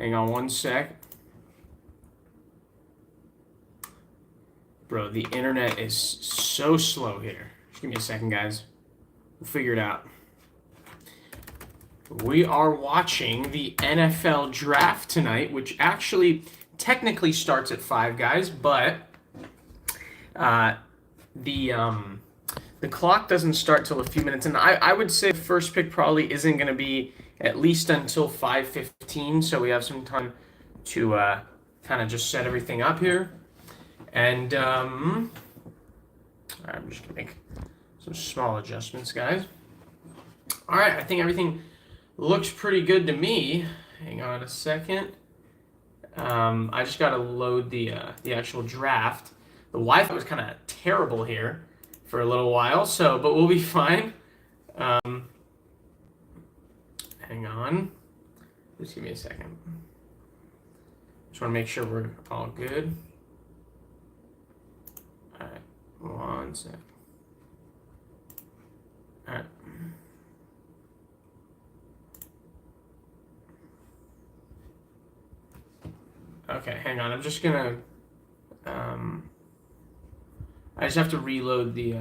Hang on one sec. Bro, the internet is so slow here. Just give me a second, guys. We'll figure it out. We are watching the NFL draft tonight, which actually technically starts at 5, guys, but the clock doesn't start till a few minutes, and I would say the first pick probably isn't going to be at least until 5:15, so we have some time to kind of just set everything up here. And I'm just going to make some small adjustments, guys. All right, I think everything looks pretty good to me. Hang on a second. I just got to load the actual draft. The Wi-Fi was kind of terrible here for a little while, but we'll be fine. Hang on. Just give me a second. Just want to make sure we're all good. All right, one sec. All right. Okay, hang on. I'm just gonna. I just have to reload the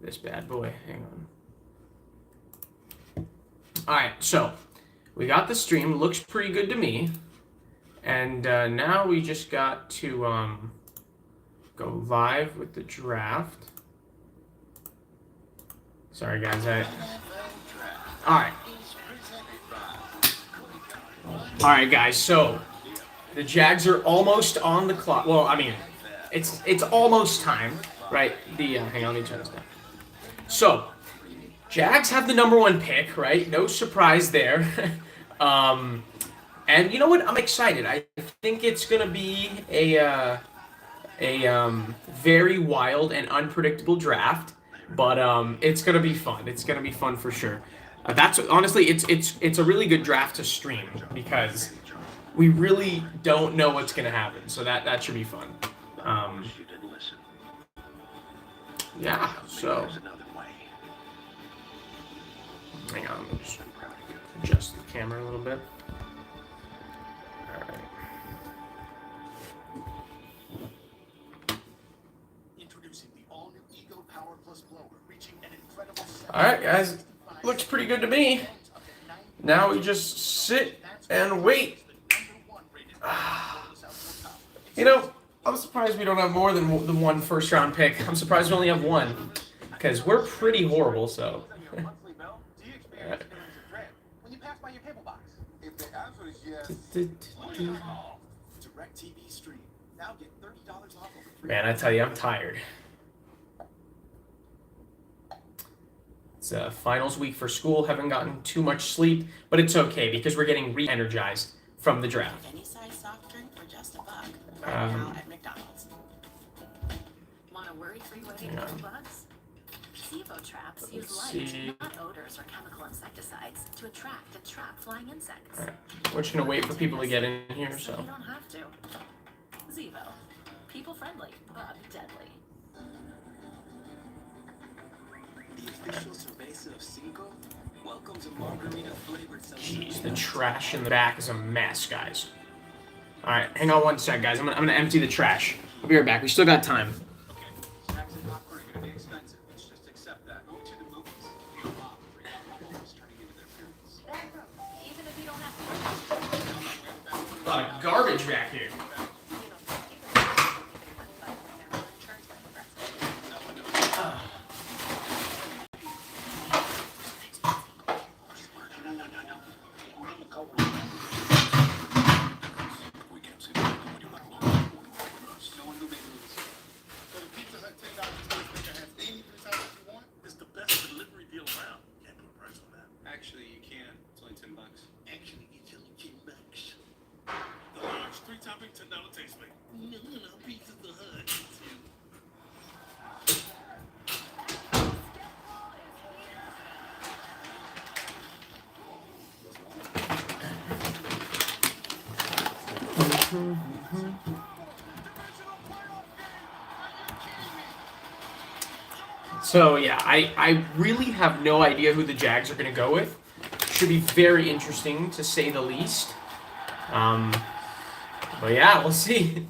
this bad boy. Hang on. All right, so we got the stream. Looks pretty good to me. And now we just got to go live with the draft. Sorry, guys. All right. All right, guys. So the Jags are almost on the clock. Well, I mean, it's almost time, right? Hang on, let me turn this down. So, Jags have the #1 pick, right? No surprise there. And you know what? I'm excited. I think it's gonna be a very wild and unpredictable draft, but it's gonna be fun. It's gonna be fun for sure. That's honestly, it's a really good draft to stream because we really don't know what's gonna happen. So that should be fun. Yeah. So hang on, let me just adjust the camera a little bit. All right. Introducing the all-new Ego Power Plus blower, reaching an incredible. All right, guys. Looks pretty good to me. Now we just sit and wait. You know, I'm surprised we don't have more than the one first-round pick. I'm surprised we only have one, because we're pretty horrible. So. Man, I tell you, I'm tired. It's finals week for school. Haven't gotten too much sleep, but it's okay because we're getting re-energized from the draft. Any size soft drink for just $1 right now at McDonald's. Want a worry-free way to kill bugs? SIBO traps use light, not odors or chemical insecticides, to attract and trap flying insects. All right. We're just gonna wait for people to get in here, so. You don't have to. SIBO, people-friendly, bug deadly. Jeez, the trash in the back is a mess, guys. All right, hang on one sec, guys. I'm gonna empty the trash. I'll be right back. We still got time. A lot of garbage back here. So yeah, I really have no idea who the Jags are going to go with. Should be very interesting, to say the least. But yeah, we'll see.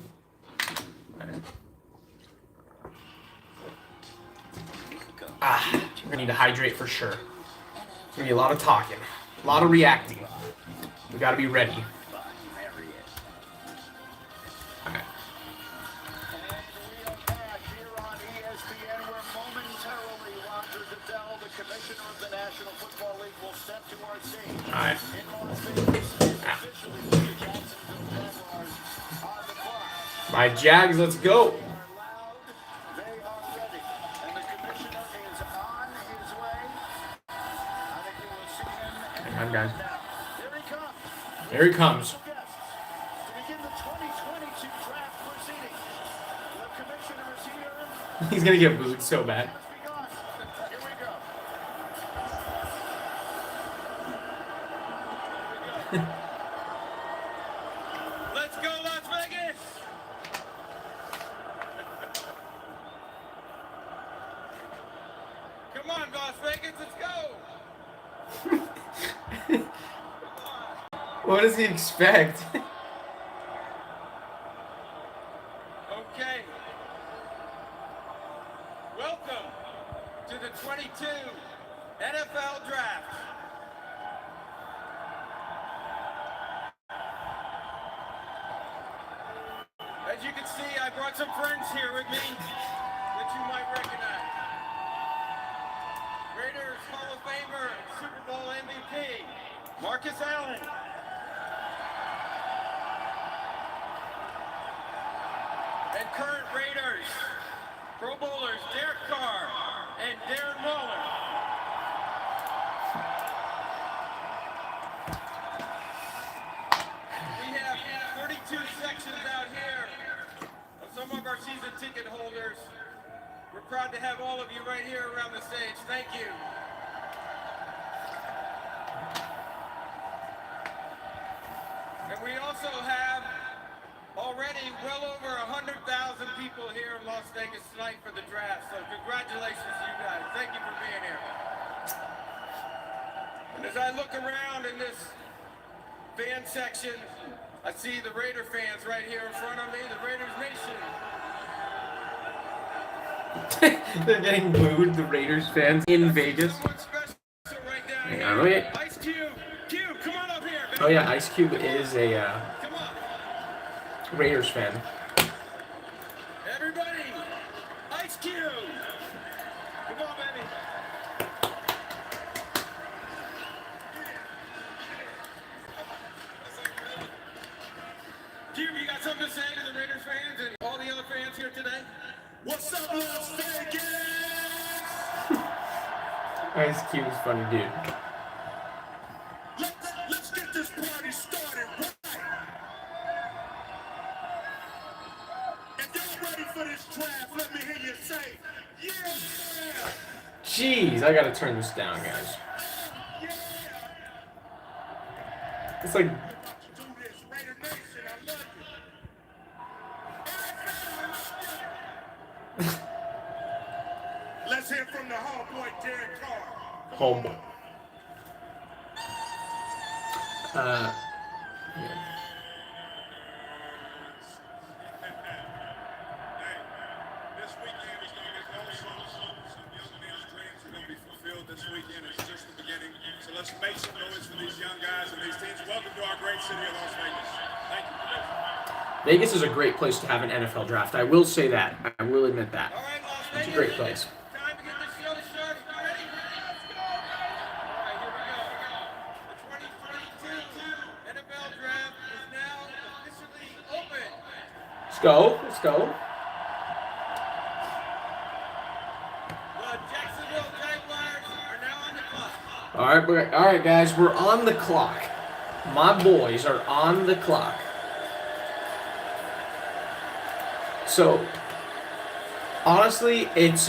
We're gonna need to hydrate for sure. It's gonna be a lot of talking, a lot of reacting. We gotta be ready. Alright. Alright. My Jags, let's go. Hang on, guys. Here he comes. He's gonna get booed so bad. Let's go, Las Vegas! Come on, Las Vegas, let's go! What does he expect? Okay. Welcome to the 22 NFL Draft. As you can see, I brought some friends here with me that you might recognize. Raiders Hall of Famer, Super Bowl MVP, Marcus Allen. And current Raiders, Pro Bowlers Derek Carr and Darren Waller. We have 32 sections out here of some of our season ticket holders. We're proud to have all of you right here around the stage. Thank you. And we also have already well over 100,000 people here in Las Vegas tonight for the draft. So congratulations to you guys. Thank you for being here. And as I look around in this fan section, I see the Raider fans right here in front of me, the Raiders Nation. They're getting booed, the Raiders fans in Vegas. Right down Hang here. on, wait. Ice Cube, Cube, come on up here, baby. Oh yeah, Ice Cube is a Come on. Raiders fan. Everybody, Ice Cube. Come on, baby. Cube, you got something to say to the Raiders fans and all the other fans here today? What's up, Las Vegas? Ice Cube is funny, dude. Let's get this party started right. If y'all ready for this draft, let me hear you say, yeah! Jeez, I gotta turn this down, guys. Yeah! It's like, Do this, Raider Nation, I love you. Let's hear from the homeboy, Derek Carr. homeboy. Yeah. This weekend is going to be awesome. Some young men's dreams are going to be fulfilled this weekend. It's just the beginning. So let's make some noise for these young guys and these teams. Welcome to our great city of Las Vegas. Thank you. Vegas is a great place to have an NFL draft. I will say that. I will admit that. All right, Las It's a Vegas. great place. Time to get this show started. You ready? Let's go. All right, here we go. The 2022 NFL Draft is now officially open. Let's go. Let's go. The Jacksonville Jaguars are now on the clock. All right, guys. We're on the clock. My boys are on the clock. So, honestly, it's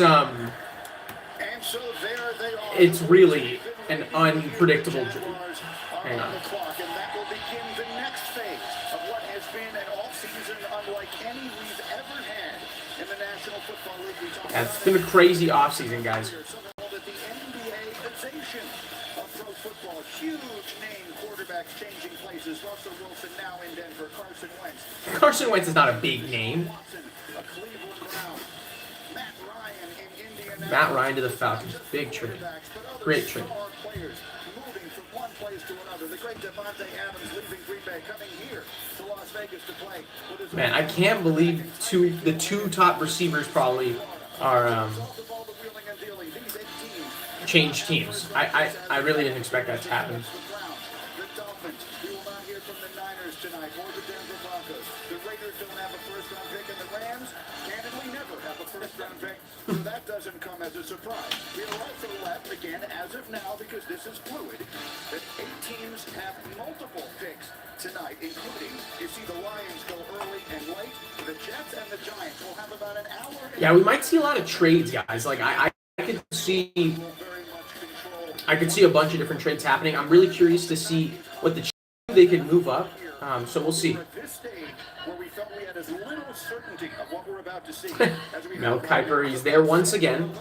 really an unpredictable dream. Hang on. And that will begin the next phase of what has been an offseason unlike any we've ever had in the National Football League. It's been a crazy offseason, guys. Something that the NBA sensation of pro football. Huge name quarterbacks changing places. Russell Wilson now in Denver. Carson Wentz. Carson Wentz is not a big name. Watson, a Cleveland Brown. Matt Ryan in Indianapolis. Matt Ryan to the Falcons. Big trade. Great trade. Players moving from one place to another. The great Devontae Adams leaving Green Bay, coming here to Las Vegas to play. Man, I can't believe the two top receivers probably are changed teams. I really didn't expect that to happen. The Dolphins, we will not hear from the Niners tonight or the Denver Broncos. The Raiders don't have a first-round pick, and the Rams candidly never have a first-round pick, so that doesn't come as a surprise. We are also left, again, as of now, because this is fluid, that 8 teams have multiple picks tonight, including, you see the Lions go early and late. The Jets and the Giants will have about an hour. Yeah, we might see a lot of trades, guys. Like, I could see a bunch of different trades happening. I'm really curious to see what they could move up. So we'll see. Mel Kiper, he's there once again,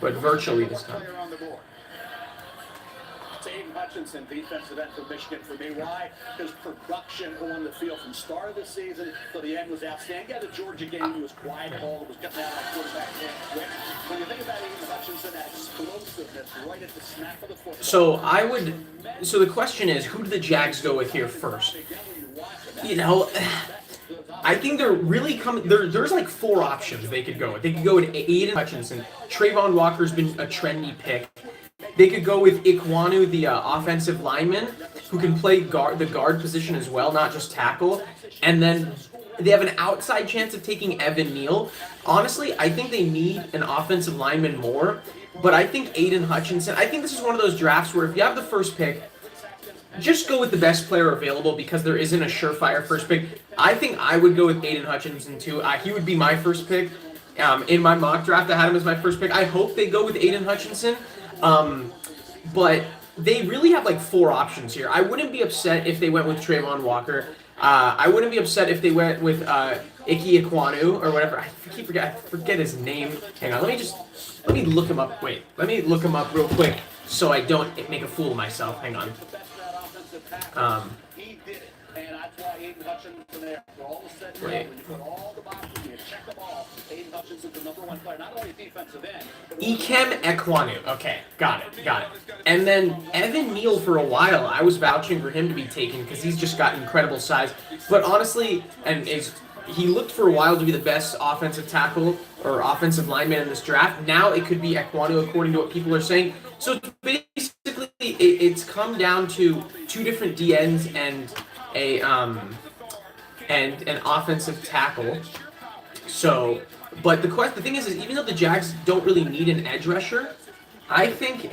but virtually this time. Aiden Hutchinson, defensive end for Michigan for me. Why? His production on the field from start of the season to the end was outstanding. Got the Georgia game, he was quiet, ball was getting out of quarterback hand quick. When you think about Aiden Hutchinson, that explosiveness right at the snap of the foot. So the question is, who do the Jags go with here first? You know, I think they're really coming. There's like 4 options they could go with. They could go with Aiden Hutchinson. Trayvon Walker's been a trendy pick. They could go with Ikwanu, the offensive lineman, who can play the guard position as well, not just tackle. And then they have an outside chance of taking Evan Neal. Honestly, I think they need an offensive lineman more. But I think Aiden Hutchinson, I think this is one of those drafts where if you have the first pick, just go with the best player available because there isn't a surefire first pick. I think I would go with Aiden Hutchinson too. He would be my first pick. In my mock draft, I had him as my first pick. I hope they go with Aiden Hutchinson. But they really have like 4 options here. I wouldn't be upset if they went with Trayvon Walker. I wouldn't be upset if they went with Ike Ikwanu or whatever. I forget his name. Hang on, let me look him up. Wait, let me look him up real quick so I don't make a fool of myself. Hang on. He did it, and that's why Aiden Hutchinson there. For all the set, Wait. when you put all the boxes, you check them all. Aiden Hutchinson's the #1 player, not only defensive end. Ikem Ekwonu. Okay, got it. And then Evan Neal, for a while, I was vouching for him to be taken because he's just got incredible size. But honestly, he looked for a while to be the best offensive tackle or offensive lineman in this draft. Now it could be Ekwonu, according to what people are saying. So basically, it's come down to 2 different DNs and an offensive tackle. So, but the thing is even though the Jags don't really need an edge rusher, I think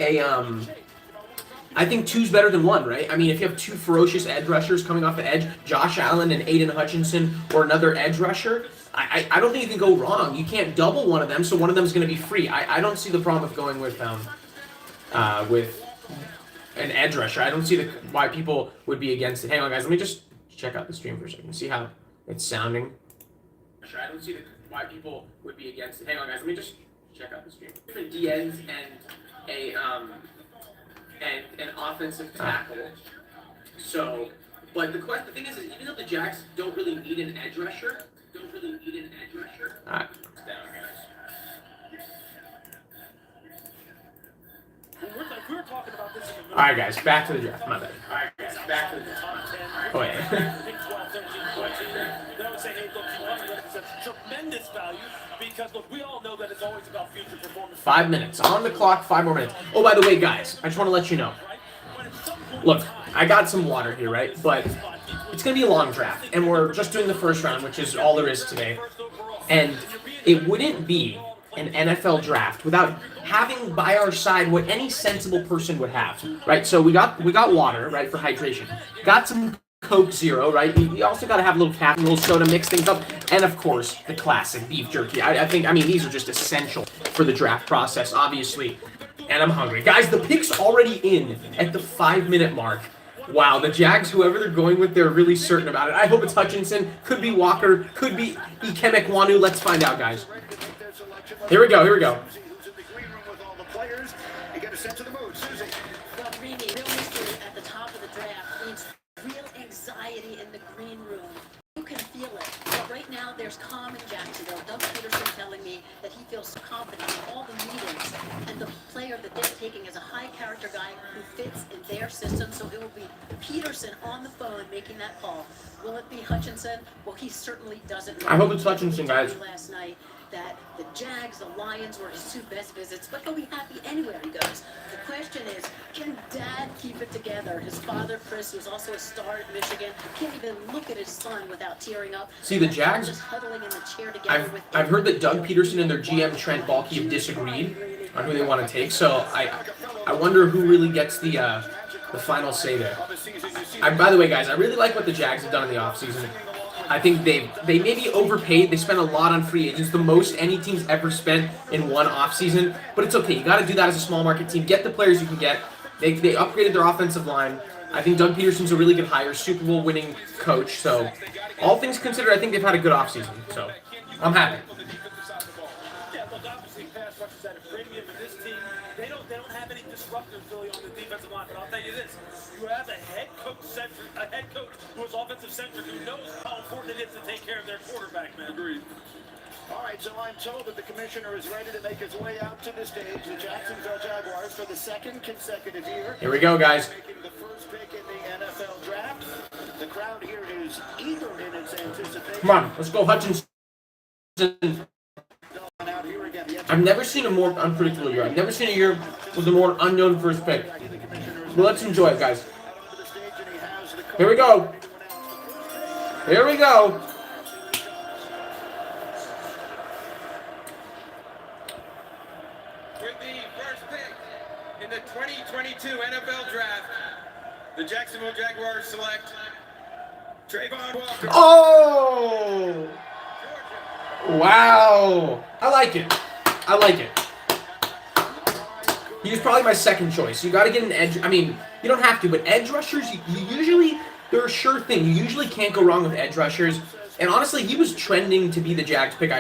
I think 2's better than 1, right? I mean, if you have 2 ferocious edge rushers coming off the edge, Josh Allen and Aiden Hutchinson, or another edge rusher, I don't think you can go wrong. You can't double one of them, so one of them is going to be free. I don't see the problem with going with an edge rusher. I don't see why people would be against it. Hang on, guys. Let me just check out the stream for a second. See how it's sounding. I don't see why people would be against it. Hang on, guys. Let me just check out the stream. Different DNs and an offensive tackle. So, but the thing is even though the Jags don't really need an edge rusher, All right. All right, guys, back to the draft. My bad. All right, guys, back to the draft. Oh, yeah. Tremendous value because look, we all know that it's always about future performance. 5 minutes on the clock. 5 more minutes. Oh, by the way, guys, I just want to let you know. Look, I got some water here, right? But it's gonna be a long draft, and we're just doing the first round, which is all there is today. And it wouldn't be an NFL draft without having by our side what any sensible person would have, right? So we got water, right, for hydration. Got some Coke Zero, right? We also got to have a little caffeine, a little soda, mix things up, and of course the classic beef jerky. I mean these are just essential for the draft process, obviously. And I'm hungry, guys. The pick's already in at the 5-minute mark. Wow, the Jags, whoever they're going with, they're really certain about it. I hope it's Hutchinson. Could be Walker. Could be Ikem Ekwonu. Let's find out, guys. Here we go. there's calm in Jacksonville. Doug Peterson telling me that he feels confident in all the meetings, and the player that they're taking is a high-character guy who fits in their system. So it will be Peterson on the phone making that call. Will it be Hutchinson? Well, he certainly doesn't know. I hope it's Hutchinson, guys. Last night that the Jags, the Lions were his 2 best visits, but he'll be happy anywhere he goes. The question is, can Dad keep it together? His father, Chris, who's also a star at Michigan, can't even look at his son without tearing up. See, the Jags, Just huddling in the chair together with I've heard that Doug Peterson and their GM Trent Baalke have disagreed on who they want to take, so I wonder who really gets the final say there. By the way, guys, I really like what the Jags have done in the offseason. I think they maybe overpaid. They spent a lot on free agents, the most any team's ever spent in one offseason. But it's okay. You got to do that as a small market team. Get the players you can get. They upgraded their offensive line. I think Doug Peterson's a really good hire, Super Bowl winning coach. So all things considered, I think they've had a good offseason. So I'm happy. Yeah, look, obviously pass rush is at a premium in this team. They don't have any disruptors really on the defensive line. But I'll tell you this: you have a head coach who is offensive centric, who knows how important it is to take care of their quarterback, man. Agreed. All right, so I'm told that the commissioner is ready to make his way out to the stage. The Jacksonville Jaguars for the 2nd consecutive year. Here we go, guys. Making the first pick in the NFL draft. The crowd here is eager in its anticipation. Come on, let's go, Hutchinson. Out here again. I've never seen a more unpredictable year. I've never seen a year with a more unknown first pick. Well, let's enjoy it, guys. Here we go. Here we go. With the first pick in the 2022 NFL Draft, the Jacksonville Jaguars select Trayvon Walker. Oh! Wow. I like it. I like it. He's probably my second choice. You got to get an edge. I mean, you don't have to, but edge rushers, you usually, they're a sure thing. You usually can't go wrong with edge rushers. And honestly, he was trending to be the Jags pick.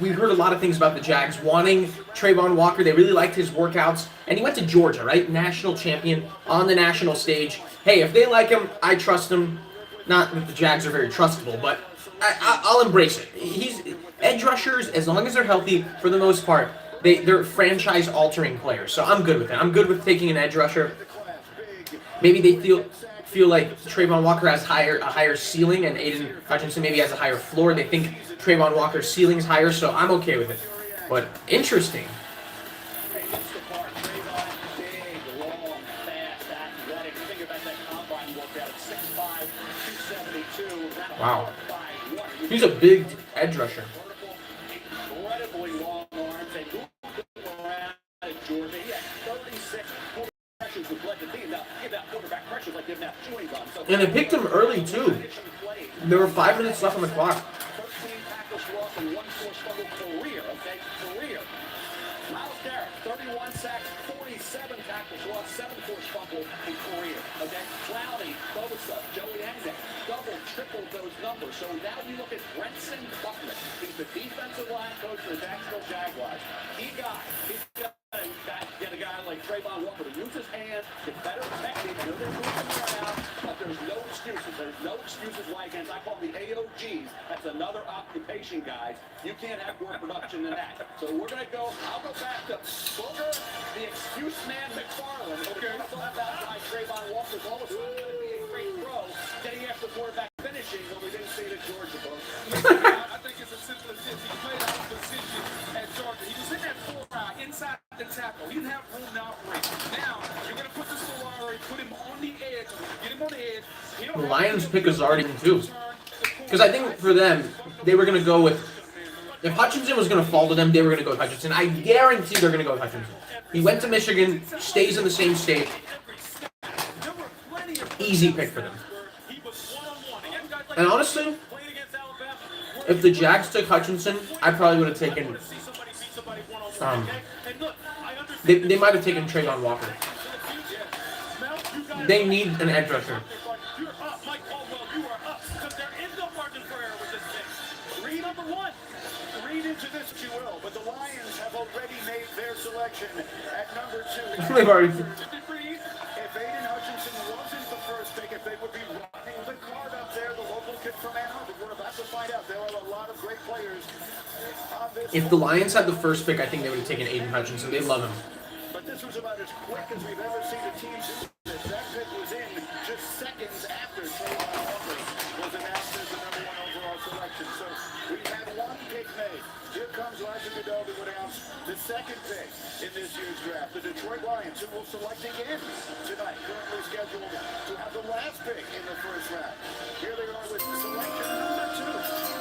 We heard a lot of things about the Jags wanting Trayvon Walker. They really liked his workouts. And he went to Georgia, right? National champion on the national stage. Hey, if they like him, I trust him. Not that the Jags are very trustable, but I'll embrace it. He's edge rushers, as long as they're healthy, for the most part, they're franchise-altering players. So I'm good with it. I'm good with taking an edge rusher. Maybe they feel like Trayvon Walker has a higher ceiling, and Aiden Hutchinson maybe has a higher floor. They think Trayvon Walker's ceiling is higher, so I'm okay with it. But interesting. Wow. He's a big edge rusher. Incredibly long arms and moving around at Georgia. He had 36 pressures with led the team. Now, give that quarterback pressures like giving out chewing gum. And they picked him early, too. There were 5 minutes left on the clock. 13 tackles for loss and 1 forced fumble career, okay? Career. Miles Garrett, 31 sacks, 47 tackles for loss, 7 forced fumble in career, okay? Clowney, Bosa, Joey Engman, double, triple those numbers. So now you look at Brenson Buckner. He's the defensive line coach for the Jacksonville Jaguars. He's got get a guy like Trayvon Walker to use his hands, get better technique, know they're moving around, but there's no excuses. There's no excuses why against, I call them the AOGs. That's another occupation, guys. You can't have more production than that. So we're going to go, I'll go back to Booger, the excuse man McFarland. Okay. I thought about why Trayvon Walker's all of a sudden going to be a great pro, getting after quarterback finishing when we didn't see it at Georgia, Booger. I think it's as simple as this. He played out of position at Georgia. He was in that 4-5 inside the tackle. He didn't have room to operate. Now, you're going to put the Solari, put him on the edge, get him on the edge. The Lions pick is already in, too. Because I think for them, they were going to go with... If Hutchinson was going to fall to them, they were going to go with Hutchinson. I guarantee they're going to go with Hutchinson. He went to Michigan, stays in the same state. Easy pick for them. And honestly, if the Jags took Hutchinson, I probably would have taken... They might have taken Trayvon Walker. They need an edge rusher. Read into this, if you will, but the Lions have already made their selection at number 2. They've already... If Aiden Hutchinson wasn't the first pick, if they would be running the card up there, the local pick from Ann Arbor. We're about to find out. There are a lot of great players on this. If the Lions had the first pick, I think they would have taken Aiden Hutchinson. They love him. But this was about as quick as we've ever seen a team do this. That pick was in just seconds after Trayvon Walker was announced as the number 1 overall selection. So we've had one pick made. Here comes Roger Goodell to announce the second pick in this year's draft. The Detroit Lions, who will select again tonight, currently scheduled to have the last pick in the first round. Here they are with selection number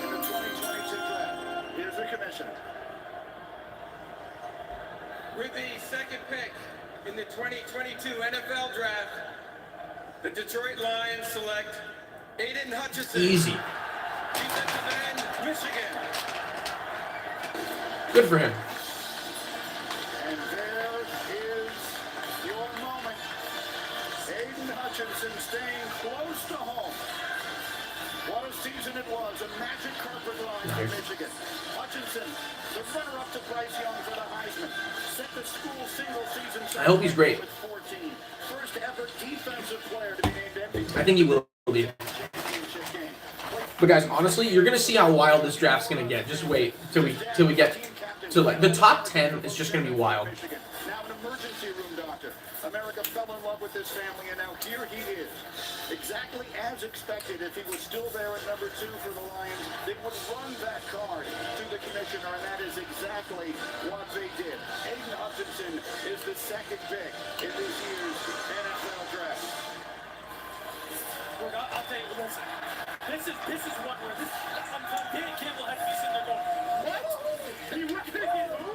2 in the 2022 draft. Here's the commissioner. With the second pick in the 2022 NFL Draft, the Detroit Lions select Aiden Hutchinson. Easy. Defensive end, Michigan. Good for him. And there is your moment. Aiden Hutchinson staying close to home. What a season it was. A magic carpet ride for Michigan. Hutchinson, the runner-up to Bryce Young for the Heisman. Set the school single season. I hope he's great. With 14. First ever defensive player to be named MVP. I think he will be. Championship game. But guys, honestly, you're gonna see how wild this draft's gonna get. Just wait till we get to like the top 10 is just gonna be wild. Now an emergency room doctor. America fell in love with this family, and now here he is. Exactly as expected. If he was still there at number 2 for the Lions, they would run that card to the commissioner, and that is exactly what they did. Aiden Hutchinson is the second pick in this year's NFL draft. Look, I'll tell you, listen. This is one where Dan Campbell has to be sitting there going, what? You were going to get who?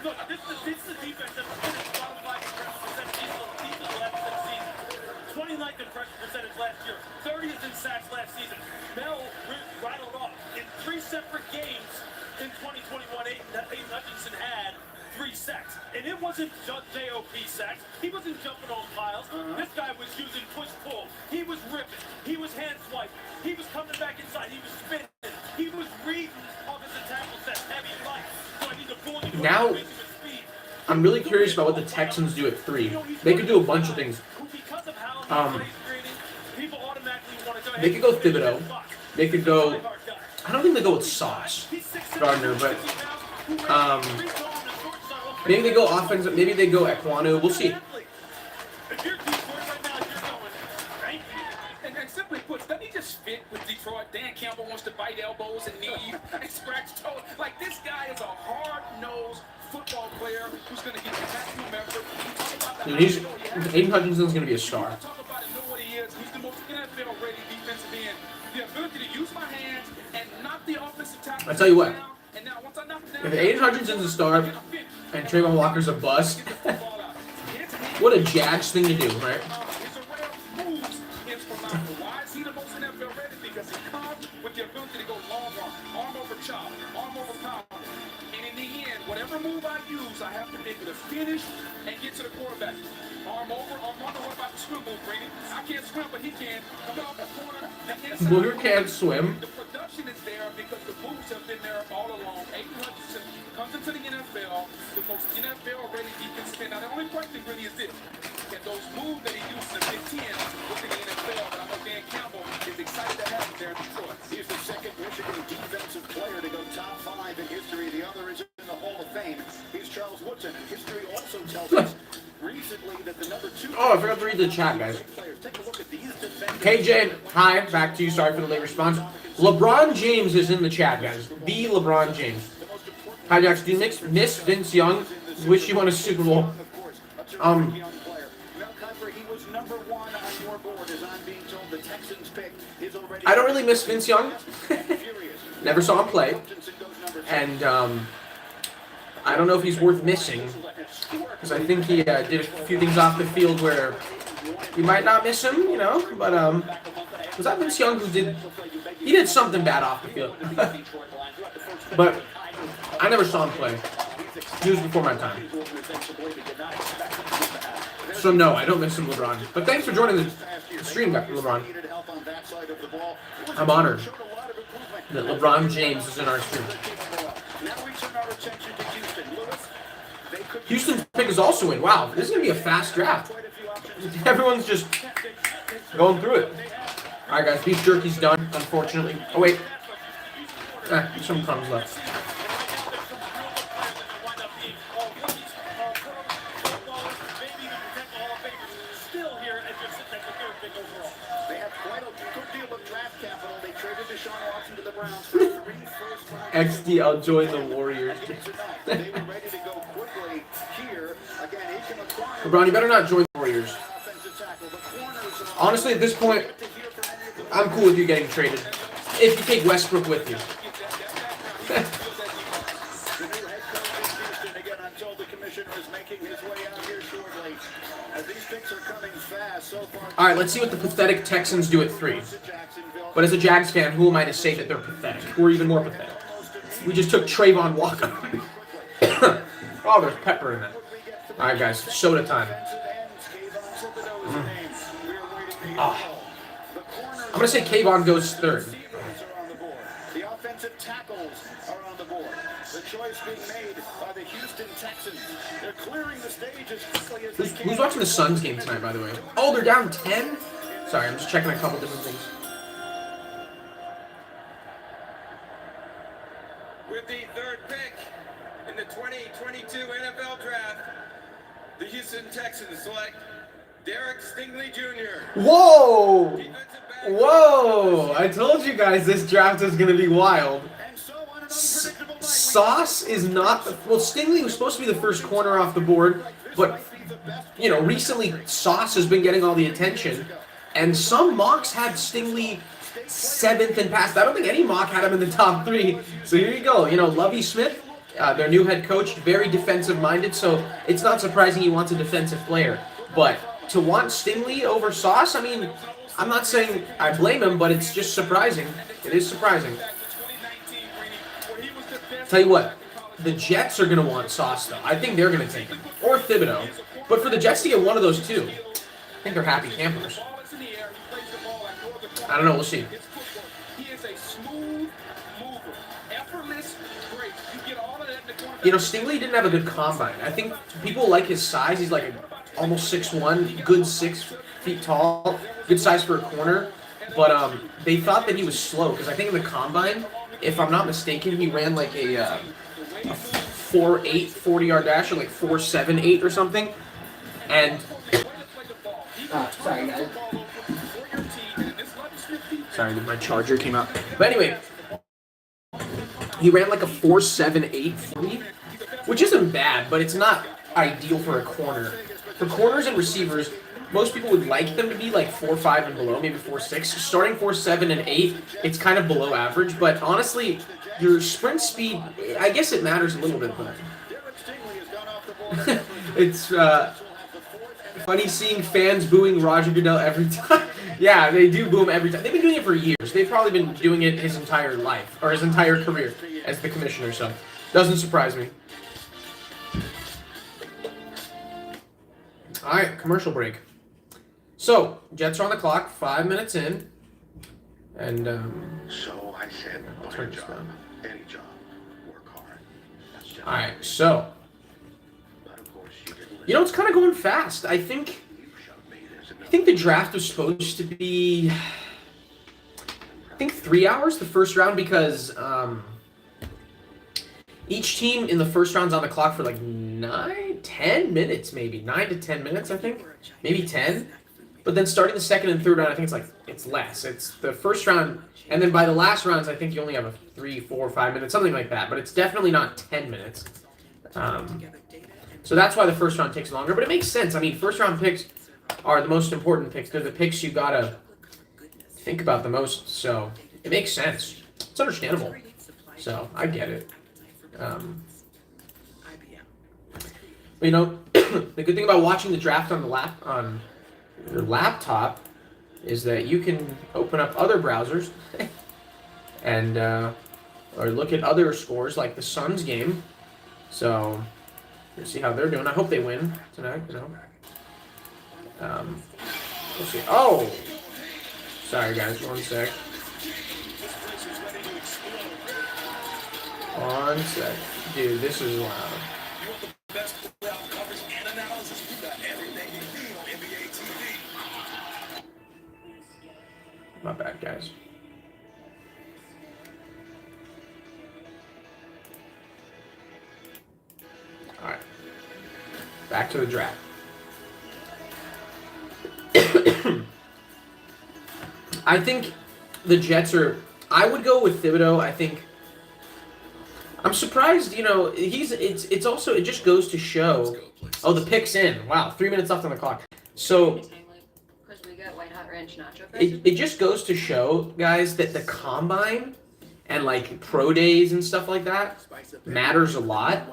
Look, this is the defense that finished qualified in pressure percentage each of the last season. 29th in pressure percentage last year. 30th in sacks last season. Mel rattled off in 3 separate games in 2021. Aiden Hutchinson had 3 sacks. And it wasn't just JOP sacks. He wasn't jumping on piles. This guy was using push-pull. He was ripping. He was hand-swiping. He was coming back inside. He was spinning. He was reading offensive tackle sets, heavy light. So I need to pull him Now, I'm really curious about what the Texans do at 3. They could do a bunch of things. They could go Thibodeau. They could go. I don't think they go with Sauce Gardner, but maybe they go offensive. Maybe they go Ekwonu. We'll see. And simply put, doesn't he just fit with Detroit? Dan Campbell wants to bite elbows and knees and scratch toes. Like, this guy is a hard-nosed football player who's going to get the maximum effort. Dude, Aiden Hutchinson's going to be a star. Talk about it, know what he is. He's the most NFL-ready defensive end. The ability to use my hands and knock the offensive tackle. I tell you what, down, and now once I knock him down, if Aiden Hutchinson's a star and Trayvon Walker's a bust, what a Jags thing to do, right? His array of moves is phenomenal. Why is he the most NFL ready? Because he comes with the ability to go long arm over chop, arm over power. And in the end, whatever move I use, I have to be able to finish and get to the quarterback. Arm over, what about the swim move, Brady? I can't swim, but he can. Come off the corner. Booger can't swim. The production is there because the moves have been there all along. Aiden Hutchinson comes into the NFL, the most NFL-ready defensive end. Now, the only question really is this. Can those moves that he used in the Big Ten within the NFL, but I know Dan Campbell is excited to have him there in Detroit. He's the second Michigan defensive player to go top 5 in history. The other is in the Hall of Fame. He's Charles Woodson. History also tells us recently that the number 2... Oh, I forgot to read the chat, guys. Take a look at these defenders. KJ, hi, back to you. Sorry for the late response. LeBron James is in the chat, guys. The LeBron James. Hi, Jax. Do you miss Vince Young? Wish you won a Super Bowl. I don't really miss Vince Young. Never saw him play. And I don't know if he's worth missing. Because I think he did a few things off the field where you might not miss him, you know. But was that Vince Young who he did something bad off the field. But I never saw him play. He was before my time. So no, I don't miss him, LeBron. But thanks for joining the stream, LeBron. I'm honored that LeBron James is in our stream. Houston's pick is also in. Wow, this is going to be a fast draft. Everyone's just going through it. Alright, guys, beef jerky's done, unfortunately. Oh, wait. There's some crumbs left. They have quite a good deal of draft capital. They traded Deshaun Watson to the Browns for 3 first-round picks. XD, I'll join the Warriors. They were ready to go quickly here. Again, he can acquire LeBron, you better not join the Warriors. offensive tackle. The corners are Honestly, at this point, to hear from any of the I'm cool with you getting traded. If you take Westbrook with you. The new head coach in Houston, again, I'm told the commissioner is making his way out here shortly. As these picks are coming fast so far. Alright, let's see what the pathetic Texans do at 3. Jacksonville. But as a Jags fan, who am I to say that they're pathetic? We're even more pathetic. We just took Trayvon Walker. Oh, there's pepper in that. Alright, guys, soda time. Oh. I'm going to say Kayvon goes 3rd. The offensive tackles are on the board. The choice being made by the Houston Texans. They're clearing the stage as quickly as they can. Who's watching the Suns game tonight, by the way? Oh, they're down 10? Sorry, I'm just checking a couple different things. With the 3rd pick in the 2022 NFL Draft, the Houston Texans select Derek Stingley Jr. Whoa! Defensive back. Whoa! I told you guys this draft is going to be wild. And so on an unpredictable night, Sauce is not... Well, Stingley was supposed to be the first corner off the board, but, you know, recently Sauce has been getting all the attention, and some mocks had Stingley 7th and past. I don't think any mock had him in the top 3. So here you go. You know, Lovie Smith, their new head coach, very defensive-minded, so it's not surprising he wants a defensive player. But to want Stingley over Sauce, I mean, I'm not saying I blame him, but it's just surprising. It is surprising. Tell you what, the Jets are going to want Sauce, though. I think they're going to take him. Or Thibodeau. But for the Jets to get one of those two, I think they're happy campers. I don't know. We'll see. He is a smooth mover, effortless, great. You get all of that in the corner. You know, Stingley didn't have a good combine. I think people like his size. He's like almost 6'1", good 6 feet tall, good size for a corner. But they thought that he was slow because I think in the combine, if I'm not mistaken, he ran like a 4.8 40-yard dash or like 4.78 or something. And sorry guys. Sorry, my charger came out. But anyway, he ran like a 4.78 40, which isn't bad, but it's not ideal for a corner. For corners and receivers, most people would like them to be like 4.5 and below, maybe 4.6. Starting 4.7 and 8, it's kind of below average. But honestly, your sprint speed, I guess it matters a little bit, but it's funny seeing fans booing Roger Goodell every time. Yeah, they do boo him every time. They've been doing it for years. They've probably been doing it his entire life, or his entire career as the commissioner, so doesn't surprise me. All right, commercial break. So, Jets are on the clock, 5 minutes in, and So I said, I'll turn this down. any job, work hard. That's just All right, so but of course you didn't you know it's kind of going fast. I think the draft was supposed to be, I think 3 hours the first round because each team in the first round's on the clock for like 10 minutes maybe, 9 to 10 minutes I think, maybe 10. But then starting the second and third round, I think it's less. It's the first round, and then by the last rounds, I think you only have a 3, 4, 5 minutes, something like that. But it's definitely not 10 minutes. So that's why the first round takes longer. But it makes sense. I mean, first round picks are the most important picks. They're the picks you gotta think about the most. So it makes sense. It's understandable. So I get it. You know, the good thing about watching the draft on your laptop is that you can open up other browsers and or look at other scores like the Suns game. So we'll see how they're doing. I hope they win tonight. You know. We'll see. Oh, sorry guys. 1 sec. 1 sec, dude. This is loud. Best playoff coverage and analysis. We got everything you need on NBA TV. My bad, guys. All right. Back to the draft. I think the Jets are. I would go with Thibodeau. I think. I'm surprised. You know, It's also. It just goes to show. Oh, the pick's in. Wow, 3 minutes left on the clock. So. It just goes to show, guys, that the combine and like pro days and stuff like that matters a lot.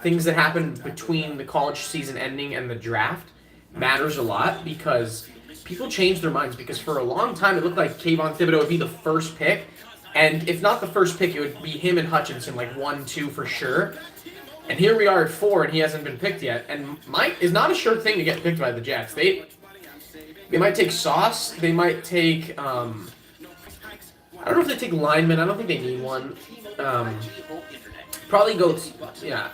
Things that happen between the college season ending and the draft matters a lot because people change their minds. Because for a long time it looked like Kayvon Thibodeau would be the first pick, and if not the first pick, it would be him and Hutchinson, like 1-2 for sure. And here we are at 4, and he hasn't been picked yet. And Mike is not a sure thing to get picked by the Jets. They might take Sauce. They might take. I don't know if they take linemen. I don't think they need one. Probably go. Yeah,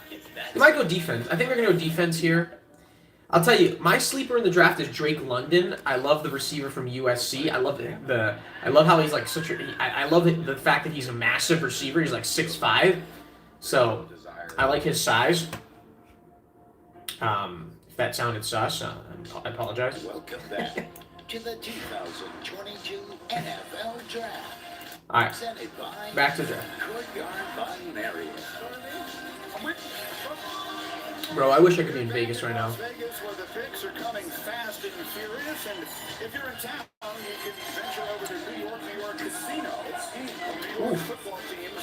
they might go defense. I think they're gonna go defense here. I'll tell you, my sleeper in the draft is Drake London. I love the receiver from USC. I love how he's like such a. I love the fact that he's a massive receiver. He's like 6'5", so I like his size. If that sounded sus, I apologize. Welcome back to the 2022 NFL Draft. All right, back to draft. Bro, I wish I could be in Vegas right now. Vegas, where the picks are coming fast and furious, and if you're in town, you can venture over to New York Casino. New York football teams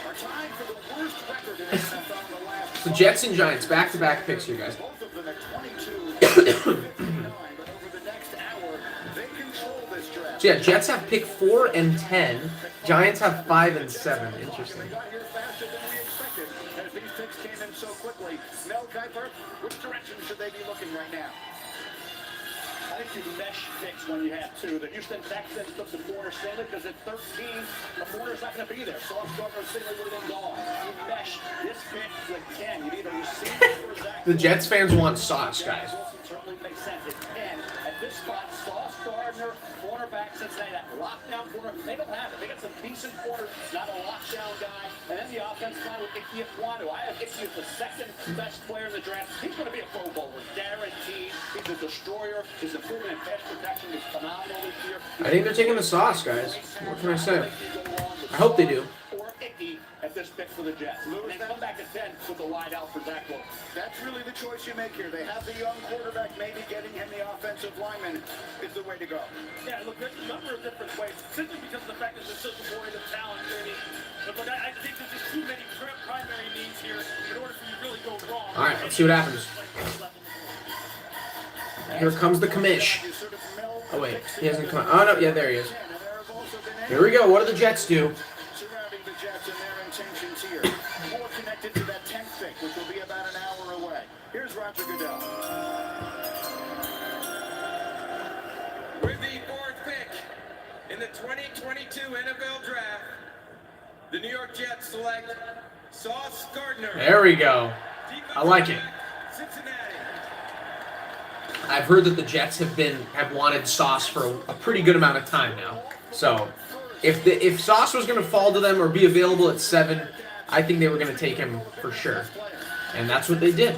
are tied for the worst record in NFL in the last. So Jets and Giants, back-to-back picks here, guys. Both of them at 22 and 59, but over the next hour, they control this draft. So yeah, Jets have pick 4 and 10. Giants have 5 and 7. Interesting. They got here faster than we expected, as these picks came in so quickly. Mel Kiper, which direction should they be looking right now? I think you mesh picks when you have two. The Houston Texans took the corner Stingley because at 13, the corner's not going to be there. So I'm going to Stingley would have been gone. You mesh this pick with 10. You need a receiver or Zach. The Jets fans want Sauce, guys. Wilson certainly makes sense. At 10, at this spot, Sauce Gardner, cornerback Cincinnati, that lockdown corner, they don't have it. They got some decent corners, not a lockdown guy. And then the offense line with Icky Ekwonu. I have Icky as the second best player in the draft. He's going to be a Pro Bowler, guaranteed. He's a destroyer. His improvement in pass protection is phenomenal this year. I think they're taking the Sauce, guys. What can I say? I hope they do. Or Icky at this pick for the Jets. And then come back at 10 with the wide out for Zach Wilson. That's really the choice you make here. They have the young quarterback, maybe getting him the offensive lineman is the way to go. Yeah, look, there's a number of different ways, simply because of the fact that they're such a void of talent. But look, I think there's just too many primary needs here in order for you to really go wrong. All right, let's see what happens. Here comes the commish. Oh, wait. He hasn't come out. Oh, no. Yeah, there he is. Here we go. What do the Jets do? Surrounding the Jets and their intentions here. More connected to that 10th pick, which will be about an hour away. Here's Roger Goodell. With the 4th pick in the 2022 NFL Draft, the New York Jets select Sauce Gardner. There we go. I like it. Cincinnati. I've heard that the Jets have wanted Sauce for a pretty good amount of time now. So, if Sauce was going to fall to them or be available at 7, I think they were going to take him for sure. And that's what they did.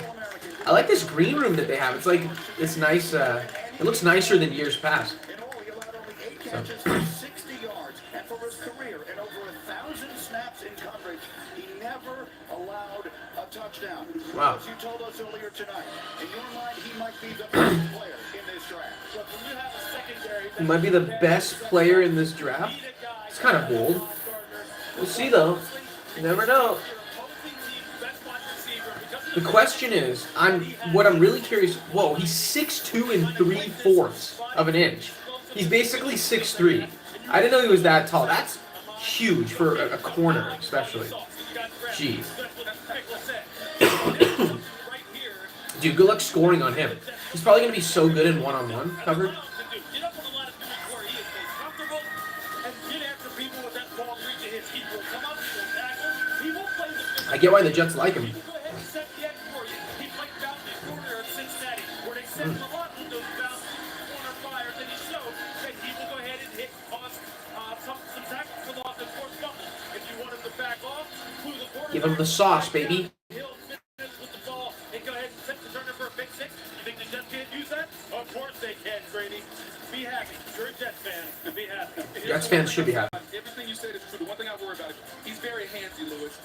I like this green room that they have. It's like it's nice. It looks nicer than years past. In all, he allowed only 8 catches for 60 yards. And for his career, in over 1,000 snaps in coverage, he never allowed a touchdown. Wow. As you told us earlier tonight, in your mind, he might be the best player in this draft. Look, when you have a secondary, He might be the best player in this draft. It's kind of bold. We'll see, though. You never know. The question is, what I'm really curious. Whoa, he's 6'2" and 3/4 of an inch. He's basically 6'3". I didn't know he was that tall. That's huge for a corner, especially. Jeez. Dude, good luck scoring on him. He's probably going to be so good in one-on-one coverage. I get why the Jets like him. Give him the sauce, baby. Hill finishes with the ball and go ahead and set the turner for a big six. You think the Jets can't use that? Of course they can, Brady. Be happy. You're a Jets fan. Be happy. Jets fans should be happy. Everything you said is true. The one thing I worry about is he's very handsy, Lewis.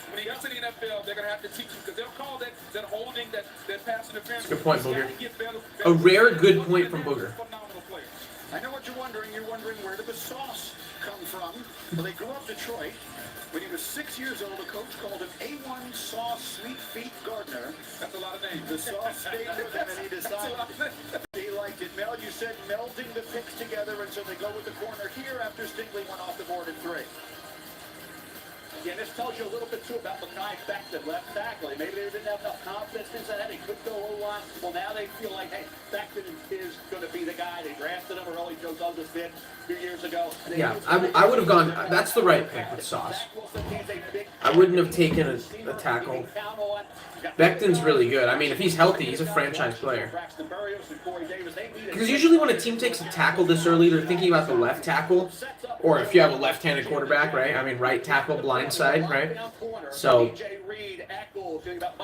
When he gets to the NFL, they're going to have to teach him because they'll call that holding, that pass interference. Good point, Booger. Better. A rare good point from Booger. Phenomenal player. I know what you're wondering. You're wondering where did the sauce come from? Well, they grew up Detroit. When he was 6 years old, a coach called him A1 Sauce Sweet Feet Gardner. That's a lot of names. The sauce stayed with him, and he decided he liked it. Mel, you said melding the picks together, and so they go with the corner here after Stingley went off the board in 3. Yeah, this tells you a little bit, too, about Mekhi Becton, left tackle. Maybe they didn't have enough confidence in that. He could go O-line. Well, now they feel like, hey, Becton is going to be the guy. They drafted him early. Joe Douglas did a few years ago. Yeah, I would have gone. That's the right pick with Sauce. I wouldn't have taken a tackle. Becton's really good. I mean, if he's healthy, he's a franchise player. Because usually when a team takes a tackle this early, they're thinking about the left tackle. Or if you have a left-handed quarterback, right? I mean, right tackle, blind side, right? So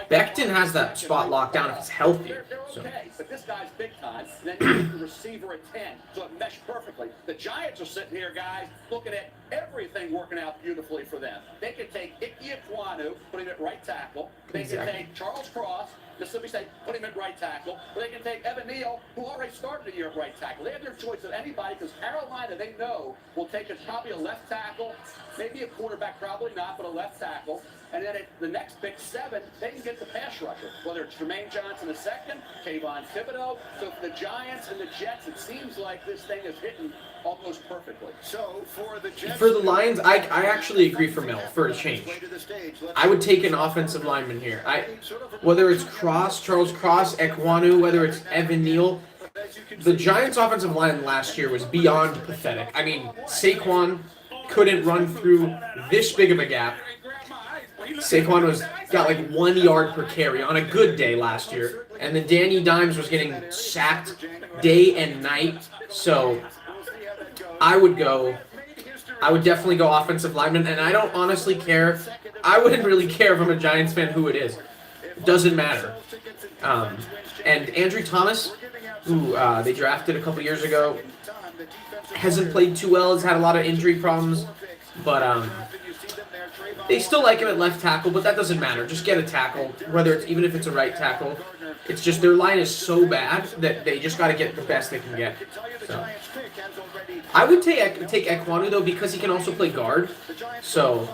Becton has that spot locked down if he's healthy. So. But this guy's big time. Then you get the receiver at 10, so it meshed perfectly. The Giants are sitting here, guys, looking at everything working out beautifully for them. They could take Ike Ekwonu, put him at right tackle. They can take Charles Cross, Mississippi State, put him at right tackle. Or they can take Evan Neal, who already started the year at right tackle. They have their choice of anybody because Carolina, they know, will take probably a left tackle, maybe a quarterback, probably not, but a left tackle. And then at the next pick 7, they can get the pass rusher, whether it's Jermaine Johnson II, Kayvon Thibodeau. So for the Giants and the Jets, it seems like this thing is hitting almost perfectly. So for the Jets, for the Lions, I actually agree for Mel for a change. I would take an offensive lineman here. Whether it's Charles Cross, Ekwonu, whether it's Evan Neal. The Giants' offensive line last year was beyond pathetic. I mean, Saquon couldn't run through this big of a gap. Saquon got like 1 yard per carry on a good day last year. And then Danny Dimes was getting sacked day and night. So I would definitely go offensive lineman. And I don't honestly care. I wouldn't really care if I'm a Giants fan who it is. It doesn't matter. And Andrew Thomas, who they drafted a couple years ago, hasn't played too well. Has had a lot of injury problems. But they still like him at left tackle, but that doesn't matter. Just get a tackle, even if it's a right tackle. It's just their line is so bad that they just got to get the best they can get. So I would take Ekwonu though because he can also play guard. So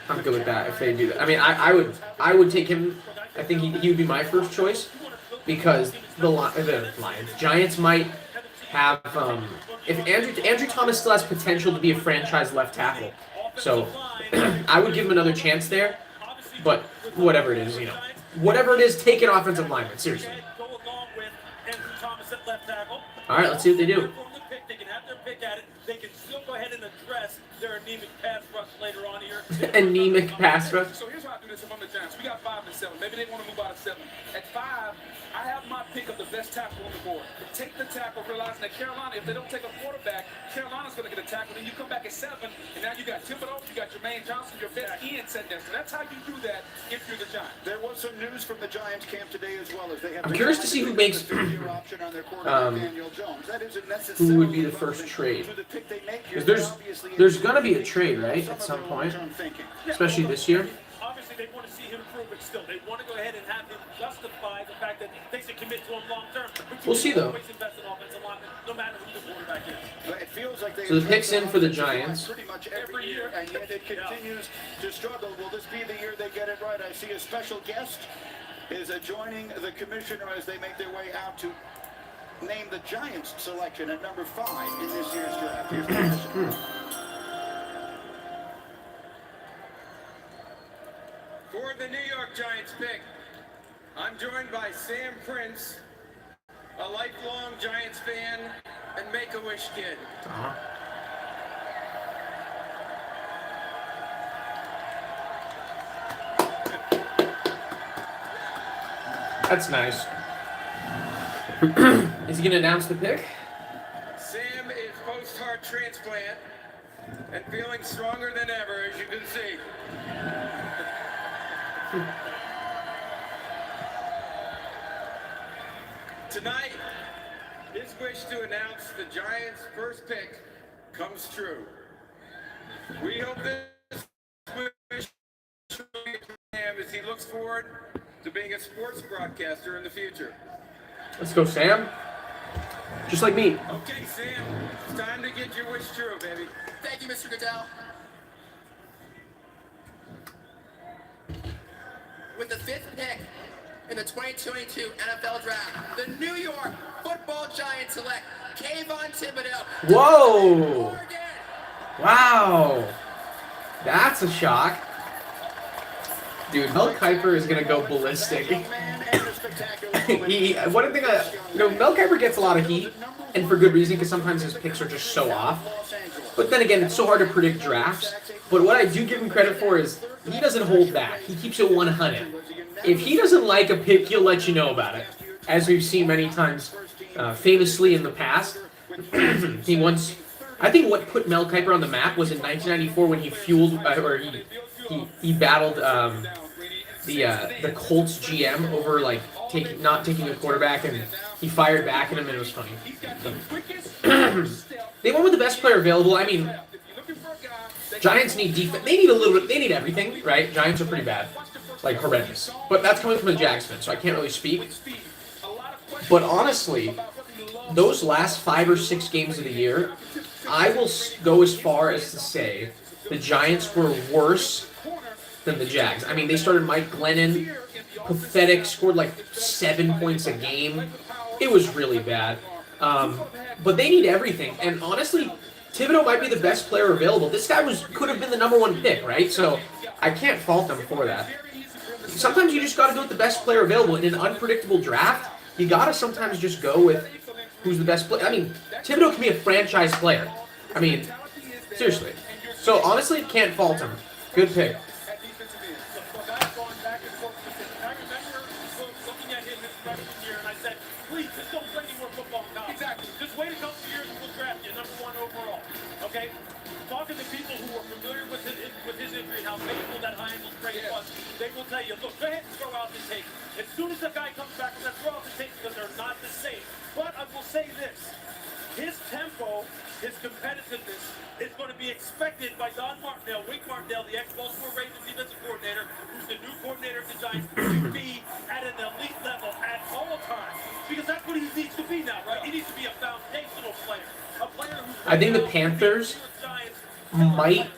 I'm good with that if they do that. I mean, I would take him. I think he would be my first choice because the Lions, Giants might have if Andrew Thomas still has potential to be a franchise left tackle. So I would give him another chance there, but whatever it is, whatever it is, take an offensive lineman, seriously. All right, let's see what they do. They can have their pick at it. They can still go ahead and address their anemic pass rush later on here. Anemic pass rush. So here's how I do this if I'm the Giants. We got 5 and 7. Maybe they want to move out of 7. At 5, I have my pick of the best tackle on the board. Take the tackle, realizing that Carolina, if they don't take a quarterback, Carolina's going to get a tackle. Then you come back at 7, and now you got Thibodeau, you got Jermaine Johnson, your best end sitting there. So that's how you do that if you're the Giants. There was some news from the Giants camp today as well as they have. I'm curious to see who makes who would be the first trade. Because there's going to be a trade, right, at some point, especially this year. Obviously, they want to see him prove it still. They want to go ahead and have him justify the fact that they should commit to him long term. We'll see, though. No matter who the quarterback is. It feels like So the pick's in for the Giants. Pretty much every year, and yet it continues to struggle. Will this be the year they get it right? I see a special guest is joining the commissioner as they make their way out to name the Giants selection at number 5 in this year's draft. Here's the commissioner. For the New York Giants pick, I'm joined by Sam Prince, a lifelong Giants fan and Make-A-Wish kid. That's nice. Is he going to announce the pick? Sam is post-heart transplant, and feeling stronger than ever, as you can see. Tonight, his wish to announce the Giants' first pick comes true. We hope this wish will be him as he looks forward to being a sports broadcaster in the future. Let's go, Sam. Just like me. Okay, Sam, it's time to get your wish true, baby. Thank you, Mr. Goodell. With the 5th pick in the 2022 NFL Draft, the New York Football Giants select Kayvon Thibodeau. Whoa! Oregon. Wow. That's a shock. Dude, Mel Kiper is going to go ballistic. One thing Mel Kiper gets a lot of heat, and for good reason, because sometimes his picks are just so off. But then again, it's so hard to predict drafts. But what I do give him credit for is he doesn't hold back. He keeps it 100. If he doesn't like a pick, he'll let you know about it, as we've seen many times, famously in the past. I think what put Mel Kiper on the map was in 1994 when he he battled the Colts GM over not taking a quarterback, and he fired back at him, and it was funny. They went with the best player available. I mean, Giants need defense. They need a little bit. They need everything, right? Giants are pretty bad, like horrendous. But that's coming from a Jags fan, so I can't really speak. But honestly, those last 5 or 6 games of the year, I will go as far as to say the Giants were worse than the Jags. I mean, they started Mike Glennon, pathetic, scored like 7 points a game. It was really bad. But they need everything. And honestly, Thibodeau might be the best player available. This guy could have been the #1 pick, right? So I can't fault them for that. Sometimes you just got to go with the best player available. In an unpredictable draft, you got to sometimes just go with who's the best player. I mean, Thibodeau can be a franchise player. I mean, seriously. So honestly, can't fault him. Good pick. Please, just don't play any more football now. Exactly. Just wait a couple of years and we'll draft you #1 overall. Okay? Talking to people who are familiar with his injury and how painful that high ankle sprain was, they will tell you, look, go ahead and throw out the tape. As soon as the guy comes back, we're going to throw out the tape because they're not the same. But I will say this. His tempo, his competitiveness is going to be expected by Don Martindale, Wink Martindale, the ex-Baltimore Ravens defensive coordinator, who's the new coordinator of the Giants, to be at an elite level at all times. Because that's what he needs to be now, right? He needs to be a foundational player. A player who's... I think the Panthers might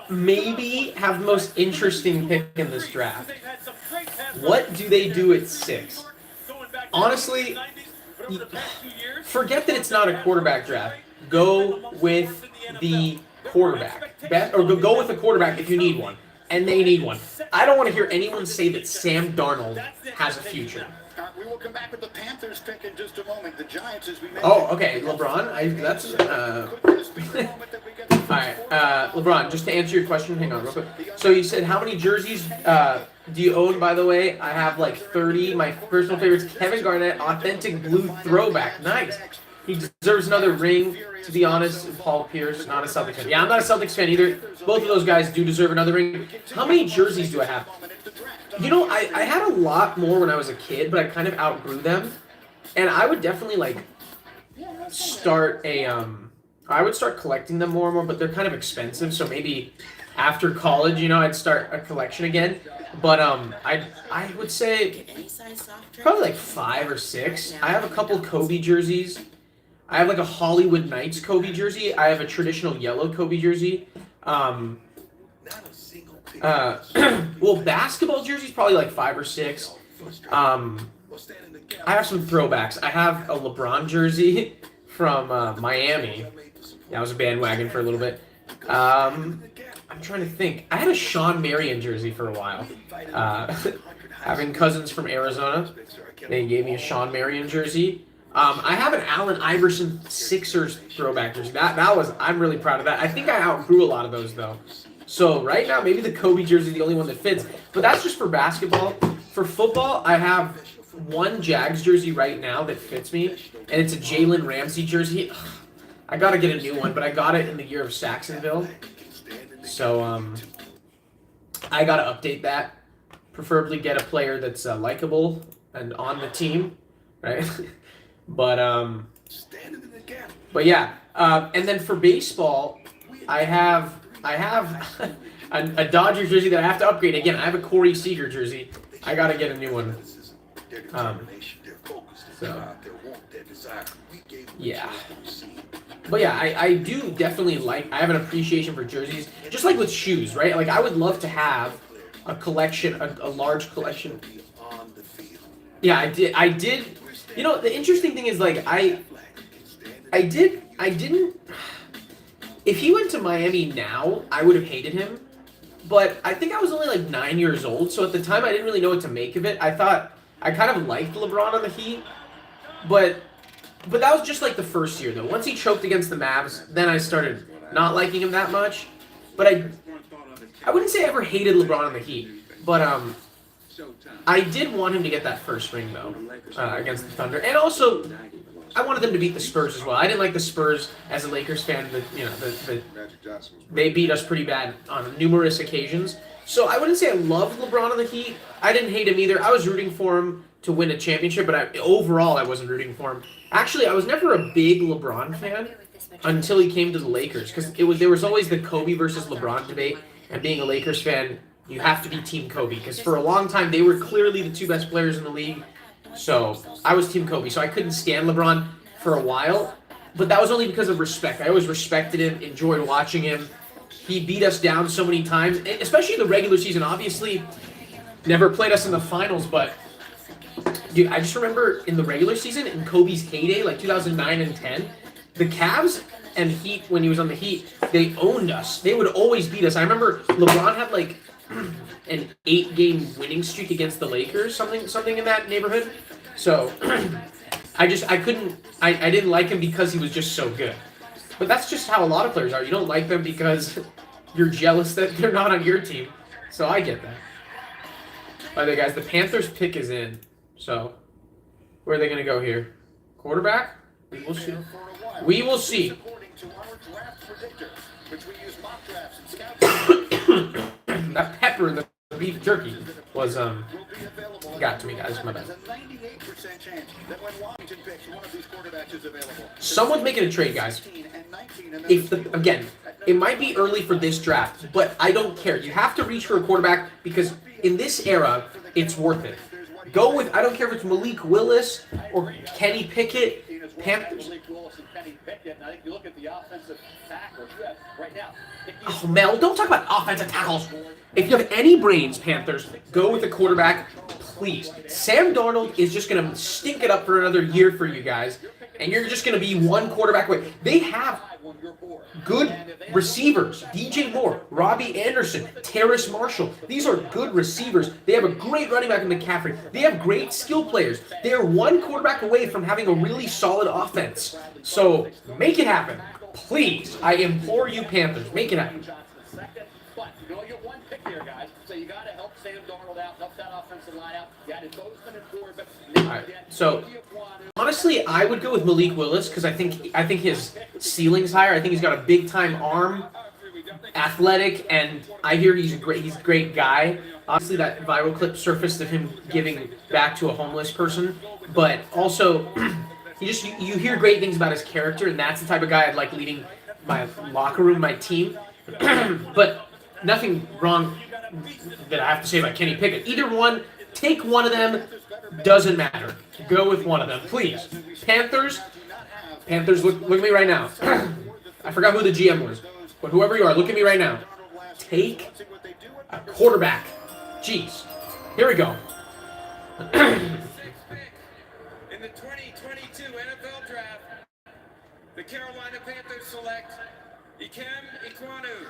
maybe have the most interesting pick in this draft. What do they do at 6? Honestly, forget that it's not a quarterback draft. Go with the quarterback. Or go with a quarterback if you need one. And they need one. I don't want to hear anyone say that Sam Darnold has a future. We will come back with the Panthers pick in just a moment. The Giants, as we mentioned. Oh, okay, LeBron. Alright, LeBron, just to answer your question, hang on real quick. So you said how many jerseys do you own, by the way? I have like 30. My personal favorites, Kevin Garnett, authentic blue throwback. Nice. He deserves another ring, to be honest. Paul Pierce, not a Celtics fan. Yeah, I'm not a Celtics fan either. Both of those guys do deserve another ring. How many jerseys do I have? You know, I had a lot more when I was a kid, but I kind of outgrew them. And I would definitely, start I would start collecting them more and more, but they're kind of expensive, so maybe after college, I'd start a collection again. But I would say probably 5 or 6. I have a couple Kobe jerseys. I have a Hollywood Knights Kobe jersey. I have a traditional yellow Kobe jersey. Well, basketball jerseys probably 5 or 6. I have some throwbacks. I have a LeBron jersey from Miami. Yeah, I was a bandwagon for a little bit. I'm trying to think. I had a Sean Marion jersey for a while. Having cousins from Arizona, they gave me a Sean Marion jersey. I have an Allen Iverson Sixers throwback jersey. I'm really proud of that. I think I outgrew a lot of those though. So right now, maybe the Kobe jersey is the only one that fits. But that's just for basketball. For football, I have one Jags jersey right now that fits me, and it's a Jalen Ramsey jersey. I got to get a new one, but I got it in the year of Saxonville. So I got to update that. Preferably get a player that's likable and on the team, right? but yeah. And then for baseball, I have a Dodgers jersey that I have to upgrade. Again, I have a Corey Seager jersey. I got to get a new one. So, yeah. But yeah, I do definitely I have an appreciation for jerseys. Just like with shoes, right? Like, I would love to have a collection, a large collection. Yeah, I did. You know, the interesting thing is, like, I didn't. If he went to Miami now, I would have hated him. But I think I was only like 9 years old, so at the time I didn't really know what to make of it. I thought I kind of liked LeBron on the Heat, but that was just like the first year though. Once he choked against the Mavs, then I started not liking him that much. But I wouldn't say I ever hated LeBron on the Heat, but I did want him to get that first ring though against the Thunder, and also I wanted them to beat the Spurs as well. I didn't like the Spurs as a Lakers fan. They beat us pretty bad on numerous occasions. So I wouldn't say I loved LeBron on the Heat. I didn't hate him either. I was rooting for him to win a championship, but overall I wasn't rooting for him. Actually, I was never a big LeBron fan until he came to the Lakers, because there was always the Kobe versus LeBron debate, and being a Lakers fan, you have to be Team Kobe, because for a long time they were clearly the two best players in the league. So I was Team Kobe, so I couldn't stand LeBron for a while, but that was only because of respect. I always respected him, enjoyed watching him. He beat us down so many times, especially in the regular season. Obviously, never played us in the finals, but dude, I just remember in the regular season, in Kobe's heyday, like 2009 and 10, the Cavs and Heat, when he was on the Heat, they owned us. They would always beat us. I remember LeBron had like an 8-game winning streak against the Lakers, something in that neighborhood. So I didn't like him because he was just so good. But that's just how a lot of players are. You don't like them because you're jealous that they're not on your team. So I get that. By the way, guys, the Panthers pick is in. So where are they going to go here? Quarterback? We will see. We will see. That pepper in the beef jerky was got to me, guys. My bad. Someone's making a trade, guys. Again, it might be early for this draft, but I don't care. You have to reach for a quarterback because in this era, it's worth it. Go with, I don't care if it's Malik Willis or Kenny Pickett. Panthers. Oh, Mel, don't talk about offensive tackles. If you have any brains, Panthers, go with the quarterback, please. Sam Darnold is just going to stink it up for another year for you guys, and you're just going to be one quarterback away. They have good receivers. DJ Moore, Robbie Anderson, Terrace Marshall. These are good receivers. They have a great running back in McCaffrey. They have great skill players. They are one quarterback away from having a really solid offense. So make it happen. Please, I implore you, Panthers, make it happen. But you only get one pick here, guys. So you got to help Sam Darnold out, help that offensive line out. You added Bozeman and Ford, but all right. So honestly, I would go with Malik Willis because I think his ceiling's higher. I think he's got a big time arm, athletic, and I hear he's a great guy. Obviously, that viral clip surfaced of him giving back to a homeless person, but also you hear great things about his character, and that's the type of guy I'd like leading my locker room, my team. But nothing wrong that I have to say about Kenny Pickett. Either one, take one of them, doesn't matter. Go with one of them, please. Panthers, look at me right now. I forgot who the GM was, but whoever you are, look at me right now. Take a quarterback. Jeez. Here we go. In the 2022 NFL Draft, the Carolina Panthers select Ikem Ekwonu,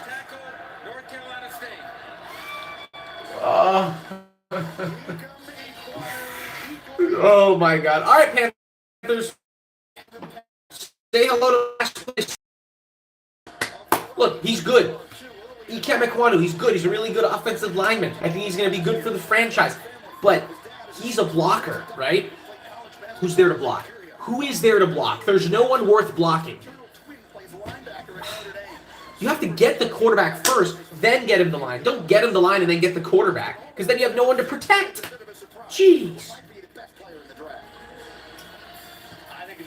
tackle, North Carolina State. Oh my God! All right, Panthers. Say hello to last place. Look, he's good. Ikem Ekwonu, he's good. He's a really good offensive lineman. I think he's going to be good for the franchise. But he's a blocker, right? Who's there to block? who is there to block? There's no one worth blocking. You have to get the quarterback first, then get him the line. Don't get him the line and then get the quarterback, because then you have no one to protect. Jeez.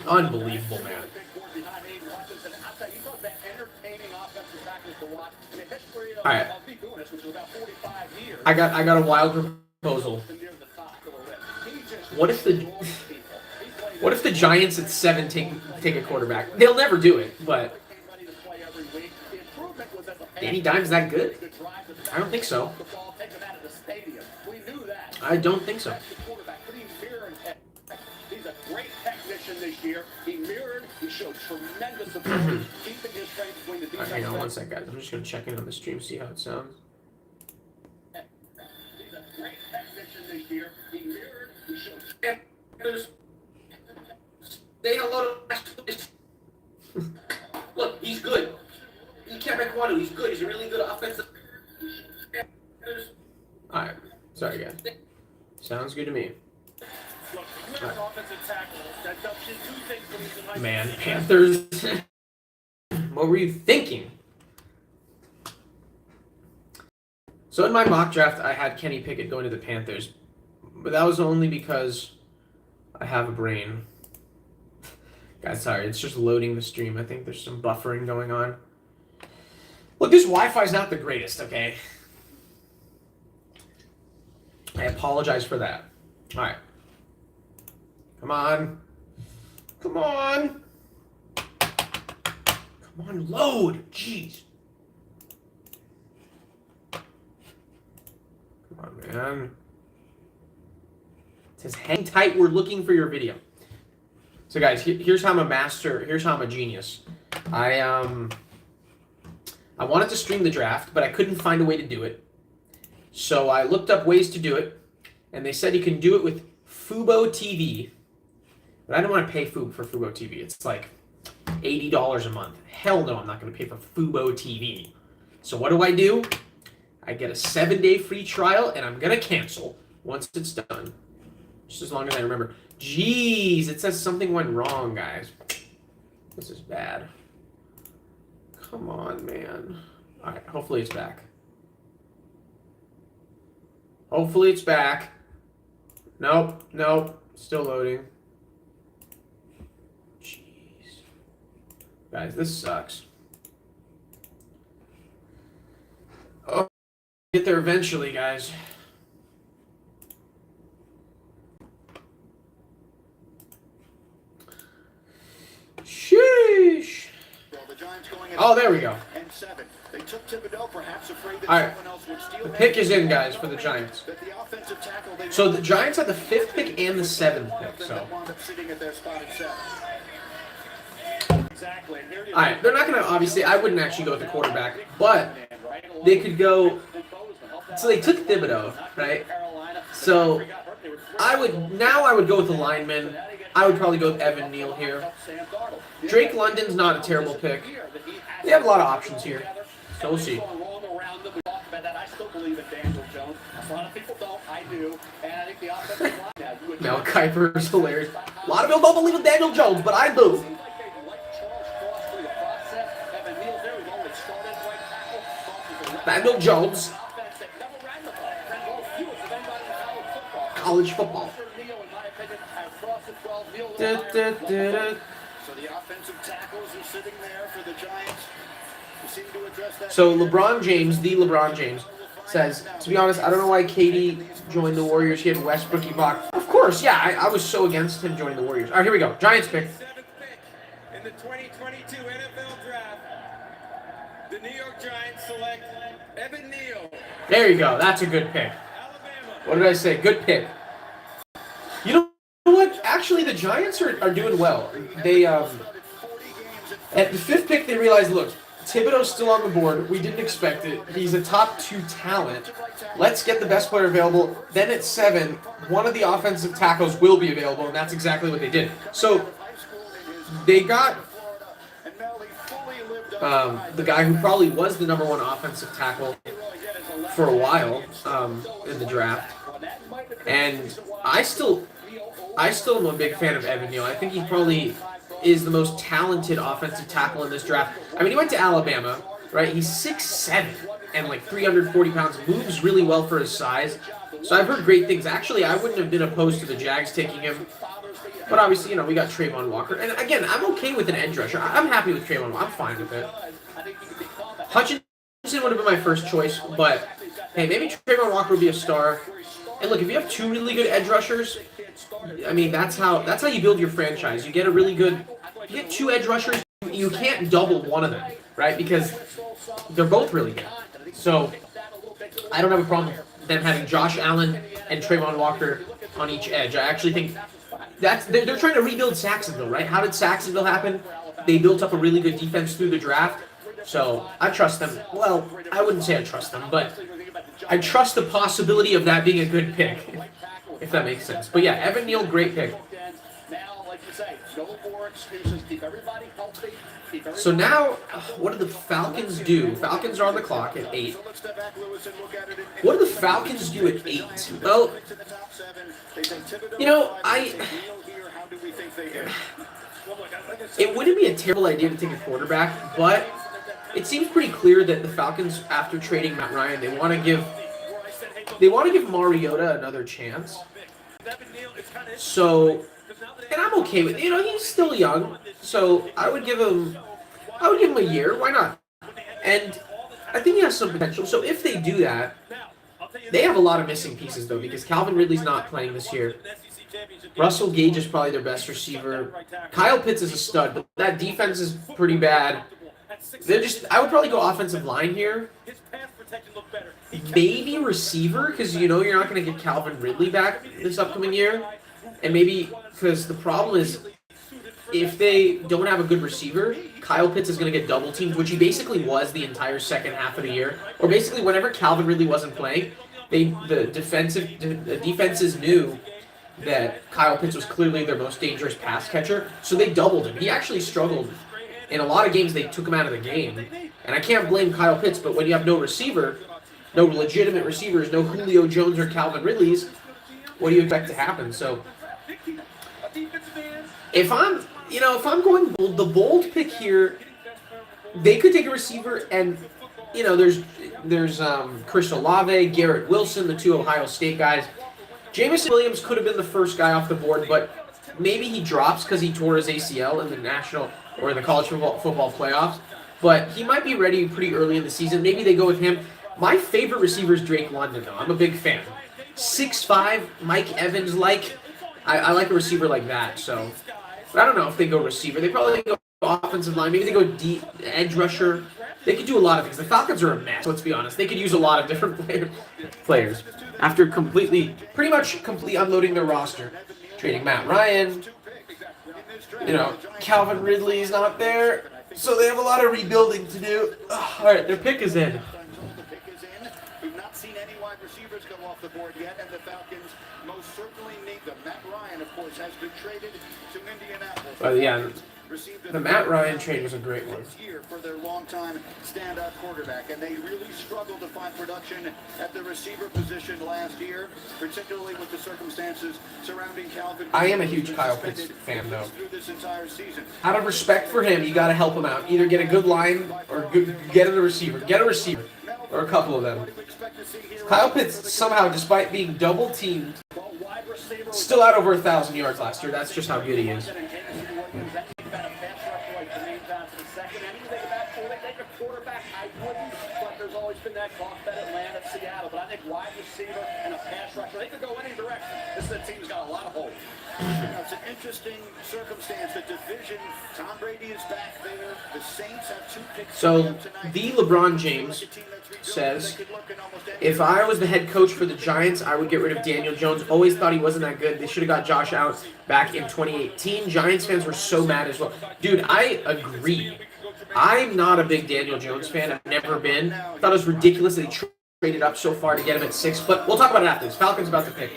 Unbelievable, man. All right. I got a wild proposal. What if the Giants at 7 take a quarterback? They'll never do it, but Danny Dimes that good? I don't think so. I don't think so. He's a great technician this year. He mirrored. He showed tremendous ability, keeping his strength between the defense. Hang on one sec, guys. I'm just gonna check in on the stream, see how it sounds. He's a great technician this year. He mirrored. He showed. Say hello to Look, he's good. He can't make one. He's good. He's a really good offensive. All right. Sorry, guys. Sounds good to me. Look, you have an offensive tackle that does two things when he's in high school. Man, Panthers. What were you thinking? So in my mock draft, I had Kenny Pickett going to the Panthers, but that was only because I have a brain. Guys, sorry, it's just loading the stream. I think there's some buffering going on. Look, this Wi-Fi is not the greatest, okay? I apologize for that. All right. Come on. Come on. Come on, load. Jeez. Come on, man. It says, hang tight, we're looking for your video. So guys, here's how I'm a master, here's how I'm a genius. I wanted to stream the draft, but I couldn't find a way to do it. So I looked up ways to do it, and they said you can do it with Fubo TV. But I don't want to pay for Fubo TV. It's like $80 a month. Hell no, I'm not going to pay for Fubo TV. So what do? I get a 7-day free trial, and I'm going to cancel once it's done. Just as long as I remember. Jeez, it says something went wrong, guys. This is bad. Come on, man. All right, hopefully it's back. Hopefully it's back. Nope, nope. Still loading. Jeez. Guys, this sucks. Oh, get there eventually, guys. Sheesh. Oh, there we go. They took Thibodeau, perhaps afraid that all right. someone else would steal. The pick is in, guys, for the Giants. So the Giants had the 5th pick and the 7th pick. So. All right, they're not gonna obviously. I wouldn't actually go with the quarterback, but they could go. So they took Thibodeau, right? So I would go with the lineman. I would probably go with Evan Neal here. Drake London's not a terrible pick. They have a lot of options here. So we'll see. Mel Kiper's hilarious. A lot of people don't believe in Daniel Jones, but I do. Daniel Jones. College football. So the offensive tackles are sitting there for the Giants. Seem to address that. So LeBron James, the LeBron James, says, to be honest, I don't know why KD joined the Warriors. He had Westbrook, Ibaka. Of course, yeah, I was so against him joining the Warriors. All right, here we go. Giants pick. 7th pick in the 2022 NFL Draft, the New York Giants select Evan Neal. There you go. That's a good pick. Alabama. What did I say? Good pick. You know what? Actually, the Giants are doing well. They at the 5th pick, they realized, look, Thibodeau's still on the board. We didn't expect it. He's a top 2 talent. Let's get the best player available. Then at 7, one of the offensive tackles will be available, and that's exactly what they did. So they got the guy who probably was the number 1 offensive tackle for a while in the draft. And I still am a big fan of Evan Neal. I think he probably is the most talented offensive tackle in this draft. I mean, he went to Alabama, right? He's 6'7" and like 340 pounds, moves really well for his size. So I've heard great things. Actually, I wouldn't have been opposed to the Jags taking him. But obviously, you know, we got Trayvon Walker. And again, I'm okay with an edge rusher. I'm happy with Trayvon Walker. I'm fine with it. Hutchinson would have been my first choice, but hey, maybe Trayvon Walker would be a star. And look, if you have two really good edge rushers, I mean, that's how you build your franchise. You get a really good, you get two edge rushers, you can't double one of them, right? Because they're both really good. So I don't have a problem with them having Josh Allen and Trayvon Walker on each edge. I actually think they're trying to rebuild Saxonville, right? How did Saxonville happen? They built up a really good defense through the draft. So I trust them. Well, I wouldn't say I trust them, but I trust the possibility of that being a good pick, if that makes sense. But yeah, Evan Neal, great pick. So now, what do the Falcons do? Falcons are on the clock at 8. What do the Falcons do at 8? Well, you know, it wouldn't be a terrible idea to take a quarterback, but it seems pretty clear that the Falcons, after trading Matt Ryan, they want to give Mariota another chance. So, and I'm okay with it. You know, he's still young, so I would give him a year. Why not? And I think he has some potential. So if they do that, they have a lot of missing pieces though, because Calvin Ridley's not playing this year. Russell Gage is probably their best receiver. Kyle Pitts is a stud, but that defense is pretty bad. I would probably go offensive line here. Maybe receiver, because you know you're not going to get Calvin Ridley back this upcoming year. And maybe, because the problem is, if they don't have a good receiver, Kyle Pitts is going to get double teamed, which he basically was the entire second half of the year. Or basically whenever Calvin Ridley wasn't playing, the defenses knew that Kyle Pitts was clearly their most dangerous pass catcher, so they doubled him. He actually struggled. In a lot of games, they took him out of the game. And I can't blame Kyle Pitts, but when you have no receiver, no legitimate receivers, no Julio Jones or Calvin Ridleys, what do you expect to happen? So, if I'm going bold, the bold pick here, they could take a receiver, and you know, there's Chris Olave, Garrett Wilson, the two Ohio State guys. Jameson Williams could have been the first guy off the board, but maybe he drops because he tore his ACL in the national or the college football playoffs. But he might be ready pretty early in the season. Maybe they go with him. My favorite receiver is Drake London, though. I'm a big fan. 6'5", Mike Evans like. I like a receiver like that. So, but I don't know if they go receiver. They probably go offensive line. Maybe they go deep edge rusher. They could do a lot of things. The Falcons are a mess. Let's be honest. They could use a lot of different players after pretty much unloading their roster, trading Matt Ryan. You know, Calvin Ridley's not there, so they have a lot of rebuilding to do. All right, their pick is in. We've not seen any wide receivers come off the board yet, and the Falcons most certainly need them. Matt Ryan, of course, has been traded to Indianapolis. Yeah, the Matt Ryan trade was a great one. For their longtime standout quarterback, and they really struggled to find production at the receiver position last year, particularly with the circumstances surrounding Calvin. I am a huge Kyle Pitts fan, though. This entire season. Out of respect for him, you got to help him out. Either get a good line or get a receiver. Get a receiver, or a couple of them. Kyle Pitts somehow, despite being double teamed, still out over 1,000 yards last year. That's just how good he is. There's always been that talk that Atlanta, Seattle, but I think wide receiver and a pass rusher, they could go any direction. This team's got a lot of holes. It's an interesting circumstance. The division, Tom Brady is back there. The Saints have 2 picks. So, the LeBron James says, if I was the head coach for the Giants, I would get rid of Daniel Jones. Always thought he wasn't that good. They should have got Josh Allen back in 2018. Giants fans were so mad as well. Dude, I agree. I'm not a big Daniel Jones fan. I've never been. Thought it was ridiculous that he traded up so far to get him at 6. But we'll talk about it after this. Falcons about to pick.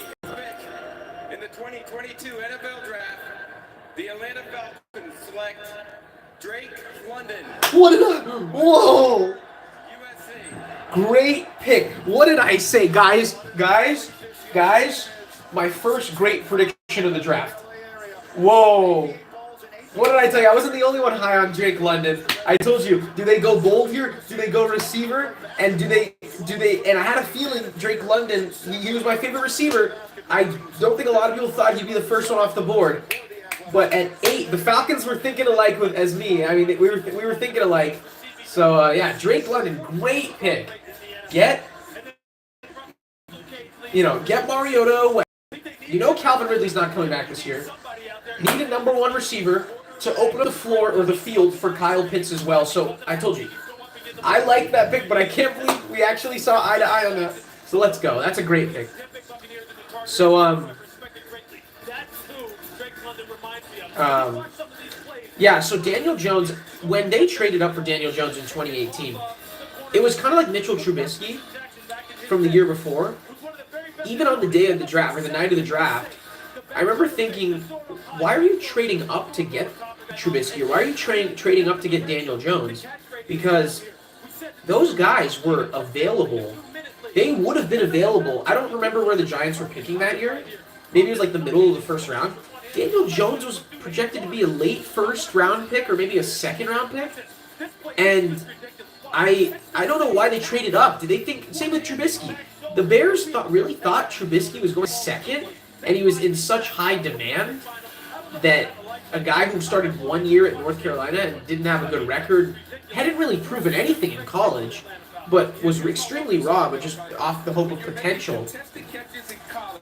In the 2022 NFL Draft, the Atlanta Falcons select Drake London. What did I... Whoa! USC. Great pick. What did I say, guys? My first great prediction of the draft. Whoa. What did I tell you? I wasn't the only one high on Drake London. I told you, do they go bold here? Do they go receiver? And do they and I had a feeling Drake London, he was my favorite receiver. I don't think a lot of people thought he'd be the first one off the board. But at 8, the Falcons were thinking alike as me. I mean, we were thinking alike. So yeah, Drake London, great pick. Get Mariota. Calvin Ridley's not coming back this year. Need a number 1 receiver to open up the floor or the field for Kyle Pitts as well. So I told you, I like that pick, but I can't believe we actually saw eye to eye on that. So let's go. That's a great pick. So yeah. So Daniel Jones, when they traded up for Daniel Jones in 2018, it was kind of like Mitchell Trubisky from the year before. Even on the day of the draft or the night of the draft, I remember thinking, why are you trading up to get Trubisky, or why are you trading up to get Daniel Jones? Because those guys were available. They would have been available. I don't remember where the Giants were picking that year. Maybe it was like the middle of the first round. Daniel Jones was projected to be a late first round pick or maybe a second round pick. And I don't know why they traded up. Did they think, same with Trubisky. The Bears really thought Trubisky was going second, and he was in such high demand that a guy who started 1 year at North Carolina and didn't have a good record, hadn't really proven anything in college, but was extremely raw, but just off the hope of potential.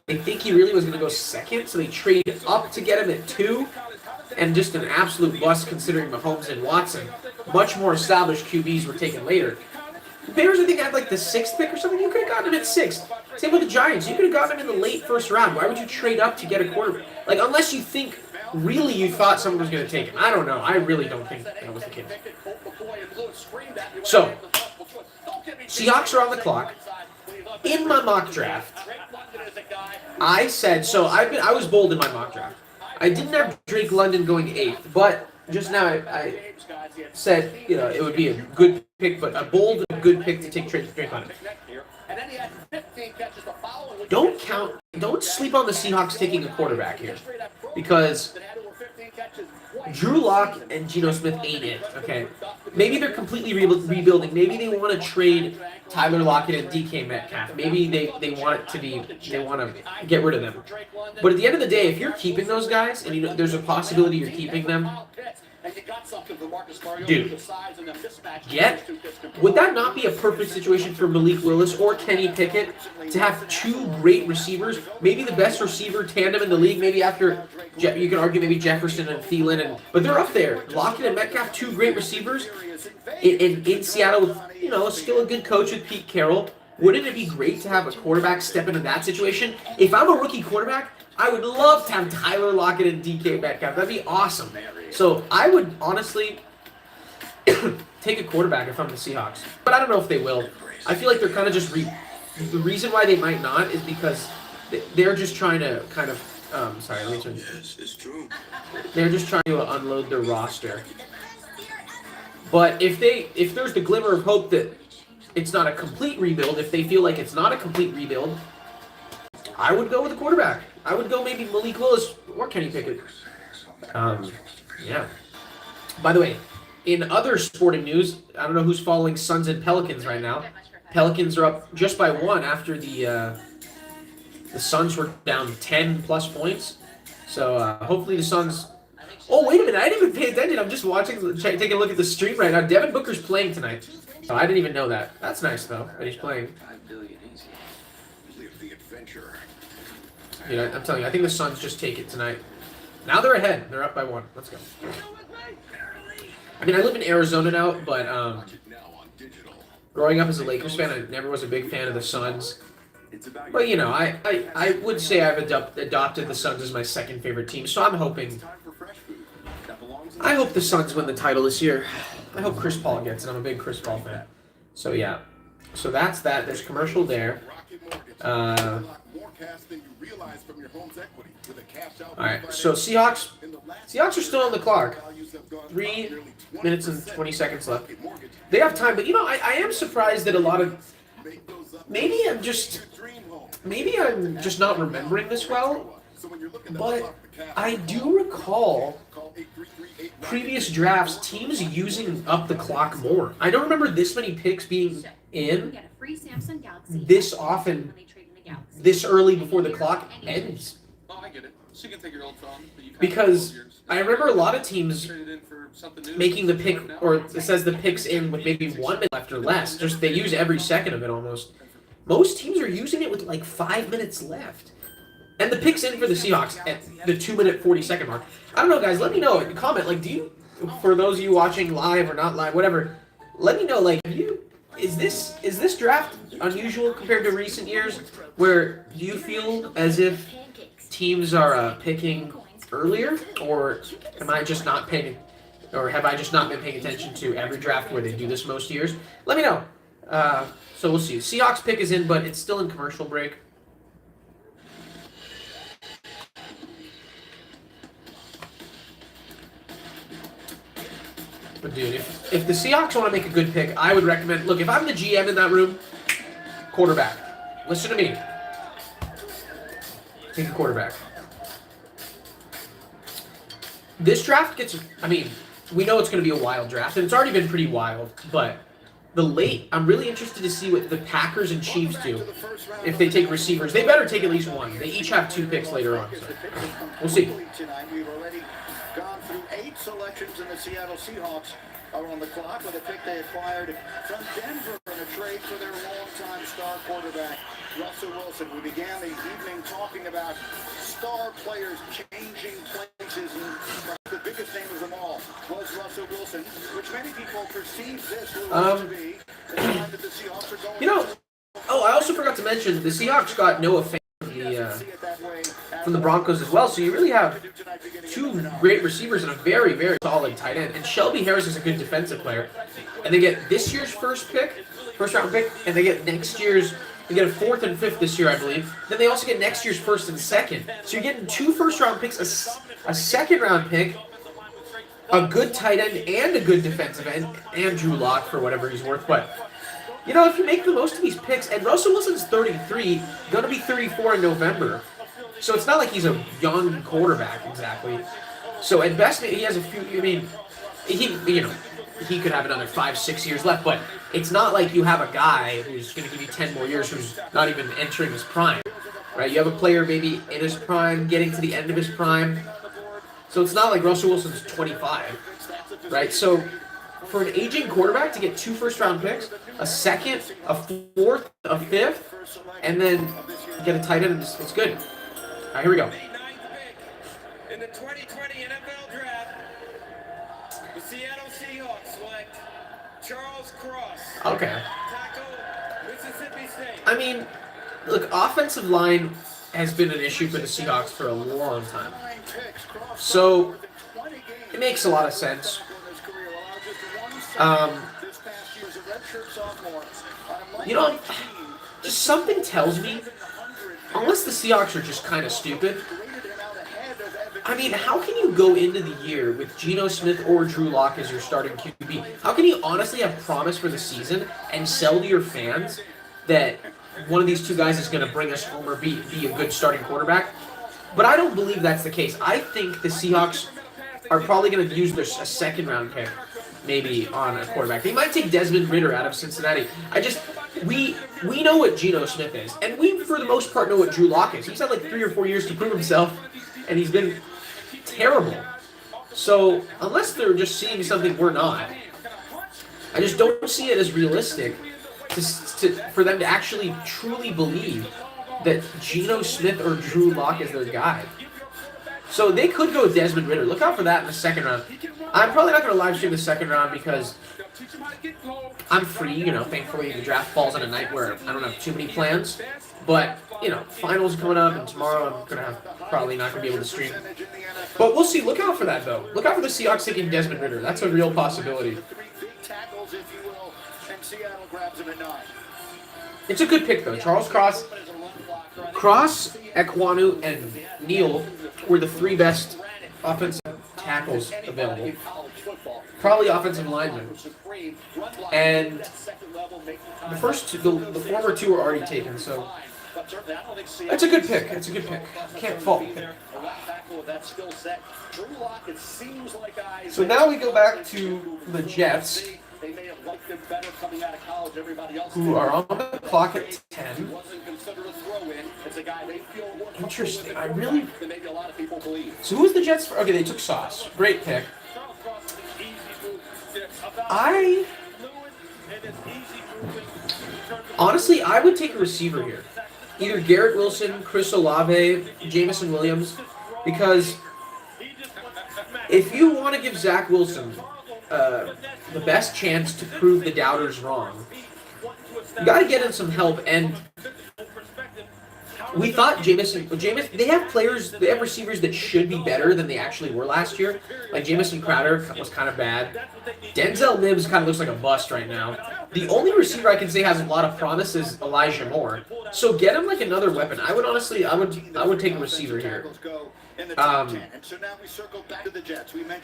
They think he really was going to go second, so they traded up to get him at 2, and just an absolute bust considering Mahomes and Watson. Much more established QBs were taken later. The Bears, I think, had like the 6th pick or something. You could have gotten him at 6th. Same with the Giants. You could have gotten him in the late first round. Why would you trade up to get a quarterback? Like, unless you think really you thought someone was going to take him. I don't know. I really don't think that was the case. So, Seahawks are on the clock. In my mock draft, I said, so I was bold in my mock draft. I didn't have Drake London going 8th, but just now I said, it would be a good pick, but a bold, good pick to take Drake London. Don't sleep on the Seahawks taking a quarterback here, because Drew Lock and Geno Smith ain't it, okay? Maybe they're completely rebuilding. Maybe they want to trade Tyler Lockett and DK Metcalf. Maybe they want to get rid of them. But at the end of the day, if you're keeping those guys, and there's a possibility you're keeping them, dude, would that not be a perfect situation for Malik Willis or Kenny Pickett to have 2 great receivers? Maybe the best receiver tandem in the league. Maybe after, you can argue maybe Jefferson and Thielen, but they're up there. Lockett and Metcalf, 2 great receivers in Seattle with still a good coach with Pete Carroll. Wouldn't it be great to have a quarterback step into that situation? If I'm a rookie quarterback, I would love to have Tyler Lockett and DK Metcalf. That'd be awesome. So I would honestly take a quarterback if I'm the Seahawks. But I don't know if they will. I feel like they're kind of just the reason why they might not is because they're just trying to kind of sorry, let me turn. Yes, it's true. They're just trying to unload their roster. But if there's the glimmer of hope that it's not a complete rebuild, if they feel like it's not a complete rebuild, I would go with a quarterback. I would go maybe Malik Willis or Kenny Pickett. Yeah. By the way, in other sporting news, I don't know who's following Suns and Pelicans right now. Pelicans are up just by 1 after the Suns were down 10 plus points. So hopefully the Suns. Oh, wait a minute. I didn't even pay attention. I'm just taking a look at the stream right now. Devin Booker's playing tonight. Oh, I didn't even know that. That's nice, though, that he's playing. I'm telling you, I think the Suns just take it tonight. Now they're ahead. They're up by 1. Let's go. I mean, I live in Arizona now, but growing up as a Lakers fan, I never was a big fan of the Suns. But, I would say I've adopted the Suns as my second favorite team, so I'm hoping. I hope the Suns win the title this year. I hope Chris Paul gets it. I'm a big Chris Paul fan. So, yeah. So that's that. There's commercial there. Alright, so Seahawks are still on the clock. 3 minutes and 20 seconds left. They have time, but I am surprised that a lot of maybe I'm just not remembering this well. But I do recall previous drafts, teams using up the clock more. I don't remember this many picks being in this often, this early before the clock ends. Oh, I get it. So you can take your old phone. Because I remember a lot of teams making the pick, or it says the pick's in with maybe 1 minute left or less. Just they use every second of it almost. Most teams are using it with like 5 minutes left. And the pick's in for the Seahawks at the 2-minute 40-second mark. I don't know, guys. Let me know. Comment. Like, do you, for those of you watching live or not live, whatever, let me know. Like, is this draft unusual compared to recent years? Where do you feel as if teams are picking earlier, or am I just not paying, or have I just not been paying attention to every draft where they do this most years? Let me know. So we'll see. Seahawks pick is in, but it's still in commercial break. But dude, if the Seahawks want to make a good pick, I would recommend, look, if I'm the GM in that room, quarterback. Listen to me. Take a quarterback. This draft gets, I mean, we know it's going to be a wild draft, and it's already been pretty wild, but I'm really interested to see what the Packers and Chiefs do if they take receivers. They better take at least one. They each have 2 picks later on, so we'll see. We've already gone through 8 selections, and the Seattle Seahawks are on the clock with a pick they acquired from Denver in a trade for their longtime star quarterback, Russell Wilson. We began the evening talking about star players changing places, and the biggest name of them all was Russell Wilson, which many people perceive this to be the time that the Seahawks are going. You know, I also forgot to mention the Seahawks got Noah Fant from the Broncos as well, so you really have 2 great receivers and a very, very solid tight end. And Shelby Harris is a good defensive player. And they get this year's first round pick, and they get next year's, they get a 4th and 5th this year, I believe. Then they also get next year's 1st and 2nd. So you're getting 2 first-round picks, a 2nd-round pick, a good tight end, and a good defensive end, and Drew Lock for whatever he's worth. But, you know, if you make the most of these picks, and Russell Wilson's 33, going to be 34 in November. So it's not like he's a young quarterback exactly. So at best, he has a few, I mean, he could have another 5-6 years left, but it's not like you have a guy who's going to give you 10 more years who's not even entering his prime, right? You have a player maybe in his prime, getting to the end of his prime. So it's not like Russell Wilson's 25, right? So for an aging quarterback to get 2 first-round picks, a 2nd, a 4th, a 5th, and then get a tight end, it's good. All right, here we go. In the 2020 NFL Draft, the Seattle Seahawks select Charles Cross. Okay. Tackle, Mississippi State. I mean, look, offensive line has been an issue for the Seahawks for a long time. So it makes a lot of sense. You know, just something tells me, unless the Seahawks are just kind of stupid, I mean, how can you go into the year with Geno Smith or Drew Lock as your starting QB? How can you honestly have promise for the season and sell to your fans that one of these 2 guys is going to bring us home or be a good starting quarterback? But I don't believe that's the case. I think the Seahawks are probably going to use a 2nd-round pick maybe on a quarterback. They might take Desmond Ridder out of Cincinnati. We know what Geno Smith is, and we, for the most part, know what Drew Lock is. He's had like 3 or 4 years to prove himself, and he's been terrible. So, unless they're just seeing something we're not, I just don't see it as realistic for them to actually truly believe that Geno Smith or Drew Lock is their guy. So they could go with Desmond Ridder. Look out for that in the 2nd round. I'm probably not going to live stream the 2nd round because I'm free, you know, thankfully the draft falls on a night where I don't have too many plans. But, you know, finals coming up, and tomorrow I'm going to have probably not going to be able to stream. But we'll see. Look out for that, though. Look out for the Seahawks taking Desmond Ridder. That's a real possibility. It's a good pick, though. Charles Cross, Ekwonu, and Neal were the 3 best offensive tackles available. Probably offensive linemen. And the former 2 were already taken, so But certainly, I don't think Seattle. That's a good pick. That's a good pick. Can't fault the pick. A left tackle with that skill set. Drew Lock, it seems like guys. So now we go back to the Jets, They may have liked him better coming out of college. Everybody else who are on the clock at 10. wasn't considered a throw-in. It's a guy they feel more comfortable Interesting. with I really. than maybe a lot of people believe. So who's the Jets? Okay, they took Sauce. Great pick. Charles Cross is an easy move. It's about I fluid and it's easy moving in terms of honestly, I would take a receiver here. Either Garrett Wilson, Chris Olave, Jamison Williams, because he just wants to smack. if you want to give Zach Wilson the best chance to prove the doubters wrong, you got to get him some help. And we thought Jameis, they have players, they have receivers that should be better than they actually were last year. Like Jamison Crowder was kind of bad. Denzel Mims kind of looks like a bust right now. The only receiver I can say has a lot of promise is Elijah Moore. So get him like another weapon. I would honestly, I would take a receiver here.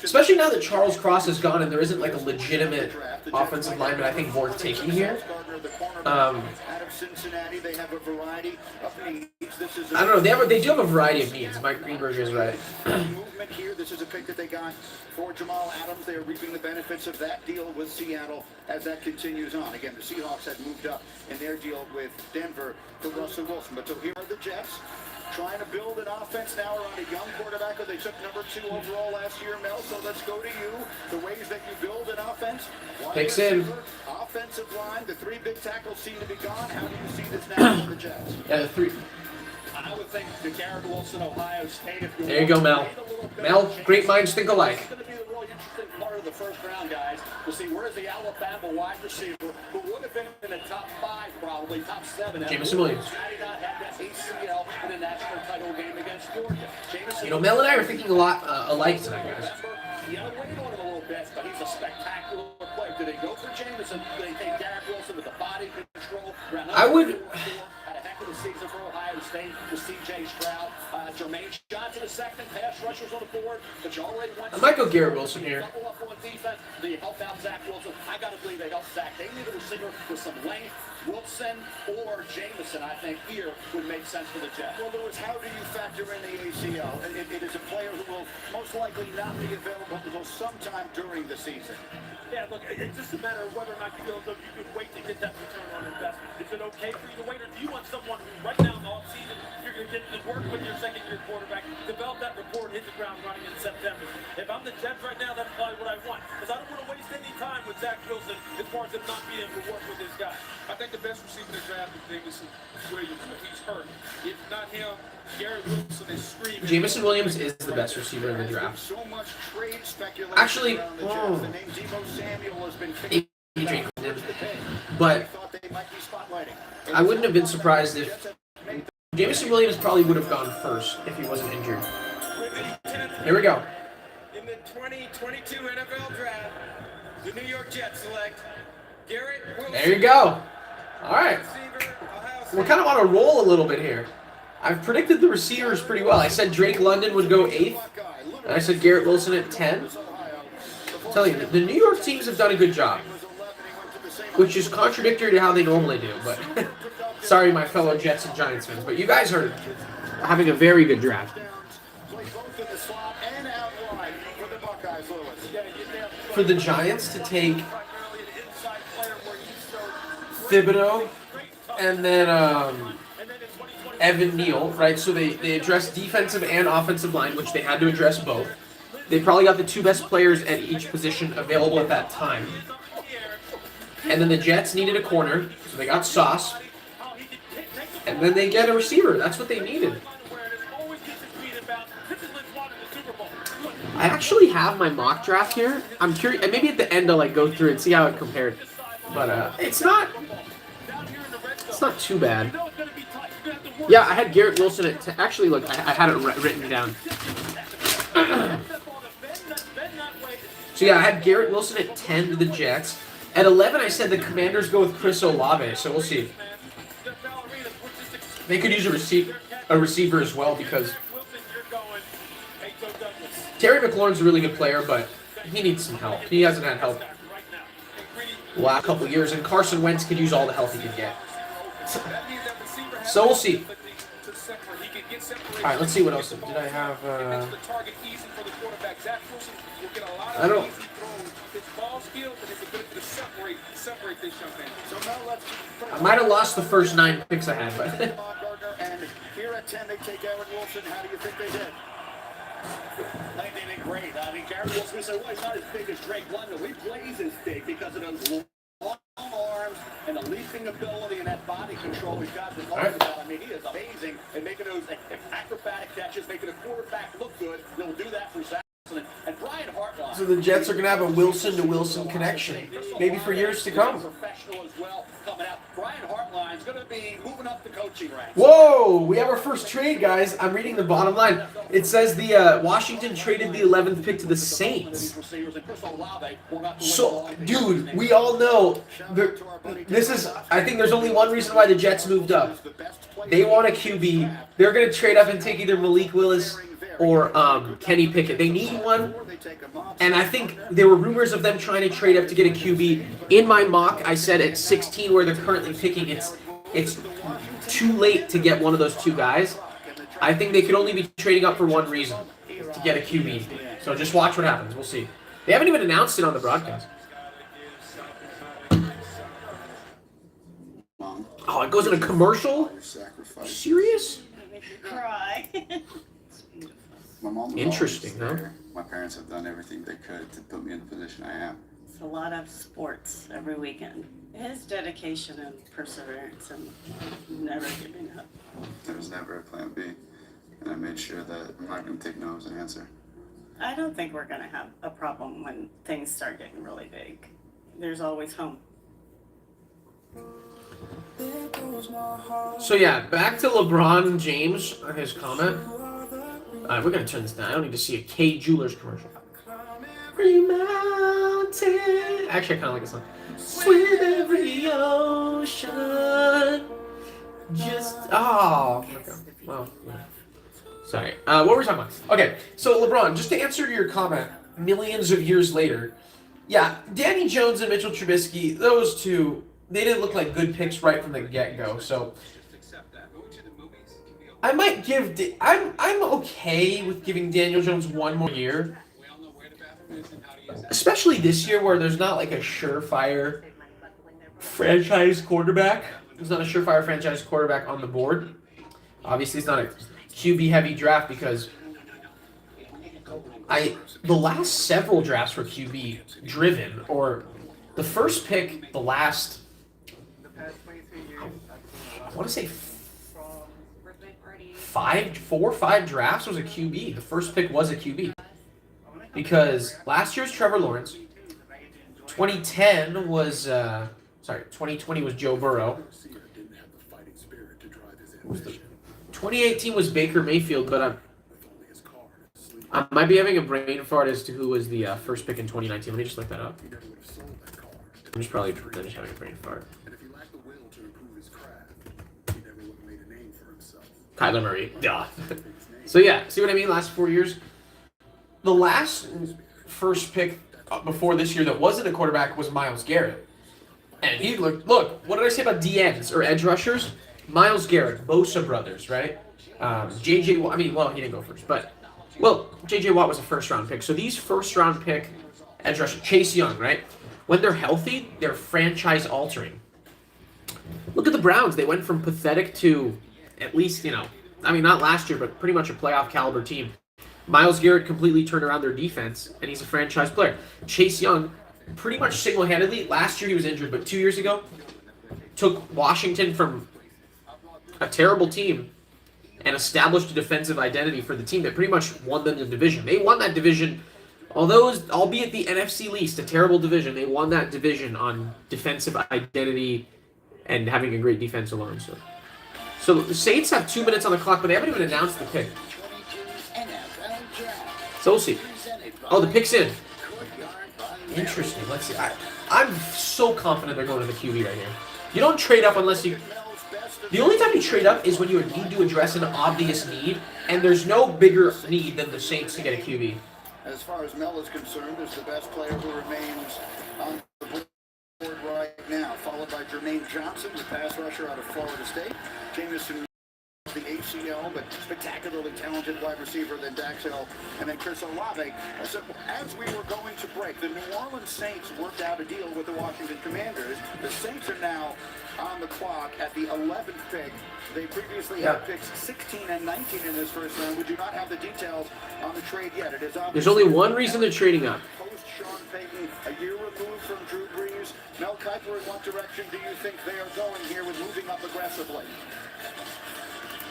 Especially now that Charles Cross is gone and there isn't like a legitimate offensive lineman I think worth taking here. I don't know. They do have a variety of needs. Mike Greenberg is right. Movement here. This is a pick that they got for Jamal Adams. They are reaping the benefits of that deal with Seattle as that continues on. Again, the Seahawks had moved up in their deal with Denver for Russell Wilson. But so here are the Jets trying to build an offense now around a young quarterback that they took number 2 overall last year, Mel. So let's go to you. The ways that you build an offense. Picks in. Offensive line. The 3 big tackles seem to be gone. How do you see this now for the Jets? Yeah, the 3. I would think the Garrett Wilson, Ohio State. If There you go, Mel. Mel, great minds think alike. It's going to be the really interesting part of the first round, guys, to see where's the Alabama wide receiver who would have been in the top 5, probably top 7. Jamison Williams. Had he not had that ACL in a national title game against Georgia. Jamison, You know, Mel and I are thinking a lot alike tonight, guys. he had to wait on him a little bit, but he's a spectacular player. Do they go for Jamison? Do they take Garrett Wilson with the body control? I would. Had a heck of a season for Ohio State with C.J. Stroud. Jermaine Johnson, a second pass rushers on the board, but you already went. I might go Garrett Wilson here. Double up on defense. They help out Zach Wilson. I got to believe they help Zach. They need a receiver with some length. Wilson or Jamison, I think, here would make sense for the Jets. Well, Lewis, how do you factor in the ACL? It is a player who will most likely not be available until sometime during the season. Yeah, look, it's just a matter of whether or not you feel that you could wait to get that return on investment. Is it okay for you to wait, or do you want someone who right now in the offseason, you're going to get to work with your second-year quarterback, develop that rapport, and hit the ground running in September? If I'm the Jets right now, that's probably what I want, because I don't want to waste any time with Zach Wilson as far as him not being able to work with his guy. I think the best receiver in the draft is Jamison Williams, but he's hurt. If not him, Garrett Wilson is screaming. Jamison Williams is the best receiver in the draft. So much trade speculation Actually, around the Jets. The name Deebo Samuel has been kicked Adrian Clinton. But thought they might be spotlighting. I wouldn't have been surprised if Jamison Williams probably would have gone first if he wasn't injured. Here we go. In the 2022 NFL Draft, the New York Jets select Garrett Wilson. There you go. All right. Receiver, Ohio State. We're kind of on a roll a little bit here. I've predicted the receivers pretty well. I said Drake London would go 8th. And I said Garrett Wilson at 10. I'll tell you, the New York teams have done a good job. Which is contradictory to how they normally do. But sorry, my fellow Jets and Giants fans. But you guys are having a very good draft. For the Giants to take Thibodeau and then Evan Neal, right? So they addressed defensive and offensive line, which they had to address both. They probably got the 2 best players at each position available at that time. And then the Jets needed a corner, so they got Sauce. And then they get a receiver. That's what they needed. I actually have my mock draft here. I'm curious, and maybe at the end I'll like go through and see how it compared. But it's not too bad. Yeah, I had Garrett Wilson at actually look, I had it written down. So yeah, I had Garrett Wilson at 10 to the Jets. At 11, I said the Commanders go with Chris Olave, so we'll see. They could use a receiver as well because Terry McLaurin's a really good player, but he needs some help. He hasn't had help the last couple of years, and Carson Wentz could use all the help he could get. That means that receiver has So we'll see. to separate. He can get separation. All right, let's see what else. Did I have? It makes the target easy for the quarterback. Zach Wilson will get a lot I don't- of easy throws. His ball skills and his ability to separate this young man. So now let's I might have lost the first 9 picks I had, but Gardner, and here at 10 they take Aaron Wilson. How do you think they did? I think they did great. I mean, Gary Wilson said, well, he's not as big as Drake London. We plays as big because of those long arms and the leaping ability and that body control he's got. I mean, he is amazing at making those acrobatic catches, making a quarterback look good. He'll do that for Zach. And Brian Hartline. so the Jets are gonna have a Wilson to Wilson connection, maybe for years to come. Professional as well coming out. Brian Hartline's going to be moving up the coaching ranks. Whoa! We have our first trade, guys. I'm reading the bottom line. It says the Washington traded the 11th pick to the Saints. So, dude, we all know this is. I think there's only one reason why the Jets moved up. They want a QB. They're gonna trade up and take either Malik Willis or Kenny Pickett. They need one, and I think there were rumors of them trying to trade up to get a QB. In my mock, I said at 16, where they're currently picking, it's too late to get one of those 2 guys. I think they could only be trading up for one reason, to get a QB. So just watch what happens. We'll see. They haven't even announced it on the broadcast. Oh, it goes in a commercial? Serious? Cry. My mom was Interesting, always huh? there. My parents have done everything they could to put me in the position I am. It's a lot of sports every weekend. His dedication and perseverance and never giving up. There was never a plan B, and I made sure that I'm not going to take no as an answer. I don't think we're going to have a problem when things start getting really big. There's always home. So yeah, back to LeBron James, his comment. We're gonna turn this down. I don't need to see a K Jewelers commercial. Every mountain. Actually, I kind of like this song. With every ocean. Just okay. Well, yeah. Sorry. What were we talking about? Okay, so LeBron, just to answer your comment, millions of years later, yeah, Danny Jones and Mitchell Trubisky, those two, they didn't look like good picks right from the get-go. So I might give. I'm okay with giving Daniel Jones one more year, especially this year where there's not like a surefire franchise quarterback. There's not a surefire franchise quarterback on the board. Obviously, it's not a QB-heavy draft because the last several drafts were QB-driven, or the first pick, the last, I want to say 4 or 5 drafts was a QB. The first pick was a QB. Because last year's Trevor Lawrence, 2010 was, 2020 was Joe Burrow. 2018 was Baker Mayfield, but I might be having a brain fart as to who was the first pick in 2019. Let me just look that up. I'm just having a brain fart. Kyler Murray. Duh. So yeah, see what I mean? Last 4 years. The last first pick before this year that wasn't a quarterback was Myles Garrett. And he look, what did I say about DNs or edge rushers? Myles Garrett, Bosa brothers, right? J.J. Watt, he didn't go first, but, J.J. Watt was a first-round pick. So these first-round pick edge rushers, Chase Young, right? When they're healthy, they're franchise-altering. Look at the Browns. They went from pathetic to at least, not last year, but pretty much a playoff caliber team. Myles Garrett completely turned around their defense, and he's a franchise player. Chase Young, pretty much single-handedly, last year he was injured, but 2 years ago, took Washington from a terrible team and established a defensive identity for the team that pretty much won them the division. They won that division, albeit the NFC least, a terrible division. They won that division on defensive identity and having a great defense alone. So the Saints have 2 minutes on the clock, but they haven't even announced the pick. So we'll see. Oh, the pick's in. Interesting. Let's see. I'm so confident they're going to the QB right here. You don't trade up unless you... The only time you trade up is when you need to address an obvious need, and there's no bigger need than the Saints to get a QB. As far as Mel is concerned, is the best player who remains on the board right now, followed by Jermaine Johnson, the pass rusher out of Florida State. Jameson, the ACL, but spectacularly talented wide receiver than Dax Hill, and then Chris Olave. So as we were going to break, the New Orleans Saints worked out a deal with the Washington Commanders. The Saints are now on the clock at the 11th pick. They previously had picks 16 and 19 in this first round. We do not have the details on the trade yet. It is There's only one reason they're trading up. Post Sean Payton, a year removed from Drew Brees. Mel Kiper, in what direction do you think they are going here with moving up aggressively?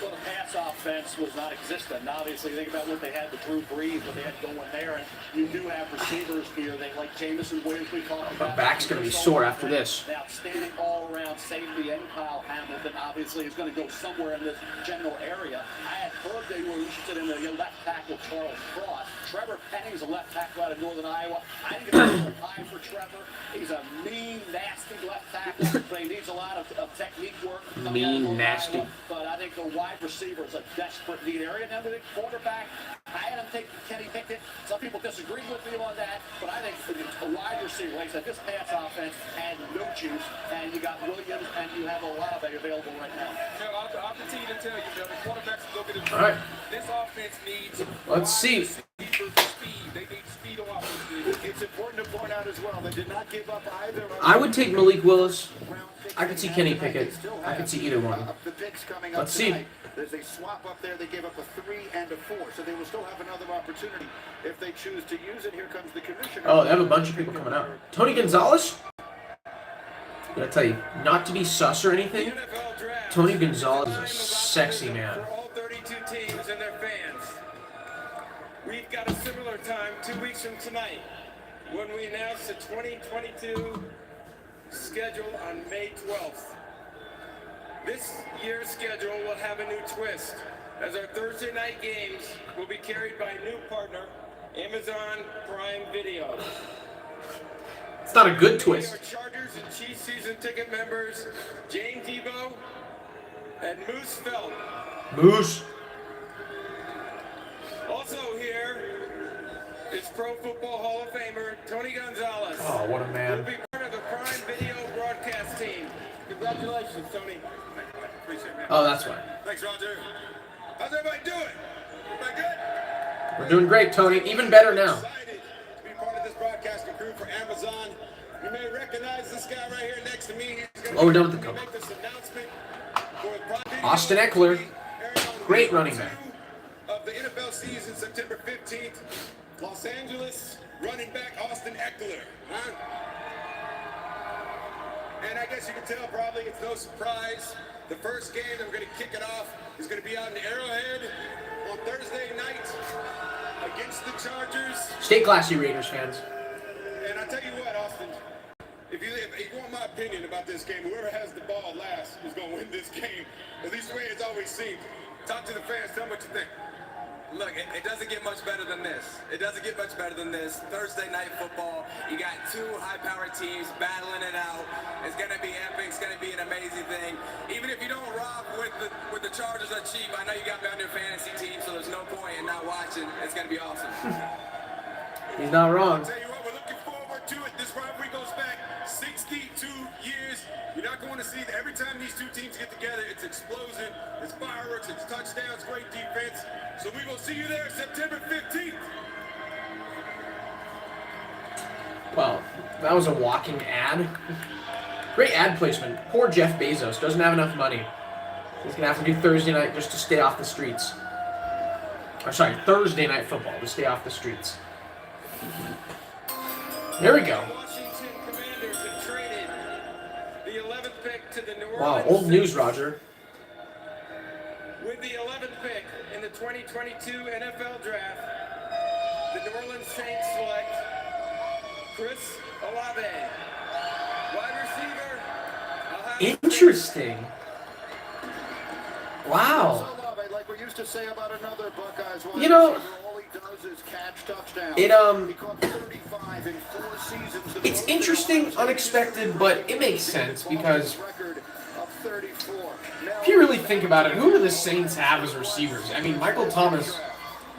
Well, the pass offense was non-existent. And obviously, think about what they had with Drew Brees, what they had going there. And you do have receivers here. They like Jameson Williams, we talked about. My back's going to be sore after this. The outstanding all-around safety, and Kyle Hamilton obviously is going to go somewhere in this general area. I had heard they were interested in the left tackle Charles Cross. Trevor Penning's a left tackle out of Northern Iowa. I think it's a little high for Trevor. He's a mean, nasty left tackle, but he needs a lot of technique work. Mean, nasty. But I think the wide receiver is a desperate need area. Now the quarterback, I don't think Kenny Pickett. Some people disagree with me on that, but I think a wide receiver, like I said, this pass offense had no juice, and you got Williams and you have Olave available right now. I'll continue to tell you, Bill, the quarterbacks look at it. All right. This offense needs. Let's see. Speed. They need speed on offense. It's important to point out as well, they did not give up either. I would take Malik Willis. I could see Kenny Pickett. I could see either one. The picks coming Let's up see. tonight. There's a swap up there. They gave up a 3 and a 4, so they will still have another opportunity if they choose to use it. Here comes the commissioner. Oh, they have a bunch of people coming out. Tony Gonzalez? I gotta tell you, not to be sus or anything, Tony Gonzalez is a sexy man. For all 32 teams and their fans. We've got a similar time 2 weeks from tonight when we announce the 2022 schedule on May 12th. This year's schedule will have a new twist, as our Thursday night games will be carried by a new partner, Amazon Prime Video. It's not a good twist. Our Chargers and Chiefs season ticket members, Jane Debo and Moose Felt. Moose. Also here is Pro Football Hall of Famer Tony Gonzalez. Oh, what a He'll man. be part of the Prime Video broadcast team. Congratulations, Tony. Appreciate it, man. Oh, that's why. Thanks, Roger. How's everybody doing? Everybody good? We're doing great, Tony. Even better now. Excited to be part of this broadcasting crew for Amazon. You may recognize this guy right here next to me. He's gonna Oh, we're done with the cover. make this announcement for Prime Video Austin Eckler. airing on Great week running back. 2 of the NFL season, September 15th. Los Angeles running back Austin Eckler. Huh? And I guess you can tell probably it's no surprise. The first game that we're going to kick it off is going to be out in Arrowhead on Thursday night against the Chargers. Stay classy, Raiders fans. And I tell you what, Austin, if you want my opinion about this game, whoever has the ball last is going to win this game. At least the way it's always seemed. Talk to the fans. Tell them what you think. Look, it doesn't get much better than this. It doesn't get much better than this. Thursday night football, you got two high-powered teams battling it out. It's going to be epic. It's going to be an amazing thing. Even if you don't rock with the Chargers are cheap, I know you got me on your fantasy team, so there's no point in not watching. It's going to be awesome. He's not wrong. Tell you what, we're looking forward to it. This rivalry goes back 62 years. You're not going to see that every time these two teams get together, it's explosion, it's fireworks, it's touchdowns, great defense. So we will see you there September 15th. Well, that was a walking ad. Great ad placement. Poor Jeff Bezos doesn't have enough money. He's going to have to do Thursday night just to stay off the streets. Or sorry, Thursday night football to stay off the streets. There we go. Washington Commanders have traded the 11th pick to the New Orleans Wow, old news, Saints. Roger. With the 11th pick in the 2022 NFL Draft, the New Orleans Saints select Chris Olave, wide receiver. Ohio Interesting. Wow. Like we used to say about another Buckeyes, You know, all he does is catch touchdowns. It He caught 35 in 4 seasons. The it's most interesting, in unexpected, but it makes sense because record of 34. Now, if you really think about it, who do the Saints have as receivers? I mean, Michael Thomas,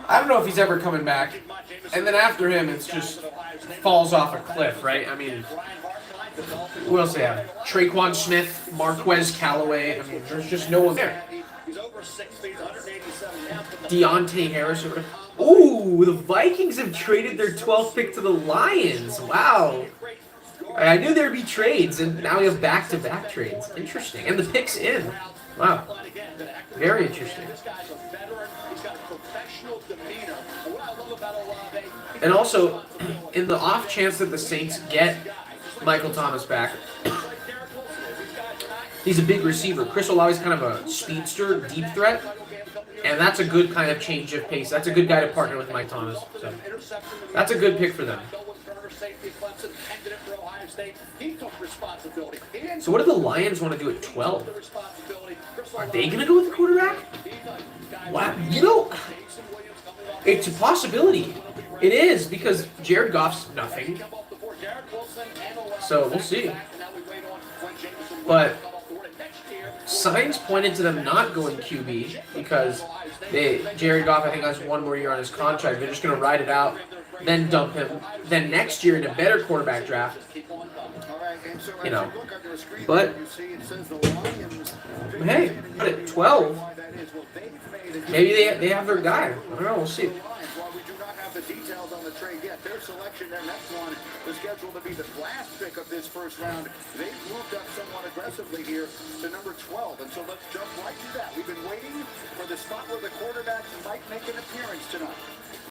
I don't know if he's ever coming back. And then after him, it's just falls off a cliff, right? I mean, Who else they have? Traquan Smith, Marquez Callaway. I mean, there's just no one there. He's over 6 feet, 187 pounds. Deontay Harris. Ooh, the Vikings have traded their 12th pick to the Lions. Wow. I knew there'd be trades, and now we have back-to-back trades. Interesting. And the pick's in. Wow. Very interesting. And also, in the off chance that the Saints get Michael Thomas back, he's a big receiver. Chris Olave's kind of a speedster, deep threat, and that's a good kind of change of pace. That's a good guy to partner with Mike Thomas. So that's a good pick for them. So what do the Lions want to do at 12? Are they going to go with the quarterback? Wow, you know, it's a possibility. It is, because Jared Goff's nothing. So we'll see. But signs pointed to them not going QB because Jared Goff, I think, has one more year on his contract. They're just going to ride it out, then dump him. Then next year in a better quarterback draft, you know. But hey, at 12, maybe they have their guy. I don't know. We'll see. The details on the trade yet. Their selection, their next one, is scheduled to be the last pick of this first round. They've moved up somewhat aggressively here to number 12. And so let's jump right to that. We've been waiting for the spot where the quarterbacks might make an appearance tonight.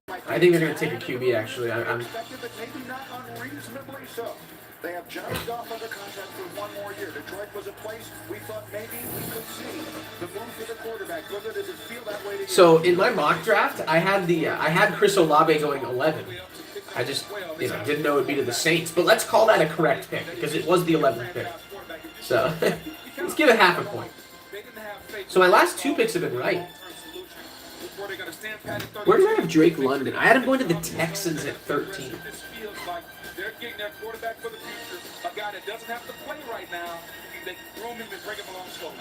I think they're going to take a QB, actually. I'm expected, but maybe not unreasonably so. They have Jared Goff under contract for one more year. Detroit was a place we thought maybe we could see the move for the quarterback. Whether does it feel that way to you? So in my mock draft, I had Chris Olave going 11. I just didn't know it would be to the Saints, but let's call that a correct pick because it was the 11th pick. So let's give it half a point. So my last two picks have been right. Where do I have Drake London? I had him going to the Texans at 13. They're getting their quarterback for the future. A guy that doesn't have to play right now. They groom him and bring him along slowly.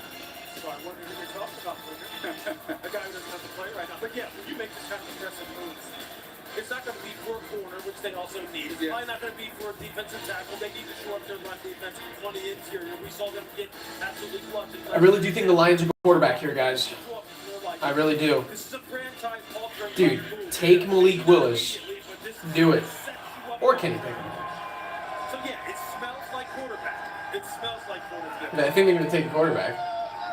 So I wonder who you're talking about. A guy who doesn't have to play right now. But yeah, when you make this kind of aggressive move, it's not going to be for a corner, which they also need. It's probably not going to be for a defensive tackle. They need to shore up their run defense on the interior. We saw them get absolutely clutched. I really do think the Lions are quarterback here, guys. I really do. Dude, take Malik Willis. Do it. Or Kenny Pickett. So yeah, it smells like quarterback. It smells like quarterback. I think they're going to take a quarterback.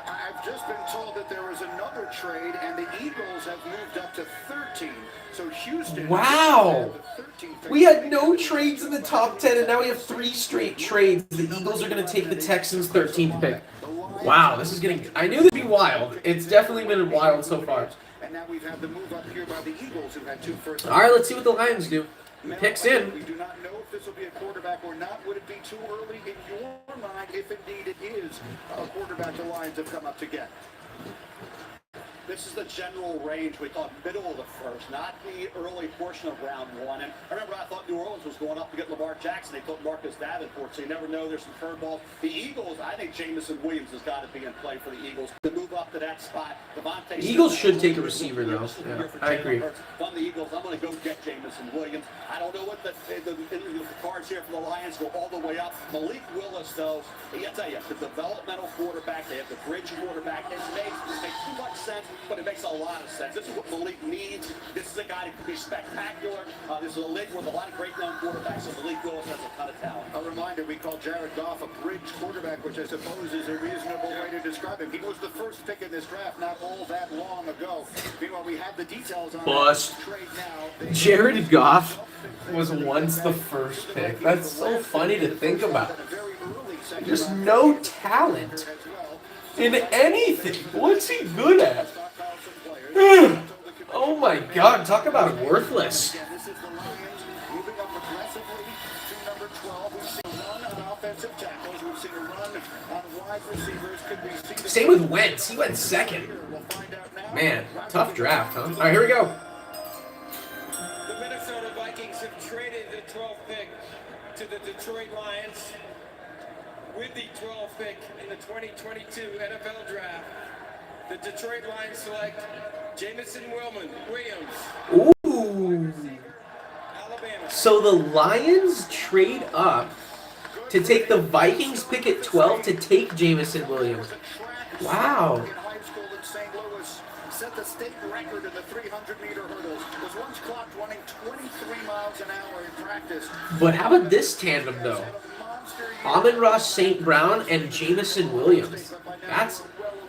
I've just been told that there was another trade, and the Eagles have moved up to 13. So Houston. Wow. We had no trades in the top 10, and now we have 3 straight trades. The Eagles are going to take the Texans' 13th pick. Wow, this is getting. I knew this would be wild. It's definitely been wild so far. And now we've had the move up here by the Eagles, who had 2 first. All right, let's see what the Lions do. Picks in. We do not know if this will be a quarterback or not. Would it be too early in your mind if indeed it is a quarterback the Lions have come up to get? This is the general range. We thought middle of the first, not the early portion of round 1. And I remember I thought New Orleans was going up to get Lamar Jackson. They took Marcus Davenport, so you never know. There's some curveballs. The Eagles, I think Jameson Williams has got to be in play for the Eagles to move up to that spot. The Eagles should take a receiver, though. Yeah, I agree. From the Eagles, I'm going to go get Jameson Williams. I don't know what the cards here for the Lions go all the way up. Malik Willis, though, I tell you, the developmental quarterback, they have the bridge quarterback. It makes too much sense, but it makes a lot of sense. This is what Malik needs. This is a guy that can be spectacular. This is a league with a lot of great young quarterbacks, so Malik Willis has a ton of talent. A reminder, we call Jared Goff a bridge quarterback, which I suppose is a reasonable way to describe him. He was the first pick in this draft not all that long ago. Meanwhile, we have the details on Bust. trade now. Jared Goff was once the first pick. That's so funny to think about. There's no talent in anything. What's he good at? Oh my God, talk about worthless. This is the Lions moving up aggressively to number 12. We've seen a run on offensive tackles. We've seen a run on wide receivers. Could we see the Same with Wentz. He went second. We'll find out now. Man, tough draft, huh? All right, here we go. The Minnesota Vikings have traded the 12th pick to the Detroit Lions. With the 12th pick in the 2022 NFL Draft, the Detroit Lions select Jameson Williams. Ooh. Alabama. So the Lions trade up to take the Vikings pick at 12 to take Jamison Williams. Wow. In high school in St. Louis, set the state record in the 300-meter hurdles. Was once clocked running 23 miles an hour in practice. But how about this tandem, though? Amon-Ross St. Brown and Jamison Williams. That's,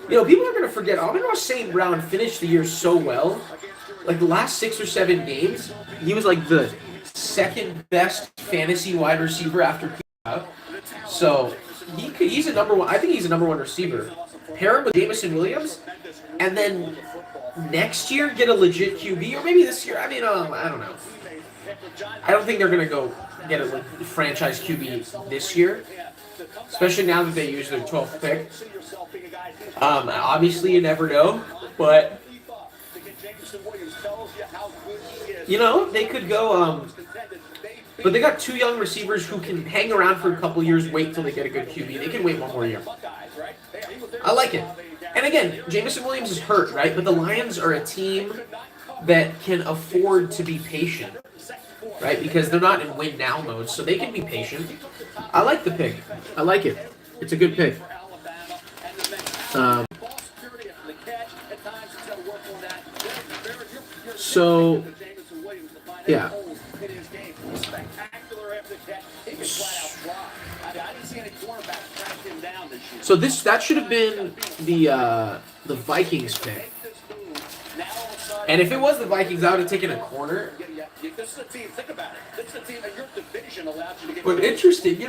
people are going to forget. Amon-Ross St. Brown finished the year so well. Like the last 6 or 7 games, he was like the second best fantasy wide receiver after P. So he's a number one. I think he's a number 1 receiver. Pair him with Jamison Williams, and then next year get a legit QB, or maybe this year. I mean, I don't know. I don't think they're gonna go get a franchise QB this year, especially now that they use their 12th pick. Obviously, you never know, but they could go. But they got 2 young receivers who can hang around for a couple years, wait till they get a good QB. They can wait 1 more year. I like it. And again, Jamison Williams is hurt, right? But the Lions are a team that can afford to be patient, right? Because they're not in win now mode, so they can be patient. I like the pick. I like it. It's a good pick. So, yeah. So that should have been the Vikings pick. And if it was the Vikings, I would have taken a corner. But interesting,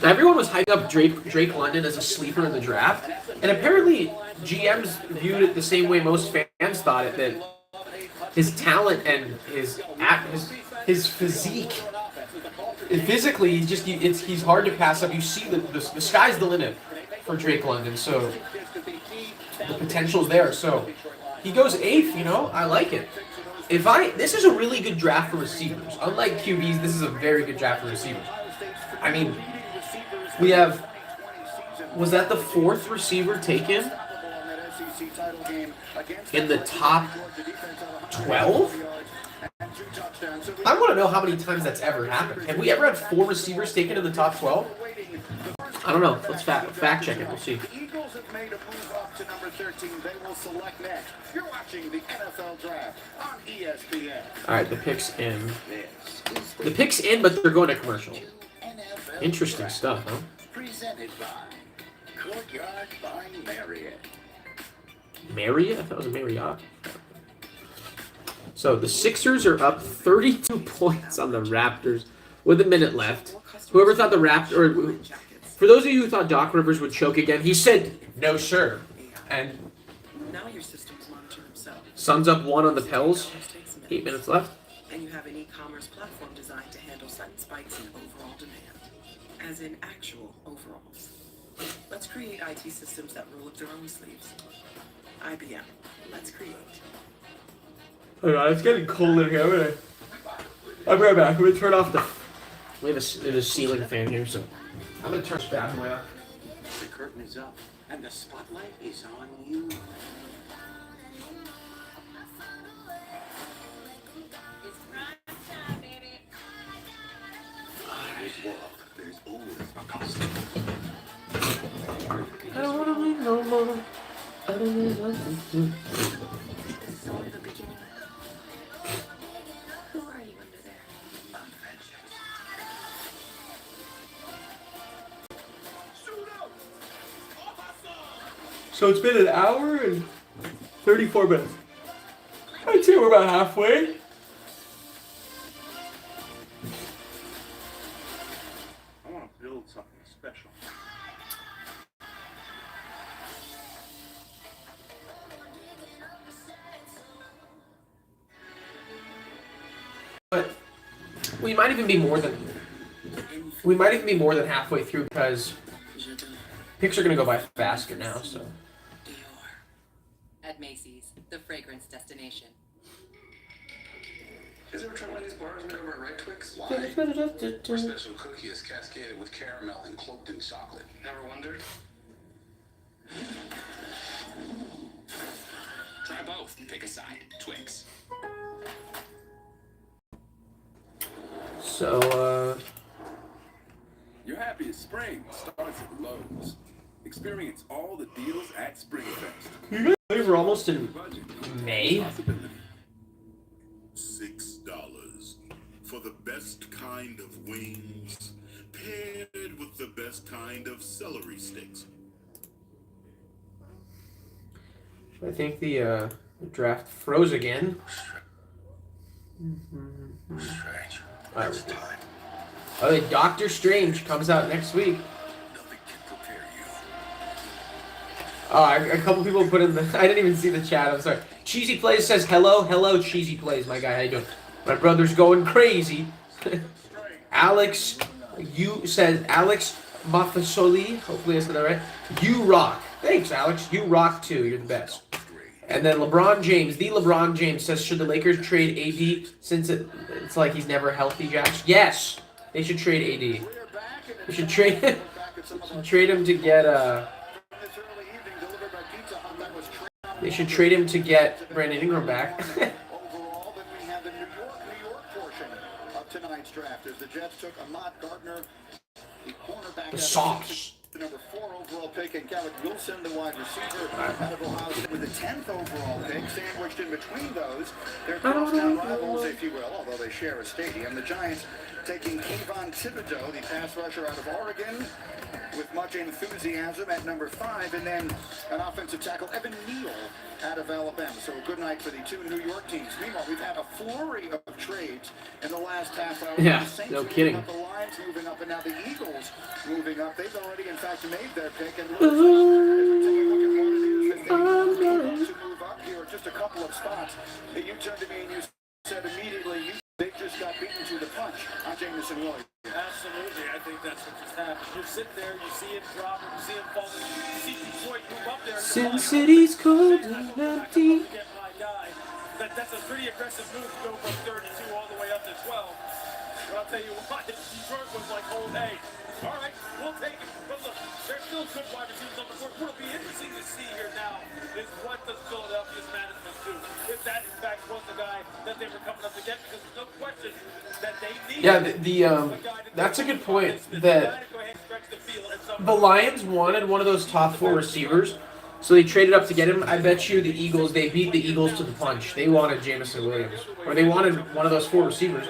everyone was hyping up Drake London as a sleeper in the draft, and apparently GMs viewed it the same way most fans thought it, that his talent and his physique, physically, he's hard to pass up. You see the sky's the limit for Drake London, so the potential's there. So he goes 8th. I like it. This is a really good draft for receivers. Unlike QBs, this is a very good draft for receivers. I mean, we have, was that the 4th receiver taken in the top 12? I want to know how many times that's ever happened. Have we ever had 4 receivers taken in the top 12? I don't know. Let's fact check it. We'll see. The Eagles have made a move up to number 13. They will select next. You're watching the NFL Draft on ESPN. All right, the pick's in. The pick's in, but they're going to commercial. Interesting stuff, huh? Presented by Courtyard by Marriott. Marriott? I thought it was Marriott. So the Sixers are up 32 points on the Raptors with a minute left. Whoever thought the Raptors, for those of you who thought Doc Rivers would choke again, he said, no, sir. And now your systems monitor themselves. Suns up 1 on the Pels. 8 minutes left. And you have an e-commerce platform designed to handle sudden spikes in overall demand, as in actual overalls. Let's create IT systems that roll up their own sleeves. IBM, let's create. Hold on, it's getting cold in here. I'll be right back. I'm going to turn off the... We have a ceiling fan here, so... I'm going to turn this bad boy up. The curtain is up, and the spotlight is on you. There's always a costume. I don't want to leave no more. I don't need nothing. This is only the beginning. Who are you under there? So it's been an hour and 34 minutes. I'd say we're about halfway. I want to build something special. But we might even be more than halfway through because picks are gonna go by faster now. So At Macy's, the fragrance destination. Has ever tried one of these bars made over at Red Twix? Why? Our special cookie is cascaded with caramel and cloaked in chocolate. Never wondered? Try both. Pick a side. Twix. So, Your happiest spring starts at Lowe's. Experience all the deals at Springfest. we're almost in May. $6 for the best kind of wings, paired with the best kind of celery sticks. I think the draft froze again. Strange. Alright. Oh, Doctor Strange comes out next week. Nothing can prepare you. Oh, a couple people put in the. I didn't even see the chat. I'm sorry. Cheesy Plays says hello, Cheesy Plays, my guy. How you doing? My brother's going crazy. Alex, you said Alex Mafasoli. Hopefully I said that right. You rock. Thanks, Alex. You rock too. You're the best. And then LeBron James, the LeBron James says, should the Lakers trade AD since it's like he's never healthy, Jax? Yes, they should trade AD. They should trade him to get They should trade him to get Brandon Ingram back. Overall, then we have the New York portion of tonight's draft as the Jets took Ahmad Gardner, the cornerback. The sauce. The number 4 overall pick, and Garrett Wilson, the wide receiver out of Ohio State, with the 10th overall pick, sandwiched in between those. They're crosstown rivals, if you will, although they share a stadium. The Giants taking Kayvon Thibodeau, the pass rusher out of Oregon, with much enthusiasm at number 5, and then an offensive tackle, Evan Neal, out of Alabama. So a good night for the 2 New York teams. Meanwhile, we've had a flurry of trades in the last half hour. Yeah, the Saints no moving kidding. Up, the Lions moving up, and now the Eagles moving up. They've already, in fact, made their pick. And as we take a look at what it is that they want to move up here, just a couple of spots. You turned to me and you said immediately, they just got beaten to the punch on Jameson Williams. Absolutely, I think that's what just happened. You sit there, you see him drop, you see him fall, you see Detroit move up there. Sin City's cold and empty. Get my guy. That's a pretty aggressive move to go from 32 all the way up to 12. But I'll tell you what, Detroit was like, oh, hey, all right, we'll take it. But look, there's still good wide receivers on the board. What'll be interesting to see here now is what does Philadelphia's management do? If that, in fact, was the guy that they were coming up to get, because there's no question that they need. Yeah, that's a good point. That the Lions wanted one of those top 4 receivers, so they traded up to get him. I bet you the Eagles, they beat the Eagles to the punch. They wanted Jameson Williams, or they wanted one of those 4 receivers.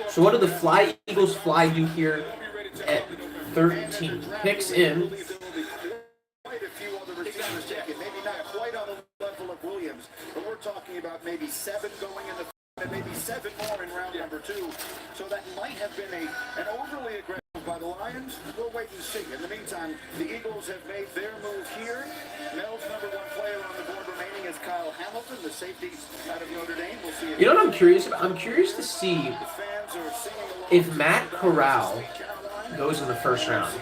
So what do the Eagles fly do here at 13? Picks in. Quite a few other receivers taken, maybe not quite on the level of Williams, but we're talking about maybe 7 going in the and maybe 7 more in round number 2. So that might have been an overly aggressive by the Lions. We'll wait and see. In the meantime, the Eagles have made their move here. Mel's number 1 player on the board remaining is Kyle Hamilton, the safety out of Notre Dame. We'll see. You know what I'm curious about? I'm curious to see if Matt Corral goes in the first round.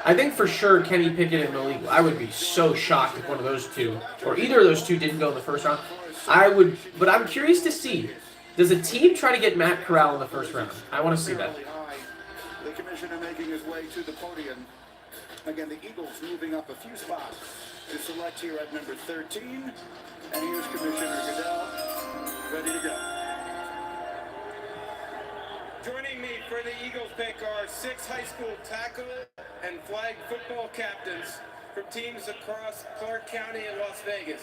I think for sure Kenny Pickett and Malik. I would be so shocked if one of those 2, or either of those 2, didn't go in the first round. I would, but I'm curious to see, does a team try to get Matt Corral in the first round? I want to see that. The commissioner making his way to the podium. Again, the Eagles moving up a few spots to select here at number 13. And here's Commissioner Goodell, ready to go. Joining me for the Eagles pick are 6 high school tackle and flag football captains from teams across Clark County and Las Vegas.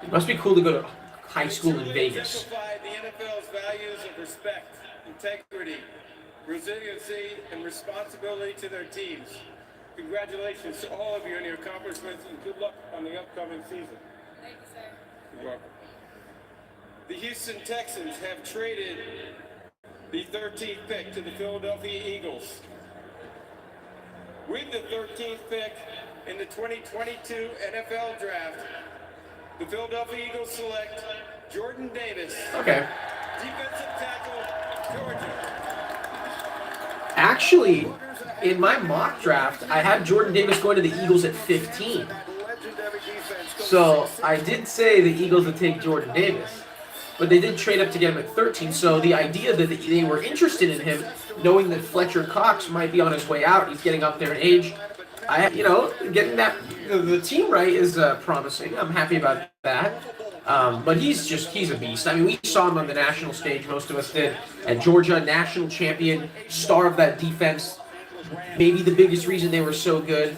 It must be cool to go to high school in Vegas. Exemplify the NFL's values of respect, integrity, resiliency, and responsibility to their teams. Congratulations to all of you on your accomplishments, and good luck on the upcoming season. Thank you, sir. You're welcome. The Houston Texans have traded the 13th pick to the Philadelphia Eagles. With the 13th pick in the 2022 NFL Draft, the Philadelphia Eagles select Jordan Davis. Okay. Defensive tackle, Georgia. Actually, in my mock draft, I had Jordan Davis going to the Eagles at 15. So I did say the Eagles would take Jordan Davis. but they did trade up to get him at 13. So the idea that they were interested in him, knowing that Fletcher Cox might be on his way out, he's getting up there in age. Getting the team right is promising. I'm happy about that. But he's a beast. I mean, we saw him on the national stage. Most of us did. At Georgia, national champion, star of that defense. Maybe the biggest reason they were so good.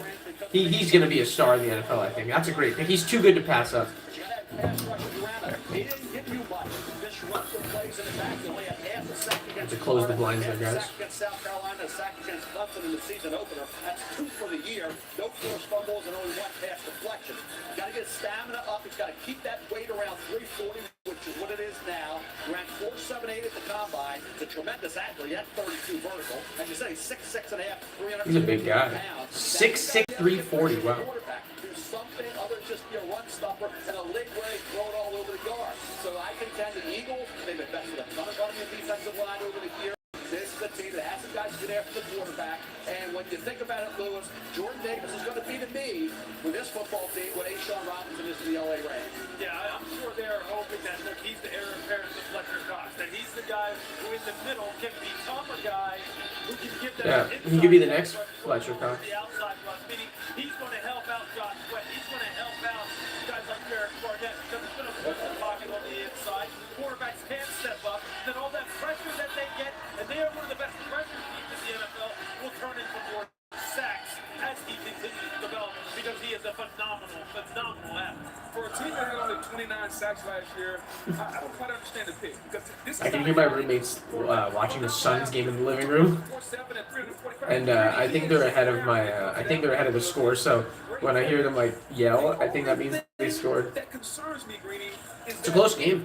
He's going to be a star in the NFL, I think. That's a great pick. He's too good to pass up. To close the blinds there, guys. South Carolina, sack against Clemson in the season opener. That's 2 for the year. No forced fumbles and only 1 pass deflection. Got to get stamina up. He's got to keep that weight around 340, which is what it is now. Ran 4.78 at the combine. It's a tremendous athlete. He had 32 vertical. And you say 6'6 and a half, 300. He's a big guy. 6'6", 340. Wow. Do something other than just be a run stopper and a leg where they throw it all over the yard. So I contend the Eagles, they've invested a ton of money in defensive line over the year. This is a team that has some guys get after the quarterback. And when you think about it, Lewis, Jordan Davis is going to be to me with this football team what Ashawn Robinson is to the LA Rams. Yeah, I'm sure they're hoping that he's the heir apparent to Fletcher Cox, that he's the guy who in the middle can become a guy who can give them he could be the next Fletcher Cox. The outside rush, meaning he's going to help out Josh Sweat. He's going to help out guys like Derek Barnett because he's going to put the pocket on the inside. Quarterbacks can step up. Then all that pressure that they get, and they are one of the best pressure teams in the NFL, will turn into more sacks as he continues to develop because he is a phenomenal athlete. For a team that had only 29 sacks last year, I don't quite understand the pick. Because this I can hear my roommates watching the Suns game in the living room, and I think they're ahead of they're ahead of the score. So when I hear them like yell, I think that means they scored. That concerns me, Greeny. It's a close game.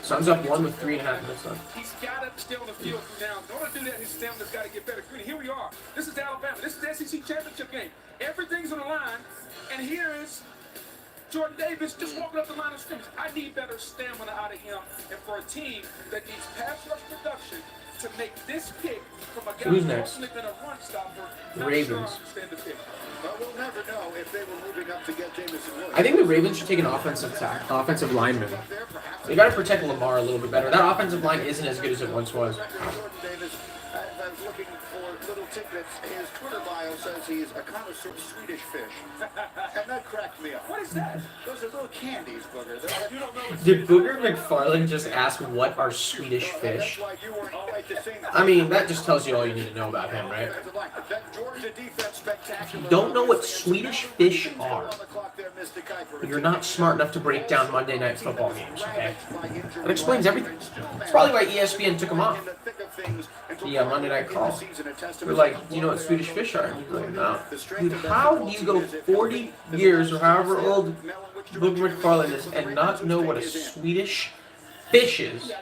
Suns up 1 with 3.5 minutes left. He's got to stay on the field from now. In order to do that, his stamina's got to get better. Greeny, here we are. This is Alabama. This is the SEC championship game. Everything's on the line, and here is Jordan Davis just walking up the line of scrimmage. I need better stamina out of him, and for a team that needs pass rush production to make this pick from a guy who's who's next? ultimately been a run stopper. The Ravens. But we'll never know if they were moving up to get Jameson Williams. I think the Ravens should take an offensive lineman. They got to protect Lamar a little bit better. That offensive line isn't as good as it once was. Jordan Davis, I was looking for little tidbits. His Twitter bio says he's a connoisseur of Swedish fish. And that cracked me up. What is that? Those are little candies, Booger. You don't know what's Did Booger McFarland just ask what are Swedish fish? That's why you weren't quite the same. I mean, that just tells you all you need to know about him, right? That Georgia defense spectacular. Don't know what Swedish fish are. You're not smart enough to break down Monday Night Football games, okay? That explains everything. That's probably why ESPN took him off. The Monday Night Call. They're like, do you know what Swedish fish are? And he's like, no. Dude, how do you go 40 years or however old Booger McFarland is and not know what a Swedish fish is?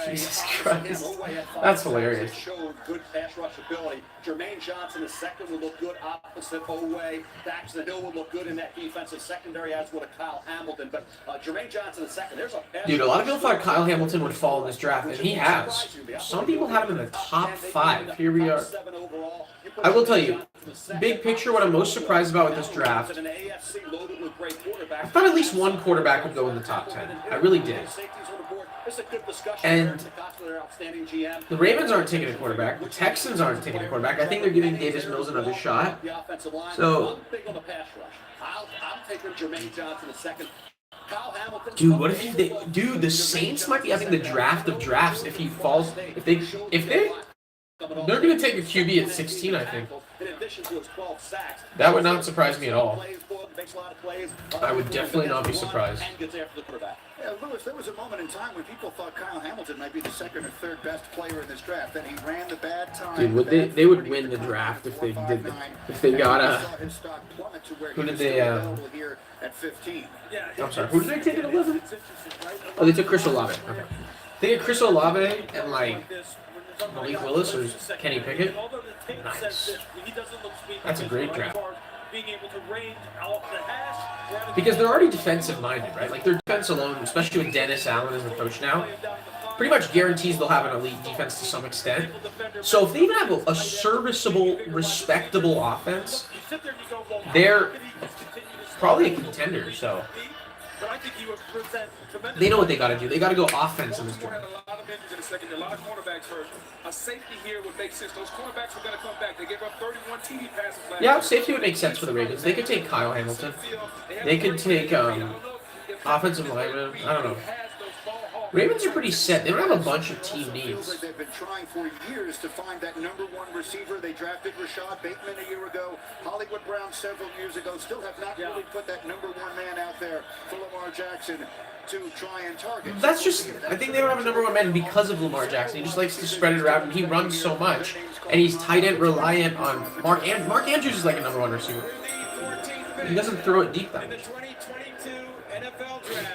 Jesus Christ. That's hilarious. Showed good pass rush ability. Jermaine Johnson, the second, would look good opposite Oweh. Daxton Hill would look good in that defensive secondary, as would a Kyle Hamilton. But Jermaine Johnson, the second, there's a pass. Dude, a lot of people thought Kyle Hamilton would fall in this draft, and he has. Some people have him in the top 5. Here we are. I will tell you, big picture, what I'm most surprised about with this draft, I thought at least one quarterback would go in the top 10. I really did. And the Ravens aren't taking a quarterback. The Texans aren't taking a quarterback. I think they're giving Davis Mills another shot. So, dude, what if dude, the Saints might be having the draft of drafts if he falls. If they're going to take a QB at 16, I think. That would not surprise me at all. I would definitely not be surprised. Yeah, Lewis, there was a moment in time when people thought Kyle Hamilton might be the second or third best player in this draft. Then he ran the bad time. Dude, they would win the draft if they did. If they got a. Who did they? At 15. I'm sorry. Who did they take at 11? Oh, they took Chris Olave. Okay. They get Chris Olave and like Malik Willis or Kenny Pickett. Nice. That's a great draft. Because they're already defensive-minded, right? Like, their defense alone, especially with Dennis Allen as the coach now, pretty much guarantees they'll have an elite defense to some extent. So if they even have a serviceable, respectable offense, they're probably a contender. So but I think he would present tremendous. They know what they got to do. They got to go offense in this Baltimore game. had a lot of injuries in the second. A lot of cornerbacks hurt. A safety here would make sense. Those cornerbacks were going to come back. They gave up 31 TD passes last Yeah, year. safety would make sense for the Ravens. They could take Kyle Hamilton. They could take offensive lineman. I don't know. Ravens are pretty set. They don't have a bunch of team Feels needs. like they've been trying for years to find that number one receiver. They drafted Rashad Bateman a year ago, Hollywood Brown several years ago. Still have not really put that number one man out there for Lamar Jackson to try and target. That's just, I think they don't have a number one man because of Lamar Jackson. He just likes to spread it around, and he runs so much. And he's tight end reliant on Mark Andrews. Mark Andrews is like a number one receiver. He doesn't throw it deep that In the much. 2022 NFL Draft,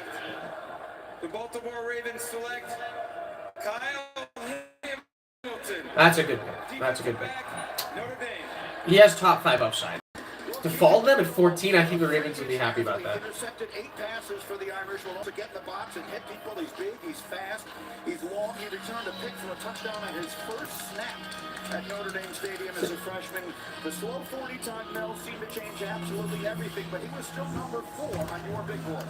the Baltimore Ravens select Kyle Hamilton. That's a good pick. That's a good pick. Notre Dame. He has top 5 upside. To fall them at 14, I think the Ravens would be happy about that. Intercepted 8 passes for the Irish. Will also get in the box and hit people. He's big, he's fast, he's long. He returned a pick for a touchdown on his first snap at Notre Dame Stadium as a freshman. The slow 40-time Mel seemed to change absolutely everything, but he was still number 4 on your big board.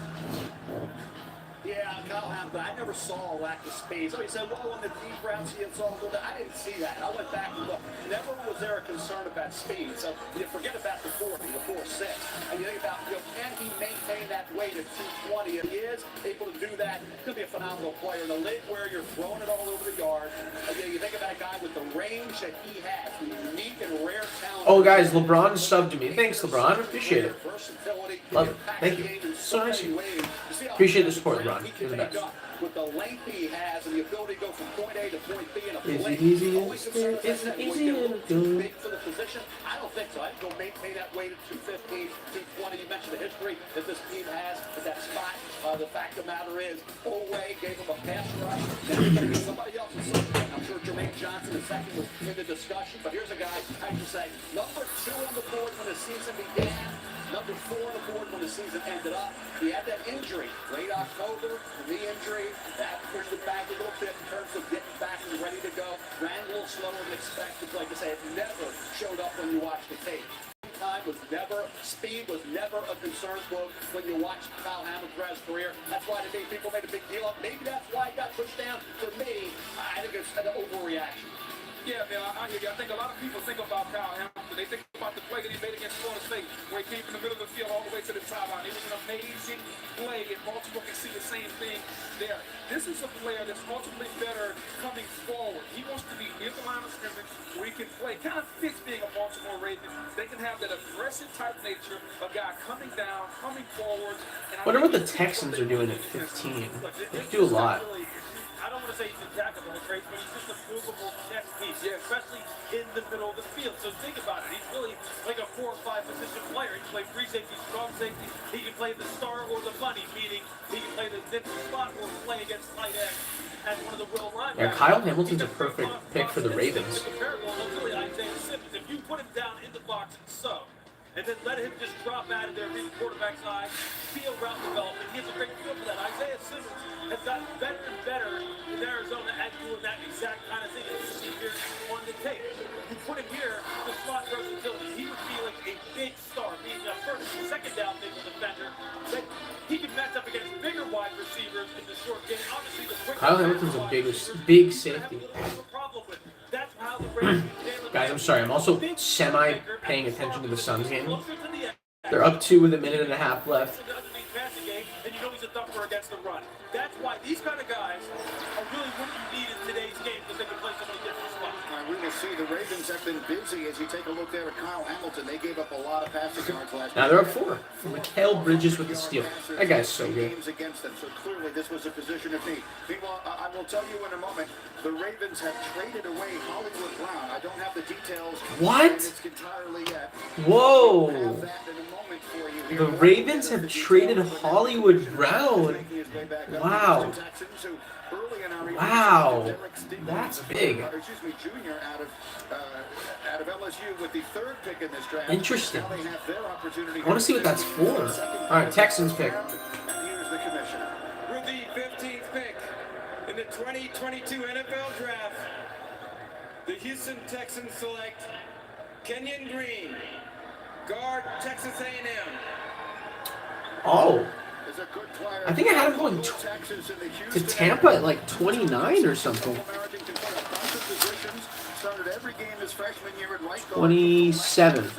Yeah, Kyle Hamilton, I never saw a lack of speed. Somebody said, well, on the deep routes, he had saw a little bit. I didn't see that. I went back and looked. Never was there a concern about speed. So you forget about the 40, the 4.6. And you think about, can he maintain that weight at 220? If he is able to do that, he'll be a phenomenal player. In a league where you're throwing it all over the yard, you think about a guy with the range that he has, the unique and rare talent. Oh, guys, LeBron subbed to me. Thanks, LeBron. Appreciate it. Love it. Thank you. So nice of you. Appreciate the support, LeBron. You're the best. With the length he has and the ability to go from point A to point B in a Is blink. it easy? Always concerned Is about it that. Will he easy? get a little too big for the position? I don't think so. I think he'll maintain that weight at 215, 220. You mentioned the history that this team has at that spot. The fact of the matter is, Oweh gave him a pass rush. Now he's going to be somebody else's subject. I'm sure Jermaine Johnson, the second, was in the discussion. But here's a guy, I can say, number 2 on the board when the season began. Number 4 on the board when the season ended up. He had that injury, late October, knee injury. That pushed it back a little bit in terms of getting back and ready to go. Ran a little slower than expected. Like I say, it never showed up when you watched the tape. Speed was never a concern for when you watch Kyle Hamilton's career. That's why today people made a big deal of. Maybe that's why it got pushed down. For me, I think it's an overreaction. Yeah, man, I hear you. I think a lot of people think about Kyle Hamilton. They think about the play that he made against Florida State, where he came from the middle of the field all the way to the sideline. It was an amazing play, and Baltimore can see the same thing there. This is a player that's ultimately better coming forward. He wants to be near the line of scrimmage where he can play. Kind of fits being a Baltimore Raven. They can have that aggressive type nature, a guy coming down, coming forward. And Wonder what the Texans are doing at 15. They do a lot. I don't want to say he's attackable, Trace, but he's just a movable chess piece, especially in the middle of the field. So think about it. He's really like a 4 or 5 position player. He can play free safety, strong safety. He can play the star or the money, meaning he can play the nickel spot or play against tight end as one of the will linebackers. Yeah, Kyle Hamilton's a perfect pick for the Ravens. If you put him down in the box and sub, and then let him just drop out of there, read the quarterback's eye, field route development. He has a great feel for that. Isaiah Simmons has gotten better and better in Arizona at doing that exact kind of thing as you see here on the tape. You put him here, the slot versatility. He would be like a big star, being a first and second down nickel defender. But he can match up against bigger wide receivers in the short game. Obviously, the quick Kyle Hamilton's a big safety. That's how the Ravens Guys, I'm sorry. I'm also semi-paying attention to the Suns game. They're up 2 with a minute and a half left. And you know he's a thumper against the run. That's why these kind of guys are really what you need in today's game because they can play so many different spots. We will see the Ravens have been busy as you take a look there at Kyle Hamilton. They gave up a lot of passing yards last Now they're up 4. Mikal Bridges with the steal. That guy's so good. Against them, so clearly this was a position of need. Meanwhile, I will tell you in a moment, the Ravens have traded away Hollywood Brown. I don't have the details. What? Entirely yet. Whoa. Have that in a moment for you here. The Ravens have traded Hollywood Brown. Wow. Wow. That's big. Junior out of LSU with the 3rd pick in this draft. Interesting. Now they have their opportunity. I want to see what that's for. All right, Texans pick. And here's the commissioner. With the 15th pick in the 2022 NFL Draft, the Houston Texans select Kenyon Green, guard, Texas A&M. Oh, I think I had him going to Tampa at like 29 or something. 27.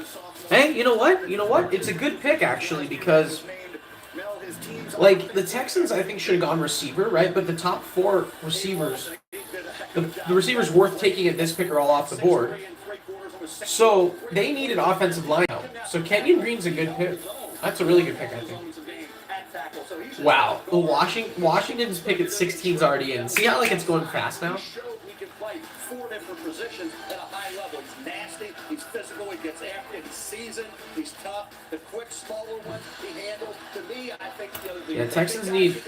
Hey, you know what? You know what? It's a good pick, actually, because, like, the Texans, I think, should have gone receiver, right? But the top 4 receivers, the receivers worth taking at this pick are all off the board. So they needed offensive line help. So Kenyon Green's a good pick. That's a really good pick, I think. Wow, the Washington's pick at 16's already in. See how like it's going fast now? Four different positions at a high level. He's nasty, he's physical, he gets after it, he's seasoned, he's tough. The quick, smaller ones he handles. To me, I think yeah, Texans need.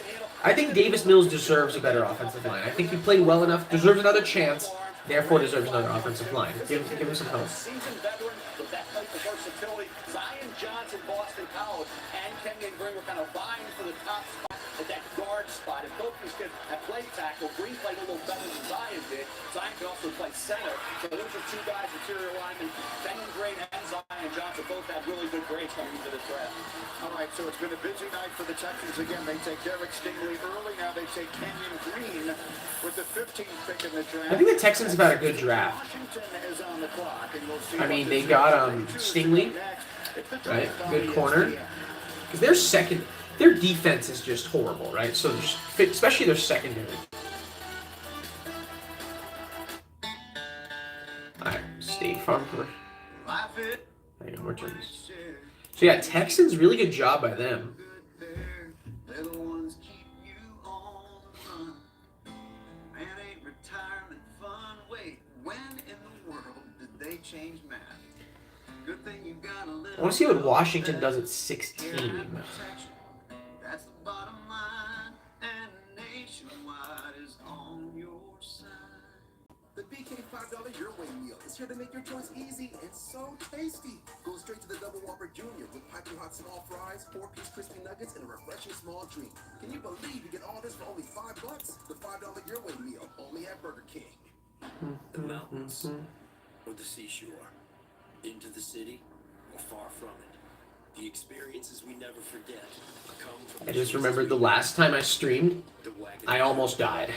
I think Davis Mills deserves a better offensive line. I think he played well enough, deserves another chance, therefore deserves another offensive line. Give him some help. Seasoned veteran with that type of versatility. Zion Johnson, Boston College, and Kenyon Green were kind of vying for the top spot at that guard spot. And both these kids have played tackle. Green played a little better than Zion did. Zion could also play center. So those are 2 guys, interior linemen. Kenyon Green and Zion Johnson both have really good grades coming into this draft. All right, so it's been a busy night for the Texans again. They take Derek Stingley early. Now they take Kenyon Green with the 15th pick in the draft. I think the Texans have had a good draft. Washington is on the clock, and we'll see. I mean, they got Stingley, right? Good corner. Because their defense is just horrible, right? So especially their secondary. Alright, State Farm for. Hang on, more turns. So yeah, Texans, really good job by them. I want to see what Washington does at 16. That's the bottom line, and Nationwide is on your side. The BK $5 Your Way meal is here to make your choice easy and so tasty. Go straight to the Double Whopper Junior with piping hot small fries, 4-piece crispy nuggets, and a refreshing small drink. Can you believe you get all this for only $5? The $5 Your Way meal, only at Burger King. The mountains or the seashore, into the city or far from it. The experiences we never forget come from. I just remembered the last time I streamed, I almost died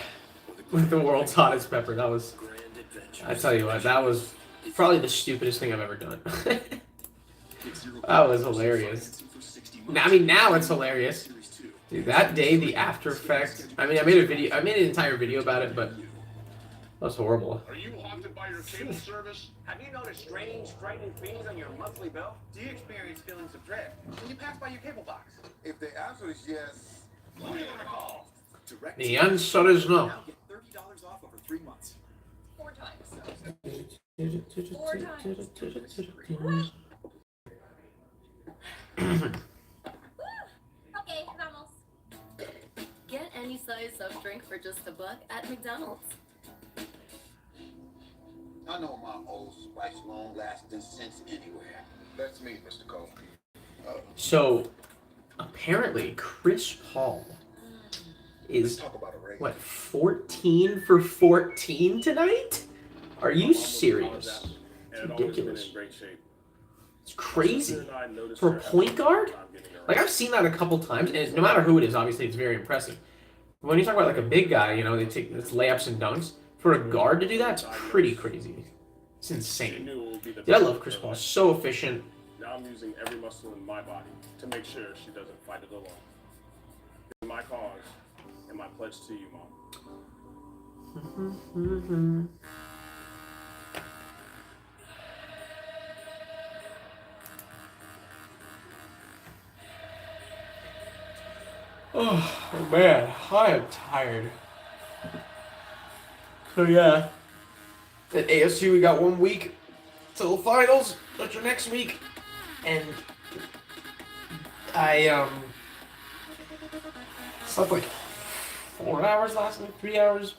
with the world's hottest pepper. That was, I tell you what, that was probably the stupidest thing I've ever done. That was hilarious. I mean, now it's hilarious. Dude, that day, the after effect. I mean, I made an entire video about it, but that was horrible. Are you haunted by your cable service? Have you noticed strange, frightening feelings on your monthly bill? Do you experience feelings of dread when you pass by your cable box? If the answer is yes, who do you want to call? The answer is no. Now get $30 off over 3 months. 4 times. Okay, vamos. Get any size soft drink for just $1 at McDonald's. I know my Old Spice long-lasting sense anywhere. That's me, Mr. Cole. So, apparently, Chris Paul is, what, 14 for 14 tonight? Are you serious? It's ridiculous. It's crazy. For a point guard? Like, I've seen that a couple times, and no matter who it is, obviously, it's very impressive. But when you talk about, like, a big guy, you know, they take it's layups and dunks. For a guard to do that, it's pretty crazy. It's insane. Dude, I love Chris Paul. So efficient. Now I'm using every muscle in my body to make sure she doesn't fight it alone. It's my cause and my pledge to you, Mom. Oh man, I am tired. So yeah, at ASU we got 1 week till the finals. That's your next week, and I slept like 4 hours last night, 3 hours.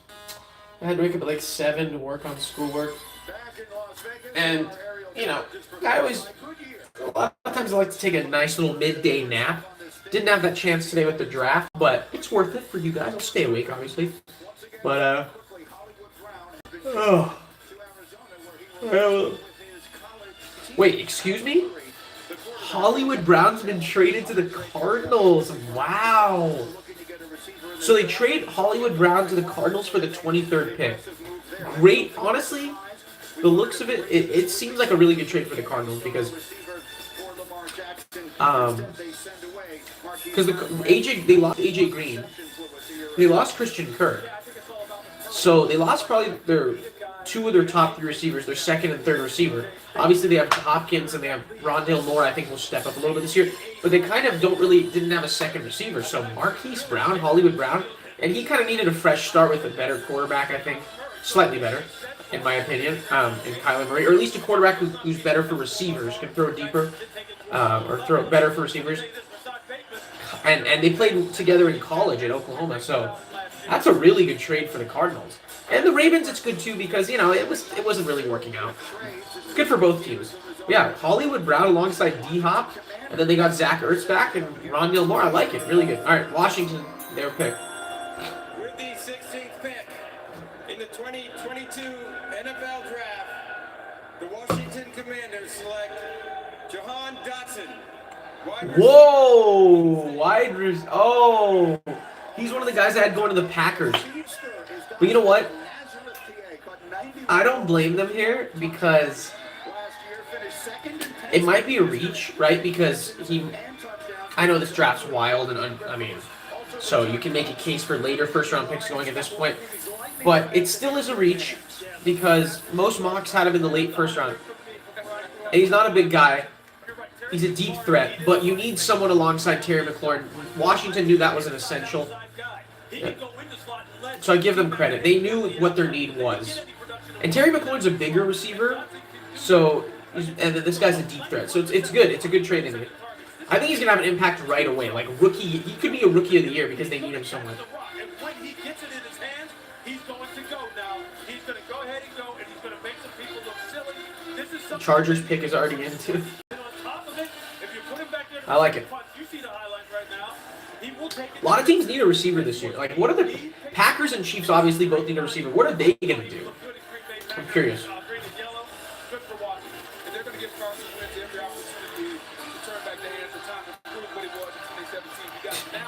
I had to wake up at like 7 to work on schoolwork, and you know, a lot of times I like to take a nice little midday nap. Didn't have that chance today with the draft, but it's worth it for you guys. I'll stay awake, obviously. But, wait, excuse me? Hollywood Brown's been traded to the Cardinals. Wow. So they trade Hollywood Brown to the Cardinals for the 23rd pick. Great. Honestly, the looks of it, it seems like a really good trade for the Cardinals because they lost AJ Green. They lost Christian Kirk. So they lost probably two of their top 3 receivers, their second and third receiver. Obviously they have Hopkins and they have Rondale Moore. I think will step up a little bit this year. But they kind of didn't have a second receiver. So Marquise Brown, Hollywood Brown, and he kind of needed a fresh start with a better quarterback, I think. Slightly better, in my opinion, in Kyler Murray. Or at least a quarterback who's better for receivers, can throw deeper, or throw better for receivers. And they played together in college at Oklahoma. So that's a really good trade for the Cardinals. And the Ravens, it's good too because, you know, it wasn't really working out. It's good for both teams. Yeah, Hollywood Brown alongside D-Hop, and then they got Zach Ertz back and Rondale Moore. I like it. Really good. All right, Washington, their pick. With the 16th pick in the 2022 NFL Draft, the Washington Commanders select Jahan Dotson. Whoa! Oh, he's one of the guys I had going to the Packers. But you know what? I don't blame them here because it might be a reach, right? Because I know this draft's wild, and so you can make a case for later first-round picks going at this point. But it still is a reach because most mocks had him in the late first round. And he's not a big guy. He's a deep threat, but you need someone alongside Terry McLaurin. Washington knew that was an essential. Yeah. So I give them credit. They knew what their need was. And Terry McLaurin's a bigger receiver, and this guy's a deep threat. So it's good. It's a good trade in it. I think he's going to have an impact right away. Like rookie, he could be a rookie of the year because they need him so much. And when he gets it in his hands, he's going to go now. He's going to go ahead and go, and he's going to make some people look silly. This is Chargers pick is already in too. I like it. A lot of teams need a receiver this year. Like, what are the Packers and Chiefs obviously both need a receiver. What are they going to do? I'm curious.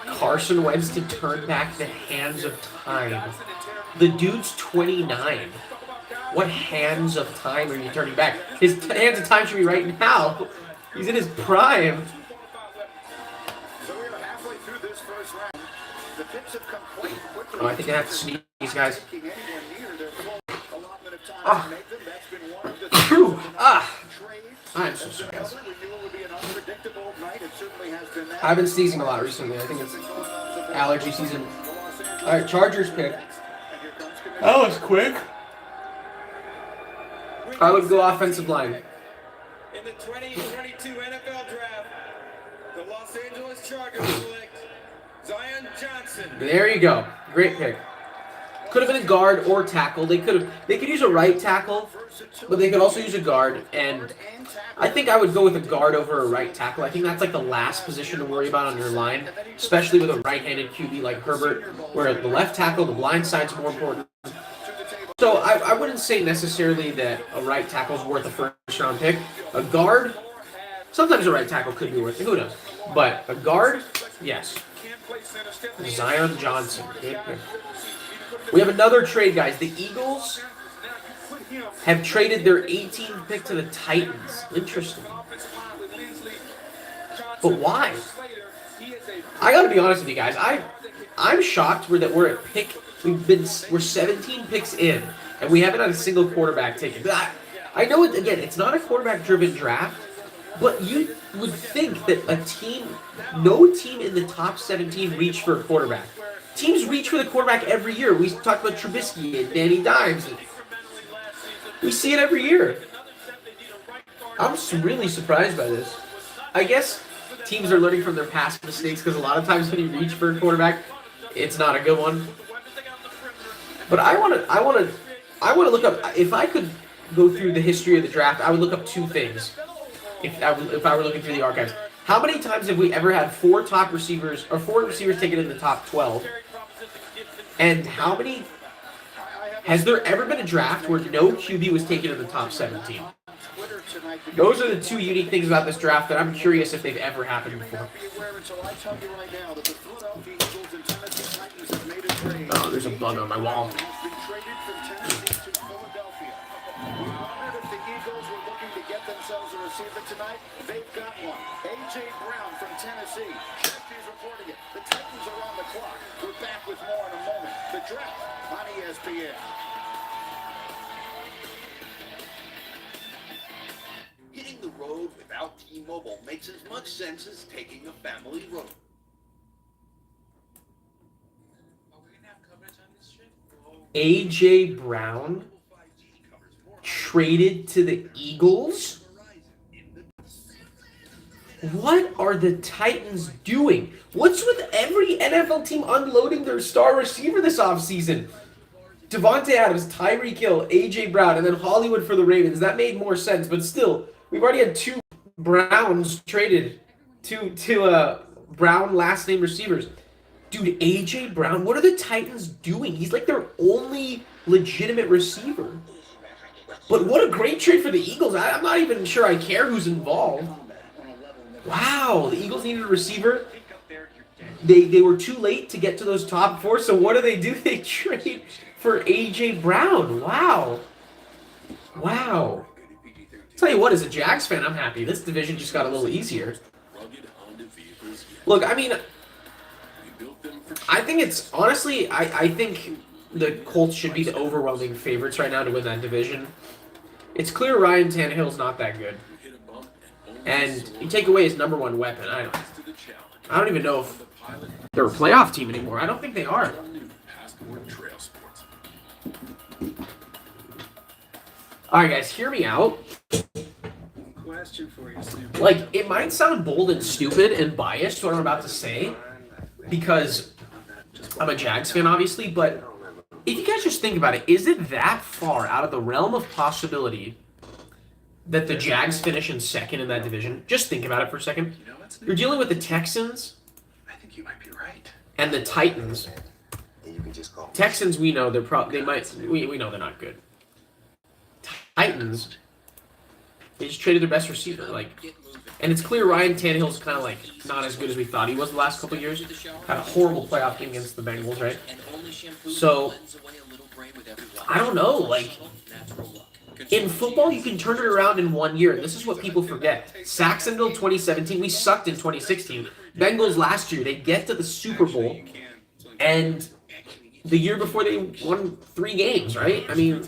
Carson Wentz to turn back the hands of time. The dude's 29. What hands of time are you turning back? His hands of time should be right now. He's in his prime. Oh, I think I have to sneeze, guys. I'm so sorry. I've been sneezing a lot recently. I think it's allergy season. All right, Chargers pick. That was quick. I would go offensive line. In the 2022 NFL Draft, the Los Angeles Chargers select Zion Johnson. There you go. Great pick. Could have been a guard or tackle. They could use a right tackle, but they could also use a guard. And I think I would go with a guard over a right tackle. I think that's like the last position to worry about on your line, especially with a right-handed QB like Herbert, where the left tackle, the blind side's more important. So I wouldn't say necessarily that a right tackle is worth a first-round pick. A guard, sometimes a right tackle could be worth it. Who knows? But a guard, yes. Zion Johnson. Good pick. We have another trade, guys. The Eagles have traded their 18th pick to the Titans. Interesting. But why? I gotta be honest with you guys. I'm shocked that we're at pick. We're 17 picks in, and we haven't had a single quarterback taken. I know it's not a quarterback-driven draft, but you would think that no team in the top 17 reached for a quarterback. Teams reach for the quarterback every year. We talked about Trubisky and Danny Dimes. We see it every year. I'm really surprised by this. I guess teams are learning from their past mistakes because a lot of times when you reach for a quarterback, it's not a good one. But I want to look up. If I could go through the history of the draft, I would look up two things. If I were looking through the archives, how many times have we ever had four receivers taken in the top 12? And how many has there ever been a draft where no QB was taken in the top 17? Those are the two unique things about this draft that I'm curious if they've ever happened before. Oh, there's a bug on my wall. Tonight, they've got one. A.J. Brown from Tennessee. She's reporting it. The Titans are on the clock. We're back with more in a moment. The draft on ESPN. Hitting the road without T-Mobile makes as much sense as taking a family road. A.J. Brown traded to the Eagles? What are the Titans doing? What's with every NFL team unloading their star receiver this offseason? Devontae Adams, Tyreek Hill, A.J. Brown, and then Hollywood for the Ravens. That made more sense, but still, we've already had two Browns traded. Two Brown last-name receivers. Dude, A.J. Brown, what are the Titans doing? He's like their only legitimate receiver. But what a great trade for the Eagles. I'm not even sure I care who's involved. Wow, the Eagles needed a receiver. They were too late to get to those top four, so what do? They trade for A.J. Brown. Wow. Wow. Tell you what, as a Jags fan, I'm happy. This division just got a little easier. Look, I mean, I think it's, honestly, I think the Colts should be the overwhelming favorites right now to win that division. It's clear Ryan Tannehill's not that good. And you take away his number one weapon. I don't even know if they're a playoff team anymore. I don't think they are. All right, guys, hear me out. Like, it might sound bold and stupid and biased what I'm about to say, because I'm a Jags fan, obviously, but if you guys just think about it, is it that far out of the realm of possibility that the Jags finish in second in that division? Just think about it for a second. You're dealing with the Texans. I think you might be right. And the Titans. Texans, we know we know they're not good. Titans, they just traded their best receiver, and it's clear Ryan Tannehill's kind of like not as good as we thought he was the last couple of years. Had a horrible playoff game against the Bengals, right? So I don't know, in football, you can turn it around in 1 year. This is what people forget. Saxonville 2017, we sucked in 2016. Bengals last year, they get to the Super Bowl, and the year before they won 3 games, right? I mean,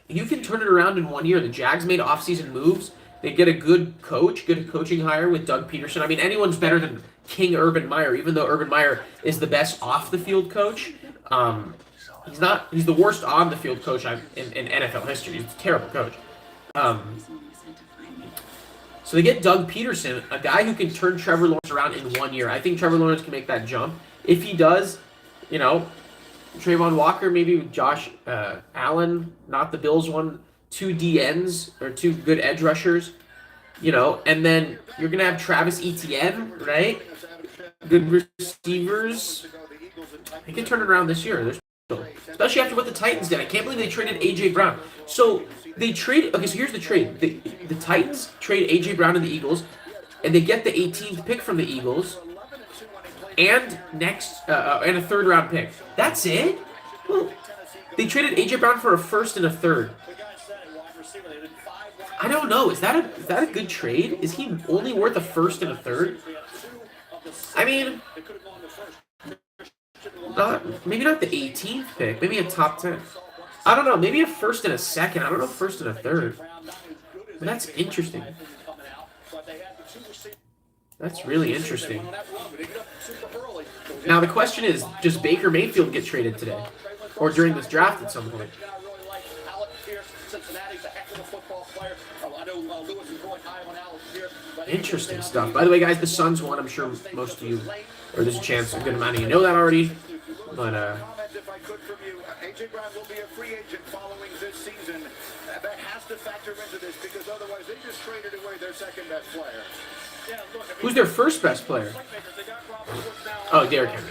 you can turn it around in 1 year. The Jags made offseason moves. They get a good coach, good coaching hire with Doug Peterson. I mean, anyone's better than King Urban Meyer, even though Urban Meyer is the best off-the-field coach. He's not. He's the worst on-the-field coach in NFL history. He's a terrible coach. So they get Doug Peterson, a guy who can turn Trevor Lawrence around in 1 year. I think Trevor Lawrence can make that jump. If he does, Trayvon Walker, maybe with Josh Allen, not the Bills one, 2 DNs or 2 good edge rushers, and then you're going to have Travis Etienne, right? Good receivers. They can turn it around this year. Especially after what the Titans did. I can't believe they traded A.J. Brown. So they traded. Okay, so here's the trade. The Titans trade A.J. Brown and the Eagles, and they get the 18th pick from the Eagles, and and a 3rd round pick. That's it. Well, they traded A.J. Brown for a 1st and a 3rd. I don't know. Is that a good trade? Is he only worth a 1st and a 3rd? I mean, maybe not the 18th pick. Maybe a top 10. I don't know. Maybe a 1st and a 2nd. I don't know, 1st and a 3rd. But that's interesting. That's really interesting. Now the question is, does Baker Mayfield get traded today, or during this draft at some point? Interesting stuff. By the way, guys, the Suns won. I'm sure most of you, or there's a chance a good amount of you know that already. But A.J. Brown will be a free agent following this season. That has to factor into this, because otherwise they just traded away their second best player. Who's their first best player? Oh, Derrick Henry.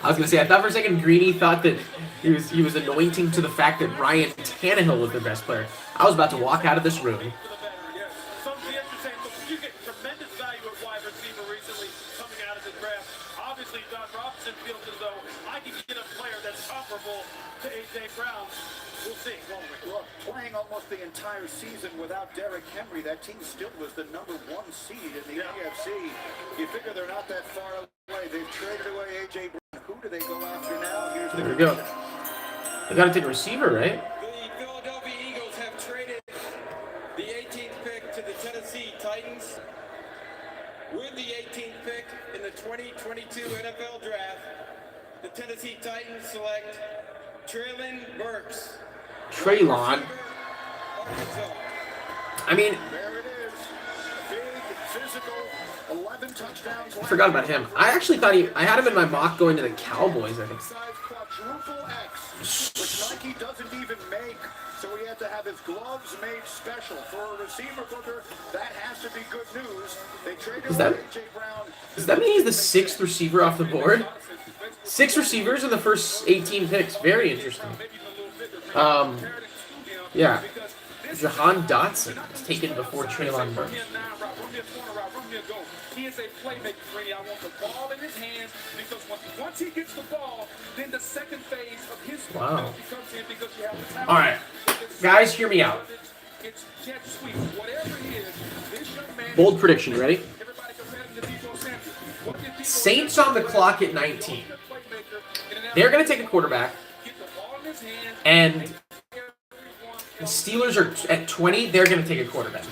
I was gonna say, I thought for a second Greeny thought that he was anointing to the fact that Ryan Tannehill was their best player. I was about to walk out of this room. Look, playing almost the entire season without Derrick Henry, that team still was the #1 seed in the AFC. You figure they're not that far away. They've traded away A.J. Brown. Who do they go after now? Here's There we go. They got to take a receiver, right? The Philadelphia Eagles have traded the 18th pick to the Tennessee Titans. With the 18th pick in the 2022 NFL Draft, the Tennessee Titans select Treylon Burks. Treylon. I mean, There it is. Big, physical, 11 touchdowns. I forgot about him. I actually thought I had him in my mock going to the Cowboys, I think. Size quadruple X, which Nike doesn't even make. So he had to have his gloves made special. For a receiver booker, that has to be good news. They traded away A.J. Brown. Does that mean he's the 6th receiver off the board? 6 receivers in the first 18 picks. Very interesting. Yeah. Jahan Dotson is taken before Treylon Burks. He is a playmaker, Brady. I want the ball in his hands because once he gets the ball, then the second phase of his Wow. becomes in because you have the time. All right. Guys, hear me out. It's jet sweep. Whatever it is, this young man. Bold prediction, ready? Everybody compared him to Debo Samuel. What did Debo Saints on the clock at 19. They're going to take a quarterback. And the Steelers are at 20. They're going to take a quarterback.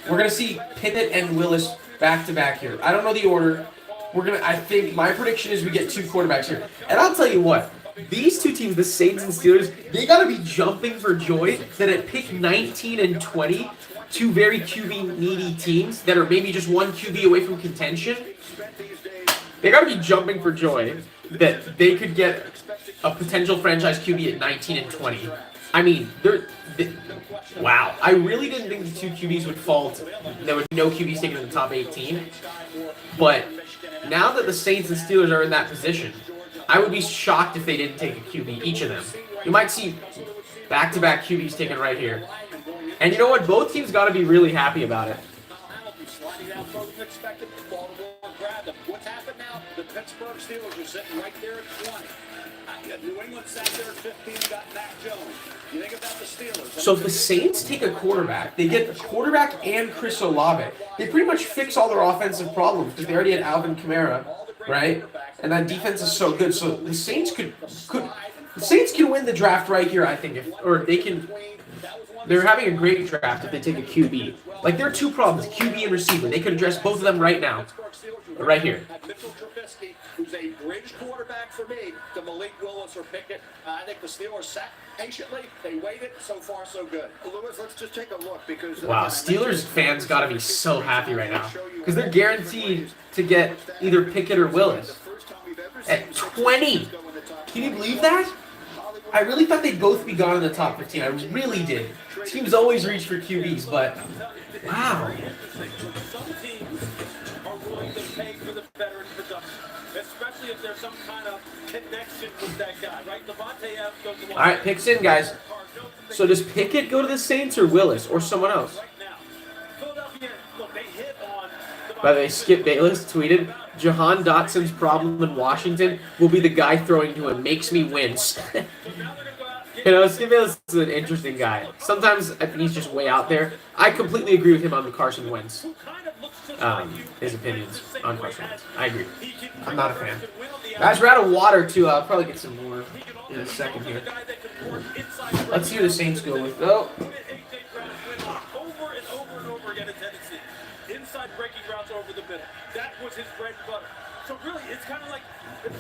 We're going to see Pickett and Willis back-to-back here. I don't know the order. I think my prediction is we get 2 quarterbacks here. And I'll tell you what. These two teams, the Saints and Steelers, they got to be jumping for joy that at pick 19 and 20, 2 very QB-needy teams that are maybe just 1 QB away from contention, they got to be jumping for joy that they could get a potential franchise QB at 19 and 20. I mean, wow. I really didn't think the 2 QBs would fall. There would be no QBs taken in the top 18. But now that the Saints and Steelers are in that position, I would be shocked if they didn't take a QB, each of them. You might see back-to-back QBs taken right here. And you know what? Both teams got to be really happy about it. What's happened now? The Pittsburgh Steelers are sitting right there at 20. New England sat there at 15 and got Mac Jones. You think about the Steelers. So if the Saints take a quarterback, they get a quarterback and Chris Olave. They pretty much fix all their offensive problems because they already had Alvin Kamara, right? And that defense is so good. So the Saints could win the draft right here, I think, They're having a great draft if they take a QB. Like, there are 2 problems, QB and receiver. They could address both of them right now. Right here. Mitchell Trubisky, who's a bridge quarterback for me, to Malik Willis or Pickett. I think the Steelers sat patiently. They waited. So far, so good. Lewis, let's just take a look because... Wow, Steelers fans got to be so happy right now. Because they're guaranteed to get either Pickett or Willis. At 20! Can you believe that? I really thought they'd both be gone in the top 15. I really did. Teams always reach for QBs, but... Wow. Some teams are willing to pay for the veteran production, especially if there's some kind of connection with that guy, right? Devontae Adams goes to All right, picks in, guys. So does Pickett go to the Saints or Willis or someone else? By the way, Skip Bayless tweeted, Jahan Dotson's problem in Washington will be the guy throwing to him makes me wince. You know, Skip Bayless is an interesting guy. Sometimes I think he's just way out there. I completely agree with him on the Carson Wentz. His opinions on Carson Wentz. I agree. I'm not a fan. Guys, we're out of water too. I'll probably get some more in a second here. Let's see who the Saints go with. Go. Over and over and over again in Tennessee. Inside breaking routes over the middle. That was his bread and butter. So really, it's kind of like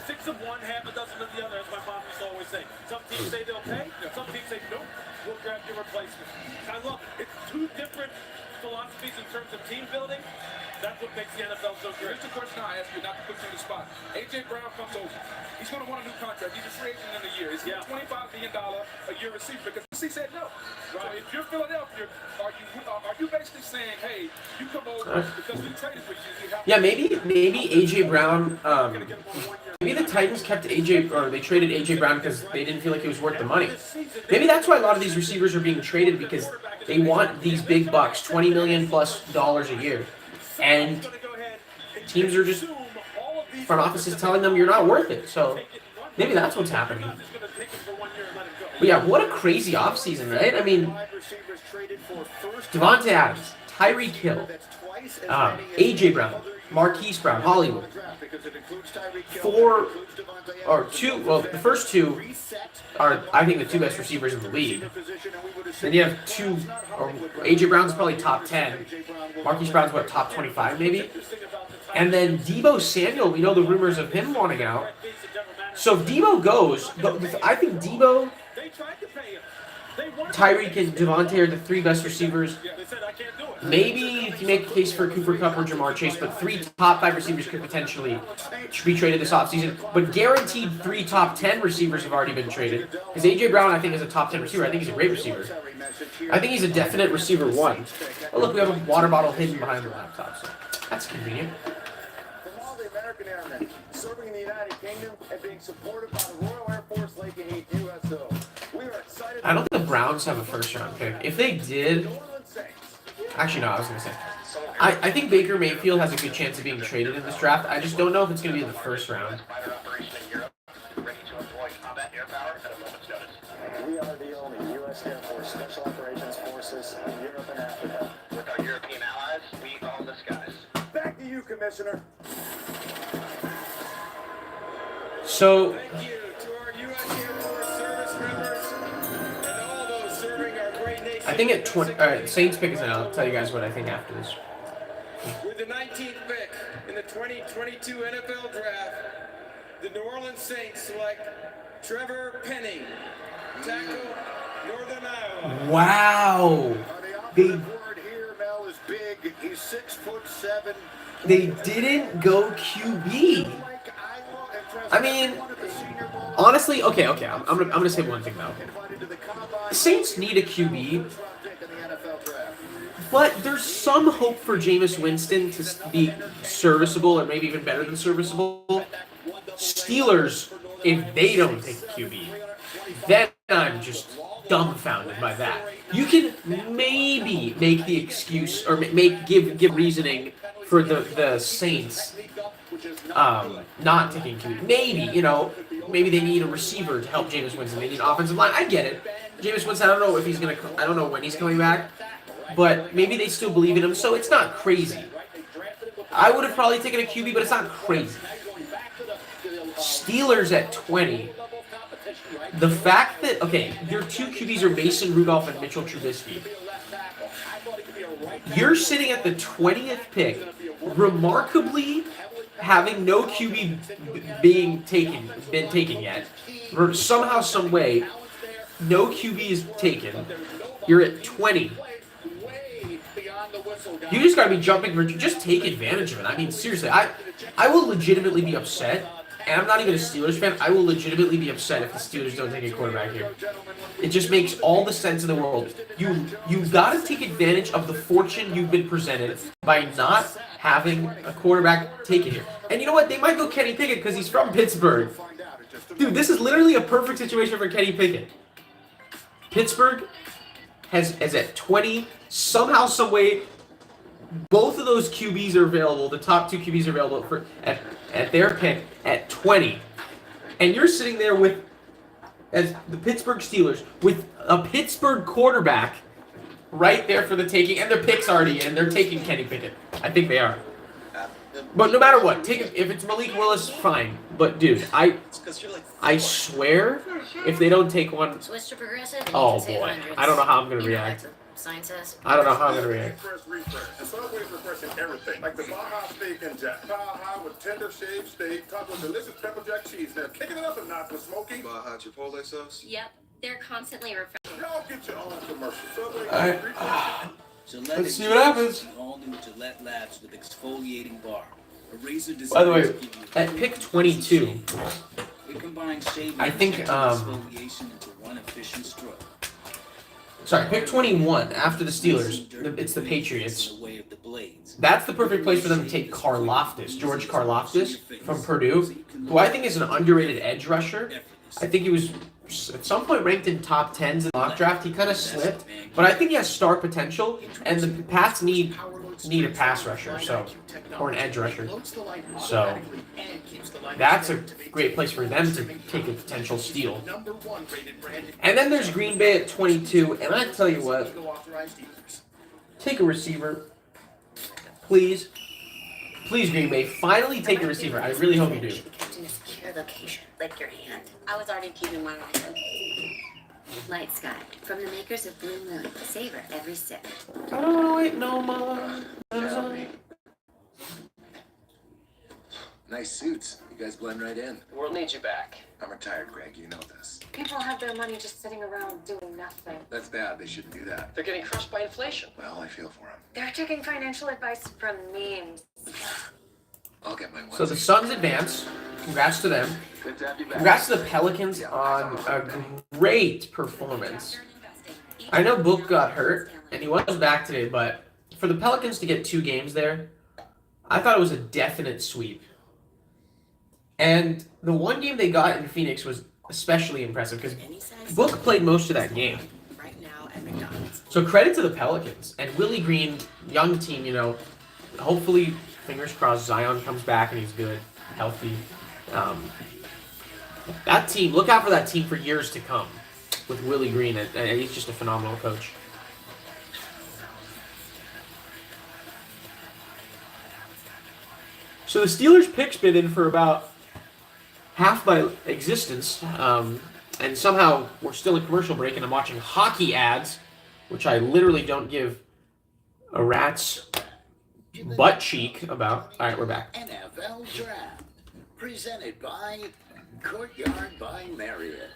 6 of one, half a dozen of the other, as my mom used to always say. Some teams say they'll pay, some teams say, nope, we'll grab your replacement. I love it. It's 2 different philosophies in terms of team building, that's what makes the NFL so great. Here's the question I ask you, not to put you on the spot. A.J. Brown comes over. He's going to want a new contract. He's a free agent in a year. He's a $25 million a year receiver because he said no. Right. So if you're Philadelphia, are you basically saying, hey, you come over because we traded with you? Yeah, maybe A.J. Brown. Maybe the Titans kept A.J. or they traded A.J. Brown because they didn't feel like he was worth the money. Maybe that's why a lot of these receivers are being traded because they want these big bucks, $20 million plus a year, and teams are just front office is telling them you're not worth it. So maybe that's what's happening. But yeah, what a crazy offseason, right? I mean, Devontae Adams, Tyreek Hill, A.J. Brown, Marquise Brown, Hollywood. The first two are, I think, the two best receivers in the league. Then you have two, or A.J. Brown's probably top 10. Marquise Brown's, what, top 25 maybe? And then Deebo Samuel, we know the rumors of him wanting out. So if Deebo goes, I think Deebo, Tyreek, and Devontae are the three best receivers. Maybe you can make a case for Cooper Kupp or Jamar Chase, but three top 5 receivers could potentially be traded this offseason. But guaranteed 3 top 10 receivers have already been traded. Because A.J. Brown, I think, is a top 10 receiver. I think he's a great receiver. I think he's a definite receiver 1. Oh, look, we have a water bottle hidden behind the laptop, so that's convenient. From all the American airmen serving in the United Kingdom and being supported by the Royal Air Force Lake and Heat USO, we are excited. I don't think the Browns have a first-round pick. If they did, actually, no, I was going to say. I think Baker Mayfield has a good chance of being traded in this draft. I just don't know if it's going to be in the first round. We are the only U.S. Air Force Special Operations Forces in Europe and Africa. With our European allies, we own the skies. Back to you, Commissioner. So, Thank you to our U.S. Air Force service members and all those serving our great nation. I think at 20, Saints pick is in. I'll tell you guys what I think after this. With the 19th pick in the 2022 NFL Draft, the New Orleans Saints select Trevor Penning, tackle, Northern Iowa. Wow. The word here, Mel, is big. He's 6'7". They didn't go QB. I mean, honestly, okay. I'm gonna say one thing though. The Saints need a QB, but there's some hope for Jameis Winston to be serviceable, or maybe even better than serviceable. Steelers, if they don't take a QB, then I'm just dumbfounded by that. You can maybe make the excuse or give reasoning for the Saints not taking QB. Maybe they need a receiver to help Jameis Winston. They need an offensive line. I get it. Jameis Winston, I don't know if he's gonna. I don't know when he's coming back, but maybe they still believe in him. So it's not crazy. I would have probably taken a QB, but it's not crazy. Steelers at 20. The fact that their 2 QBs are Mason Rudolph and Mitchell Trubisky. You're sitting at the 20th pick, remarkably having no QB been taken yet. Somehow, some way, no QB is taken. You're at 20. You just gotta be jumping for just take advantage of it. I mean, seriously, I will legitimately be upset. And I'm not even a Steelers fan. I will legitimately be upset if the Steelers don't take a quarterback here. It just makes all the sense in the world. You've got to take advantage of the fortune you've been presented by not having a quarterback taken here. And you know what? They might go Kenny Pickett because he's from Pittsburgh. Dude, this is literally a perfect situation for Kenny Pickett. Pittsburgh is at 20. Somehow, some way, both of those QBs are available. The top 2 QBs are available at their pick at 20. And you're sitting there as the Pittsburgh Steelers with a Pittsburgh quarterback right there for the taking. And their pick's already in. They're taking Kenny Pickett. I think they are. But no matter what, take it. If it's Malik Willis, fine. But dude, I swear, if they don't take one, oh boy, I don't know how I'm gonna react. I don't know how I'm gonna react. And Subway's refreshing everything, like the Baja Steak and Jack. Baja with tender shaved steak, topped with delicious pepper jack cheese. They're kicking it up a notch with smoky Baja Chipotle sauce. Yep, they're constantly refreshing. Y'all get your own commercial. Subway. Let's see what happens. All new Gillette Labs with exfoliating bar. A razor By the way, designed to give you at pick 22, it combines shaving I think, and exfoliation into one efficient stroke. sorry, pick 21 after the Steelers. It's the Patriots. That's the perfect place for them to take Karlaftis, George Karlaftis from Purdue, who I think is an underrated edge rusher. I think he was at some point ranked in top 10s in the mock draft. He kind of slipped, but I think he has star potential, and the Pats need a pass rusher, or an edge rusher. So that's a great place for them to take a potential steal. And then there's Green Bay at 22, and I tell you what, take a receiver, please. Please, Green Bay, finally take a receiver. I really hope you do. Kept in a secure location, like your hand. I was already keeping one eye on. Light Sky, from the makers of Blue Moon. Savor every sip. I don't want to wait no more. Nice suits. You guys blend right in. The world needs you back. I'm retired, Greg. You know this. People have their money just sitting around doing nothing. That's bad. They shouldn't do that. They're getting crushed by inflation. Well, I feel for them. They're taking financial advice from memes. I'll get my one. So the Suns advance. Congrats to them. Good to have you back. Congrats to the Pelicans on a great performance. I know Book got hurt, and he was back today, but for the Pelicans to get 2 games there, I thought it was a definite sweep. And the one game they got in Phoenix was especially impressive because Book played most of that game. So credit to the Pelicans. And Willie Green, young team, hopefully, fingers crossed, Zion comes back and he's good, healthy. That team, look out for that team for years to come with Willie Green. And he's just a phenomenal coach. So the Steelers pick's been in for about half my existence, and somehow we're still in commercial break, and I'm watching hockey ads, which I literally don't give a rat's butt cheek about. All right, we're back. NFL Draft, presented by Courtyard by Marriott.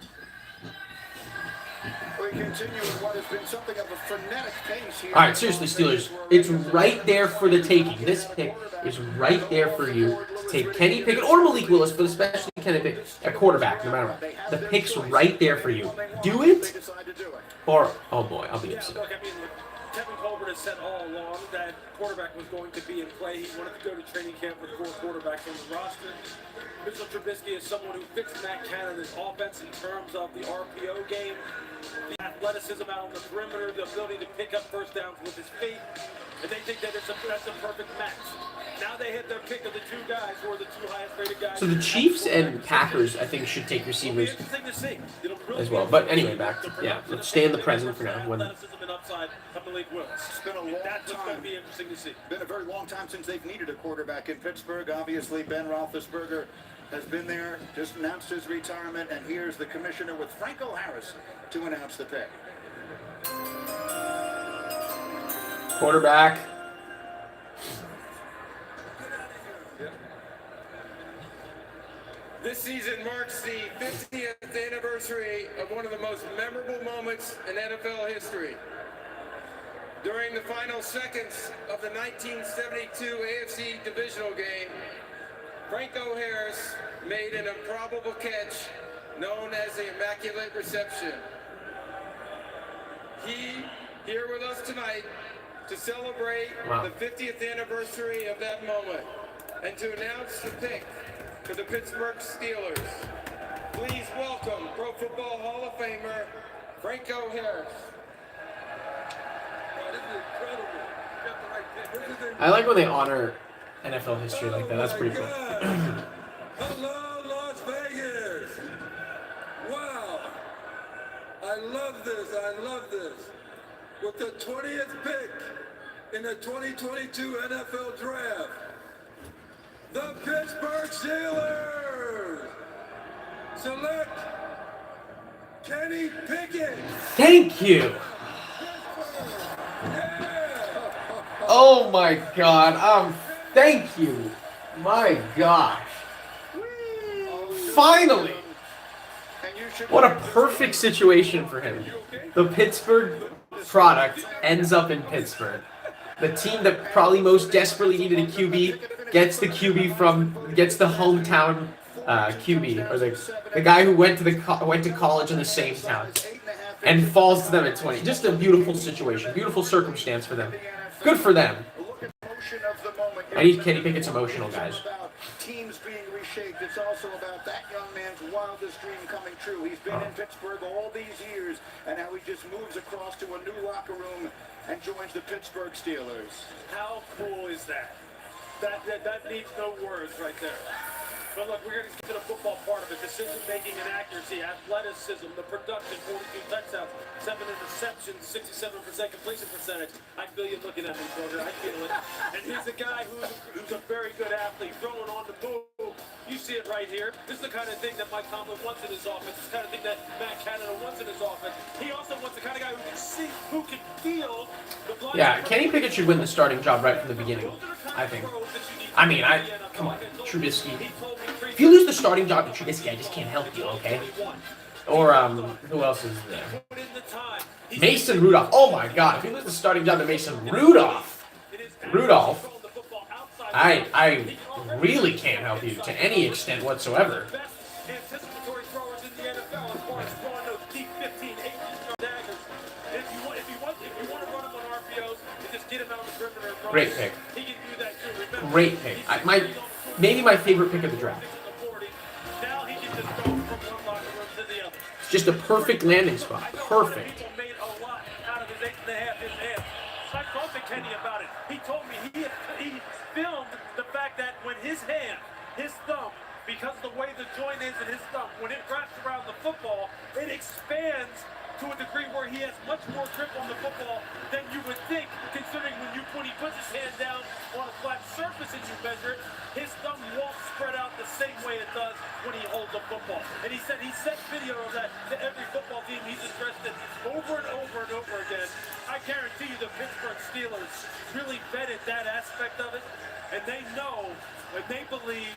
We continue with what has been something of a frenetic pace here. All right, seriously, Steelers, it's right there for the taking. This pick is right there for you to take Kenny Pickett or Malik Willis, but especially Kenny Pickett, a quarterback, no matter what. The pick's right there for you. Do it, or, oh boy, I'll be upset. Look, I mean, Kevin Colbert has said all along that quarterback was going to be in play. He wanted to go to training camp with 4 quarterbacks on the roster. Mitchell Trubisky is someone who fits Matt Canada's offense in terms of the RPO game, the athleticism out on the perimeter, the ability to pick up first downs with his feet, and they think that that's a perfect match. Now they hit their pick of the 2 guys who are the 2 highest rated guys. So the Chiefs and Packers, I think, should take receivers as well. But anyway, back to, let's stay in the present for now. It's been a long time. Be interesting to see. Been a very long time since they've needed a quarterback in Pittsburgh. Obviously, Ben Roethlisberger has been there, just announced his retirement, and here's the commissioner with Franco Harris to announce the pick. Quarterback. This season marks the 50th anniversary of one of the most memorable moments in NFL history. During the final seconds of the 1972 AFC divisional game, Franco Harris made an improbable catch known as the Immaculate Reception. He, here with us tonight, to celebrate the 50th anniversary of that moment and to announce the pick for the Pittsburgh Steelers. Please welcome Pro Football Hall of Famer, Franco Harris. I like when they honor NFL history like that. That's pretty cool. Hello, Las Vegas. Wow. I love this. I love this. With the 20th pick in the 2022 NFL Draft, the Pittsburgh Steelers select Kenny Pickett. Thank you. Oh my God. Thank you. My gosh. Finally. What a perfect situation for him. The Pittsburgh product ends up in Pittsburgh. The team that probably most desperately needed a QB gets the QB gets the hometown QB, or the guy who went to college in the same town, and falls to them at 20. Just a beautiful situation, beautiful circumstance for them. Good for them. I need Kenny Pickett's emotional, guys. Teams being reshaped. It's also about that young man's wildest dream coming true. He's been in Pittsburgh all these years, and now he just moves across to a new locker room and joins the Pittsburgh Steelers. How cool is that? That needs no words right there. But look, we're going to get to the football part of it. Decision-making and accuracy, athleticism, the production, 42 touchdowns, 7 interceptions, 67% completion percentage. I feel you looking at me, brother. I feel it. And he's a guy who's a very good athlete, throwing on the move. You see it right here. This is the kind of thing that Mike Tomlin wants in his offense. This is the kind of thing that Matt Canada wants in his offense. He also wants the kind of guy who can see, who can feel the blind. Yeah, Kenny Pickett should win the starting job right from the beginning, I think. I mean, come on, Trubisky. If you lose the starting job to Trubisky, I just can't help you, okay? Or, who else is there? Mason Rudolph. Oh my god, if you lose the starting job to Mason Rudolph, I really can't help you to any extent whatsoever. Great pick. Great pick. Maybe my favorite pick of the draft. It's just a perfect landing spot. Perfect. I talked to Kenny about it. He told me he filmed the fact that when his hand, his thumb, because of the way the joint is in his thumb, when it wraps around the football, it expands to a degree where he has much more grip on the football than you would think, considering when he puts his hand down on a flat surface and you measure it, his thumb won't spread out the same way it does when he holds the football. And he said he sent video of that to every football team he's addressed it over and over and over again. I guarantee you the Pittsburgh Steelers really vetted that aspect of it, and they know and they believe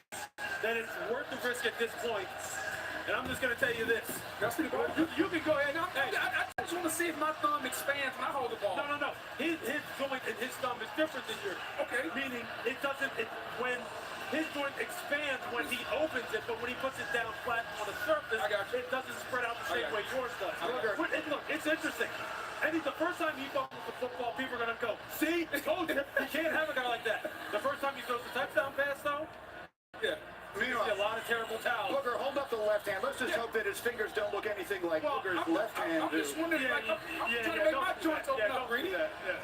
that it's worth the risk at this point. And I'm just going to tell you this. You can go ahead. I just want to see if my thumb expands when I hold the ball. No. His joint and his thumb is different than yours. Okay. Meaning it doesn't, when his joint expands when he opens it, but when he puts it down flat on a surface, it doesn't spread out the same way yours does. Look, it's interesting. And the first time he fumbles the football, people are going to go, see? Told you. You can't have a guy like that. The first time he throws a touchdown pass, though, yeah. A lot of terrible towels. Booger, hold up the left hand. Let's just hope that his fingers don't look anything like Booger's left hand. I'm just wondering, I'm trying to make my joints open up, Greedy.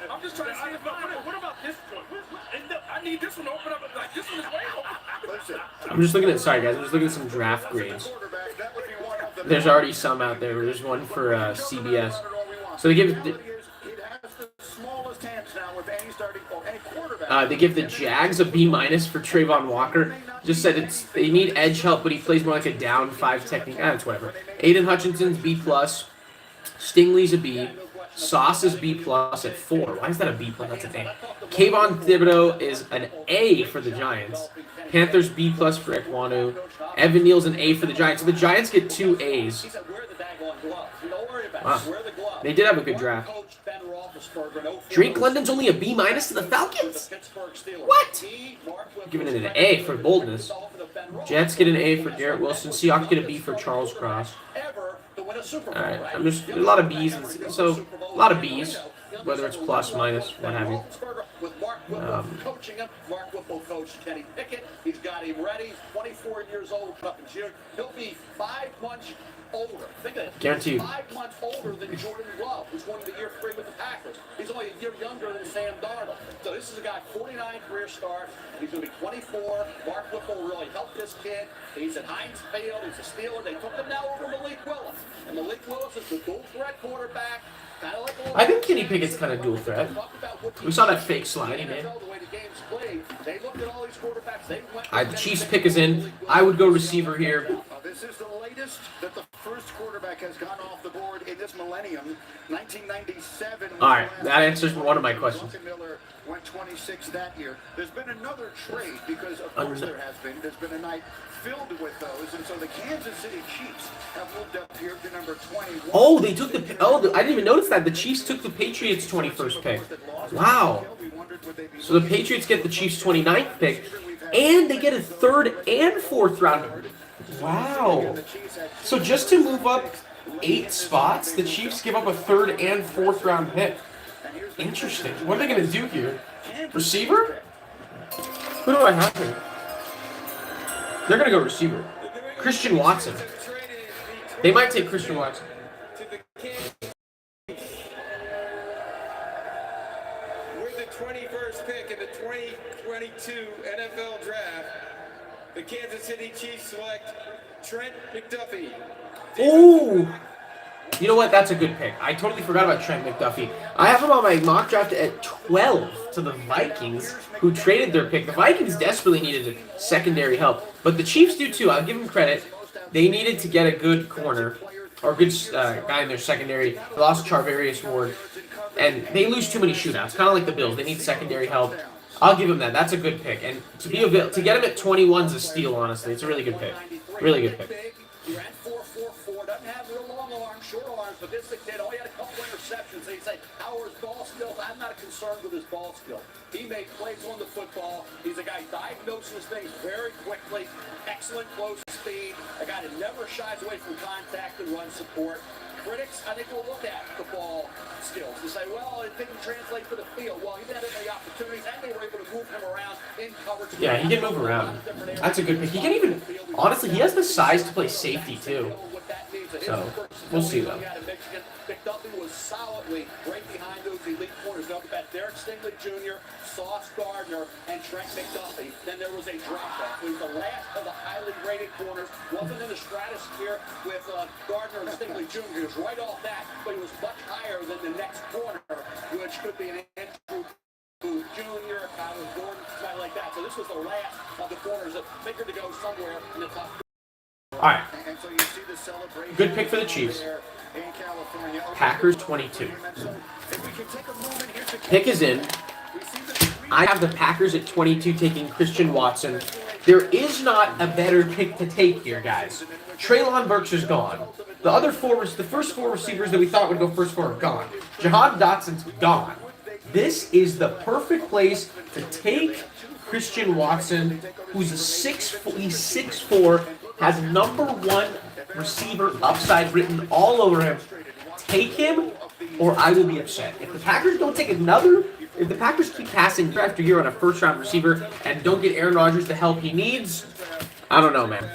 I'm just trying to see if what about this joint? I need this one to open up. Like, this one is way open. Listen. I'm just looking at, sorry guys, I'm just looking at some draft grades. There's already some out there. There's one for CBS. So they give they give the Jags a B- for Trayvon Walker. Just said they need edge help, but he plays more like a down 5 technique. That's whatever. Aiden Hutchinson's B+. Stingley's a B. Sauce is B+ at 4. Why is that a B+? That's an A. Kayvon Thibodeau is an A for the Giants. Panthers B+ for Ekwonu. Evan Neal's an A for the Giants. So the Giants get 2 A's. Wow. They did have a good draft. Drake London's only a B- to the Falcons? What? Giving it an A for boldness. Jets get an A for Garrett Wilson. Seahawks get a B for Charles Cross. Alright, I'm just a lot of B's, so a lot of B's, whether it's plus, minus, what have you. Coaching him, Mark Whipple coached Kenny Pickett. He's got him ready. He's 24 years old, up in June. He'll be 5 months older. Think of it. Guaranteed. 5 months older than Jordan Love, who's going to year 3 with the Packers. He's only a year younger than Sam Darnold. So this is a guy, 49 career start. He's going to be 24. Mark Whipple really helped this kid. He's at Heinz Field. He's a Steeler. They took him now over Malik Willis. And Malik Willis is the dual threat quarterback. I think Kenny Pickett's kind of dual threat. We saw that fake slide he made. The Chiefs pick is in. I would go receiver here. This is the latest that the first quarterback has gone off the board in this millennium. 1997. All right, that answers one of my questions. Miller went went 26 that year. There's been another trade because, of course, there's been a night filled with those, and so the Kansas City Chiefs have moved up here to number 21. Oh, they took the. Oh, I didn't even notice that. The Chiefs took the Patriots' 21st pick. Wow. So the Patriots get the Chiefs' 29th pick, and they get a 3rd and 4th round. Wow. So just to move up 8 spots, the Chiefs give up a 3rd and 4th round pick. Interesting. What are they going to do here? Receiver? Who do I have here? They're going to go receiver. Christian Watson. They might take Christian Watson. With the 21st pick in the 2022 NFL Draft, the Kansas City Chiefs select Trent McDuffie. Ooh. You know what? That's a good pick. I totally forgot about Trent McDuffie. I have him on my mock draft at 12 to the Vikings, who traded their pick. The Vikings desperately needed secondary help, but the Chiefs do too. I'll give them credit. They needed to get a good corner or a good guy in their secondary. They lost Charvarius Ward, and they lose too many shootouts. Kind of like the Bills. They need secondary help. I'll give him that. That's a good pick. And to get him at 21 is a steal, honestly. It's a really good pick. Really good pick. He ran 4.44, doesn't have real long arms, short arms, but this is a kid, he had a couple interceptions. They say, how are his ball skills? I'm not concerned with his ball skill. He made plays on the football. He's a guy who diagnoses things very quickly, excellent close speed, a guy that never shies away from contact and run support. Critics, I think, will look at the ball skills and say, well, it didn't translate to the field. Well, he didn't have any opportunities, and they were able to move him around in coverage. Yeah, he can move around. That's a good pick. He can even, honestly, he has the size to play safety, too. So, we'll see, though. McDuffie was solidly right behind those elite corners. Now, about Derek Stingley Jr., Sauce Gardner, and Trent McDuffie. Then there was a drop-off. He was the last of the highly rated corners. Wasn't in the stratosphere with Gardner and Stingley Jr. He was right off that, but he was much higher than the next corner, which could be an Andrew Jr., Kyler Gordon, something like that. So this was the last of the corners that figured to go somewhere in the top. All right. Good pick for the Chiefs. Packers 22. Pick is in. I have the Packers at 22 taking Christian Watson. There is not a better pick to take here, guys. Treylon Burks is gone. The first 4 receivers that we thought would go first 4 are gone. Jahan Dotson's gone. This is the perfect place to take Christian Watson, who's he's 6'4", has #1 receiver upside written all over him. Take him, or I will be upset. If the Packers don't take if the Packers keep passing year after year on a first-round receiver and don't get Aaron Rodgers the help he needs, I don't know, man.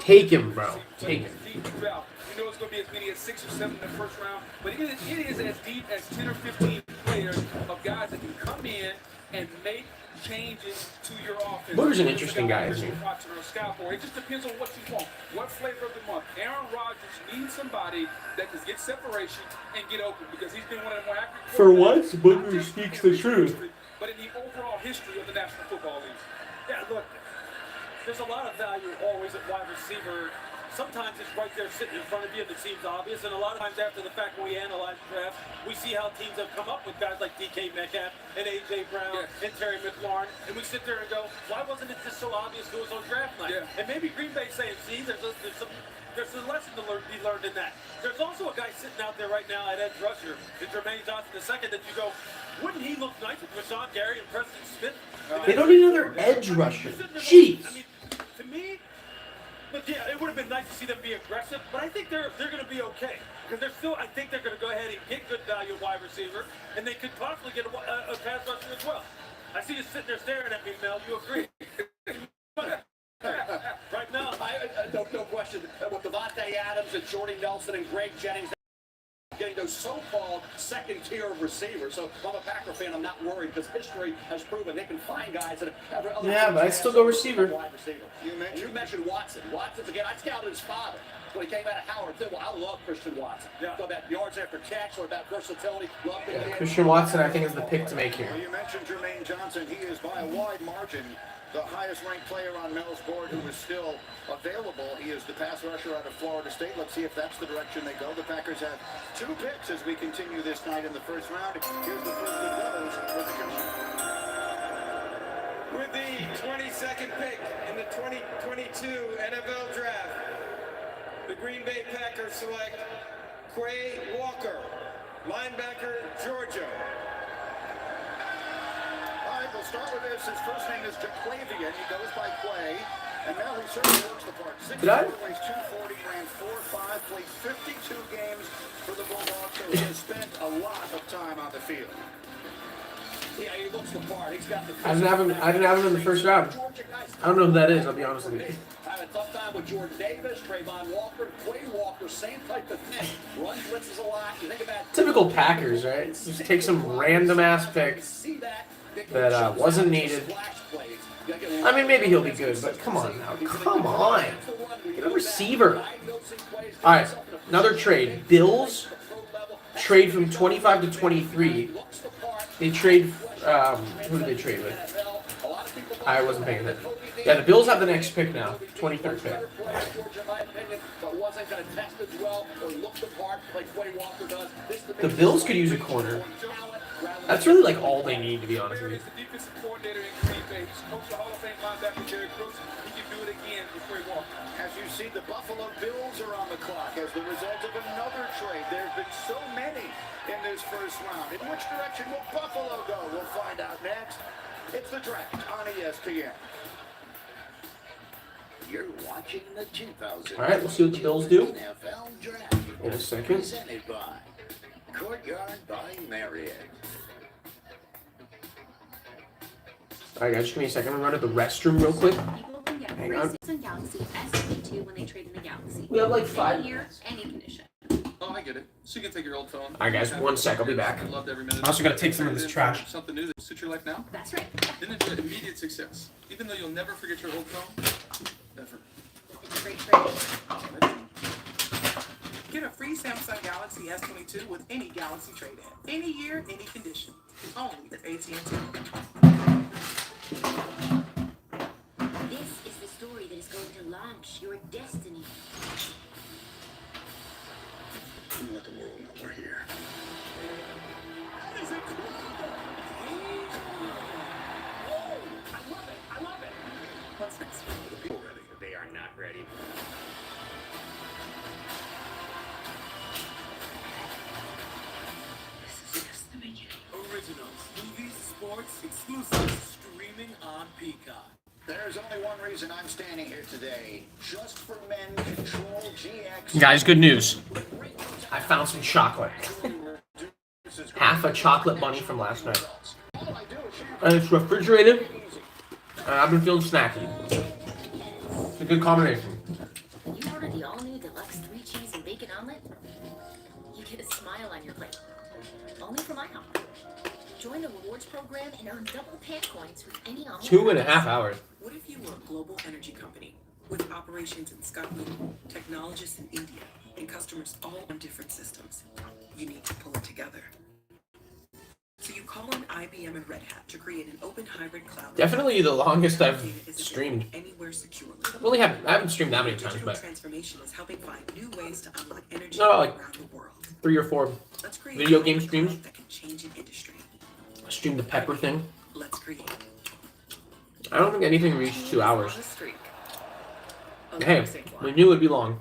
Take him, bro. Take him. You know it's going to be as many as 6 or 7 in the first round, but it is as deep as 10 or 15 players of guys that can come in and make changes to your offense. Booger's an interesting guy, isn't he? It just depends on what you want. What flavor of the month. Aaron Rodgers needs somebody that can get separation and get open because he's been one of the more accurate. For once, Booger speaks the truth. But in the overall history of the National Football League. Yeah, look, there's a lot of value always at wide receiver. Sometimes it's right there sitting in front of you and it seems obvious, and a lot of times after the fact when we analyze the draft, we see how teams have come up with guys like DK Metcalf and A.J. Brown and Terry McLaurin, and we sit there and go, why wasn't it just so obvious to us on draft night? And maybe Green Bay's saying, see, there's a lesson to be learned in that. There's also a guy sitting out there right now at edge rusher, and Jermaine Johnson II, that you go, wouldn't he look nice with Rashawn Gary and Preston Smith? They don't need another edge rusher. Jeez. I mean, to me, but yeah, it would have been nice to see them be aggressive, but I think they're going to be okay. Because I think they're going to go ahead and get good value wide receiver, and they could possibly get a pass rusher as well. I see you sitting there staring at me, Mel. You agree? Right now, no question. With Devontae Adams and Jordy Nelson and Greg Jennings getting those so-called second tier of receivers. So I'm a Packer fan. I'm not worried because history has proven they can find guys that have other. Yeah, but I'd still go receiver. You mentioned Watson. Watson's again. I scouted his father when he came out of Howard. Well, I love Christian Watson. So about yards after catch or about versatility. Christian Watson, I think, is the pick to make here. Well, you mentioned Jermaine Johnson. He is by a wide margin the highest-ranked player on Mel's board who is still available. He is the pass rusher out of Florida State. Let's see if that's the direction they go. The Packers have 2 picks as we continue this night in the first round. Here's the first of those with the 22nd pick in the 2022 NFL Draft, the Green Bay Packers select Quay Walker, linebacker, Georgia. All right, we'll start with this. His first name is Jaquavian. He goes by Quay. And now he certainly looks the part. 6'4", weighs 240, ran 4.5, played 52 games for the Bulldogs, so he has spent a lot of time on the field. Yeah, he looks the part. He's got the I didn't have him in the first round. I don't know who that is, I'll be honest with you. Had a tough time with Jordan Davis, Trayvon Walker, Quay Walker, same type of thing. Runs blitzes a lot. You think about Typical Packers, right? Just take some random ass pick that wasn't needed. I mean, maybe he'll be good, but come on now. Come on. Get a receiver. All right, another trade. Bills trade from 25 to 23. They trade, who did they trade with? I wasn't paying attention. Yeah, the Bills have the next pick now, 23rd pick. The Bills could use a corner. That's really like all they need, to be honest with you. As you see, the Buffalo Bills are on the clock as the result of another trade. There have been so many in this first round. In which direction will Buffalo go? We'll find out next. It's the draft on ESPN. You're watching the 2000. All right, let's see what the Bills do. NFL Draft. In a second. Presented by Courtyard by Marriott. All right, guys, just give me a second. I'm gonna run to the restroom real quick. Hang on. Galaxy S22 when they trade in the Galaxy. We have like 5 Any year, minutes. any condition. Oh, I get it. So you can take your old phone. All right, guys, one sec. I'll be back. I loved every minute. I also gotta take some of this trash. Something new that will suit your life now. That's right. Then enjoy immediate success, even though you'll never forget your old phone. Ever. It's a great trade. Get a free Samsung Galaxy S22 with any Galaxy trade-in. Any year, any condition. Only at AT&T. This is the story that is going to launch your destiny. Let the world know we're here. I love it. What's next? The people ready. They are not ready. This is just the beginning. Originals, movies, sports, exclusives, streaming on Peacock. There's only one reason I'm standing here today. Just for Men Control GX. Guys, good news. I found some chocolate. Half a chocolate bunny from last night. And it's refrigerated. And I've been feeling snacky. It's a good combination. You order the all-new deluxe 3 cheese and bacon omelet, you get a smile on your plate. Only from IHOP. Join the rewards program and earn double pan coins with any omelet. 2.5 hours. What if you were a global energy company with operations in Scotland, technologists in India, and customers all on different systems? You need to pull it together. So you call on IBM and Red Hat to create an open hybrid cloud. Definitely the longest I've streamed. Anywhere securely. I haven't streamed that many times, Digital but transformation is helping find new ways to unlock energy no, like around the world. 3 or 4 Let's create video game streams. that can change an industry. I streamed the pepper thing. Let's create. I don't think anything reached 2 hours. On a streak. Hey, we knew it'd be long.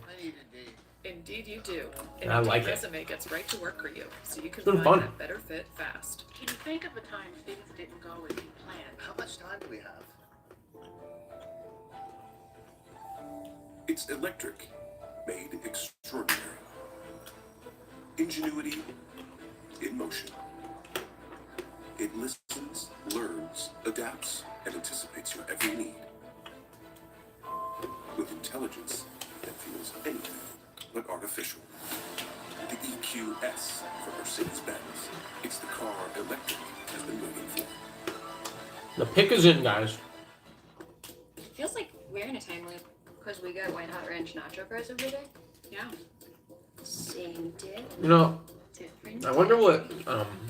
Indeed you do. And I like it. Resume gets right to work for you, so you can It's been find fun. that better fit fast. Can you think of a time things didn't go as you planned? How much time do we have? It's electric, made extraordinary. Ingenuity in motion. It listens, learns, adapts, and anticipates your every need. With intelligence that feels anything but artificial. The EQS from Mercedes-Benz. It's the car electric has been waiting for. The pick is in, guys. It feels like we're in a time loop because we got white hot ranch nacho fries every day. Yeah. Same dip. You know, Different. I wonder what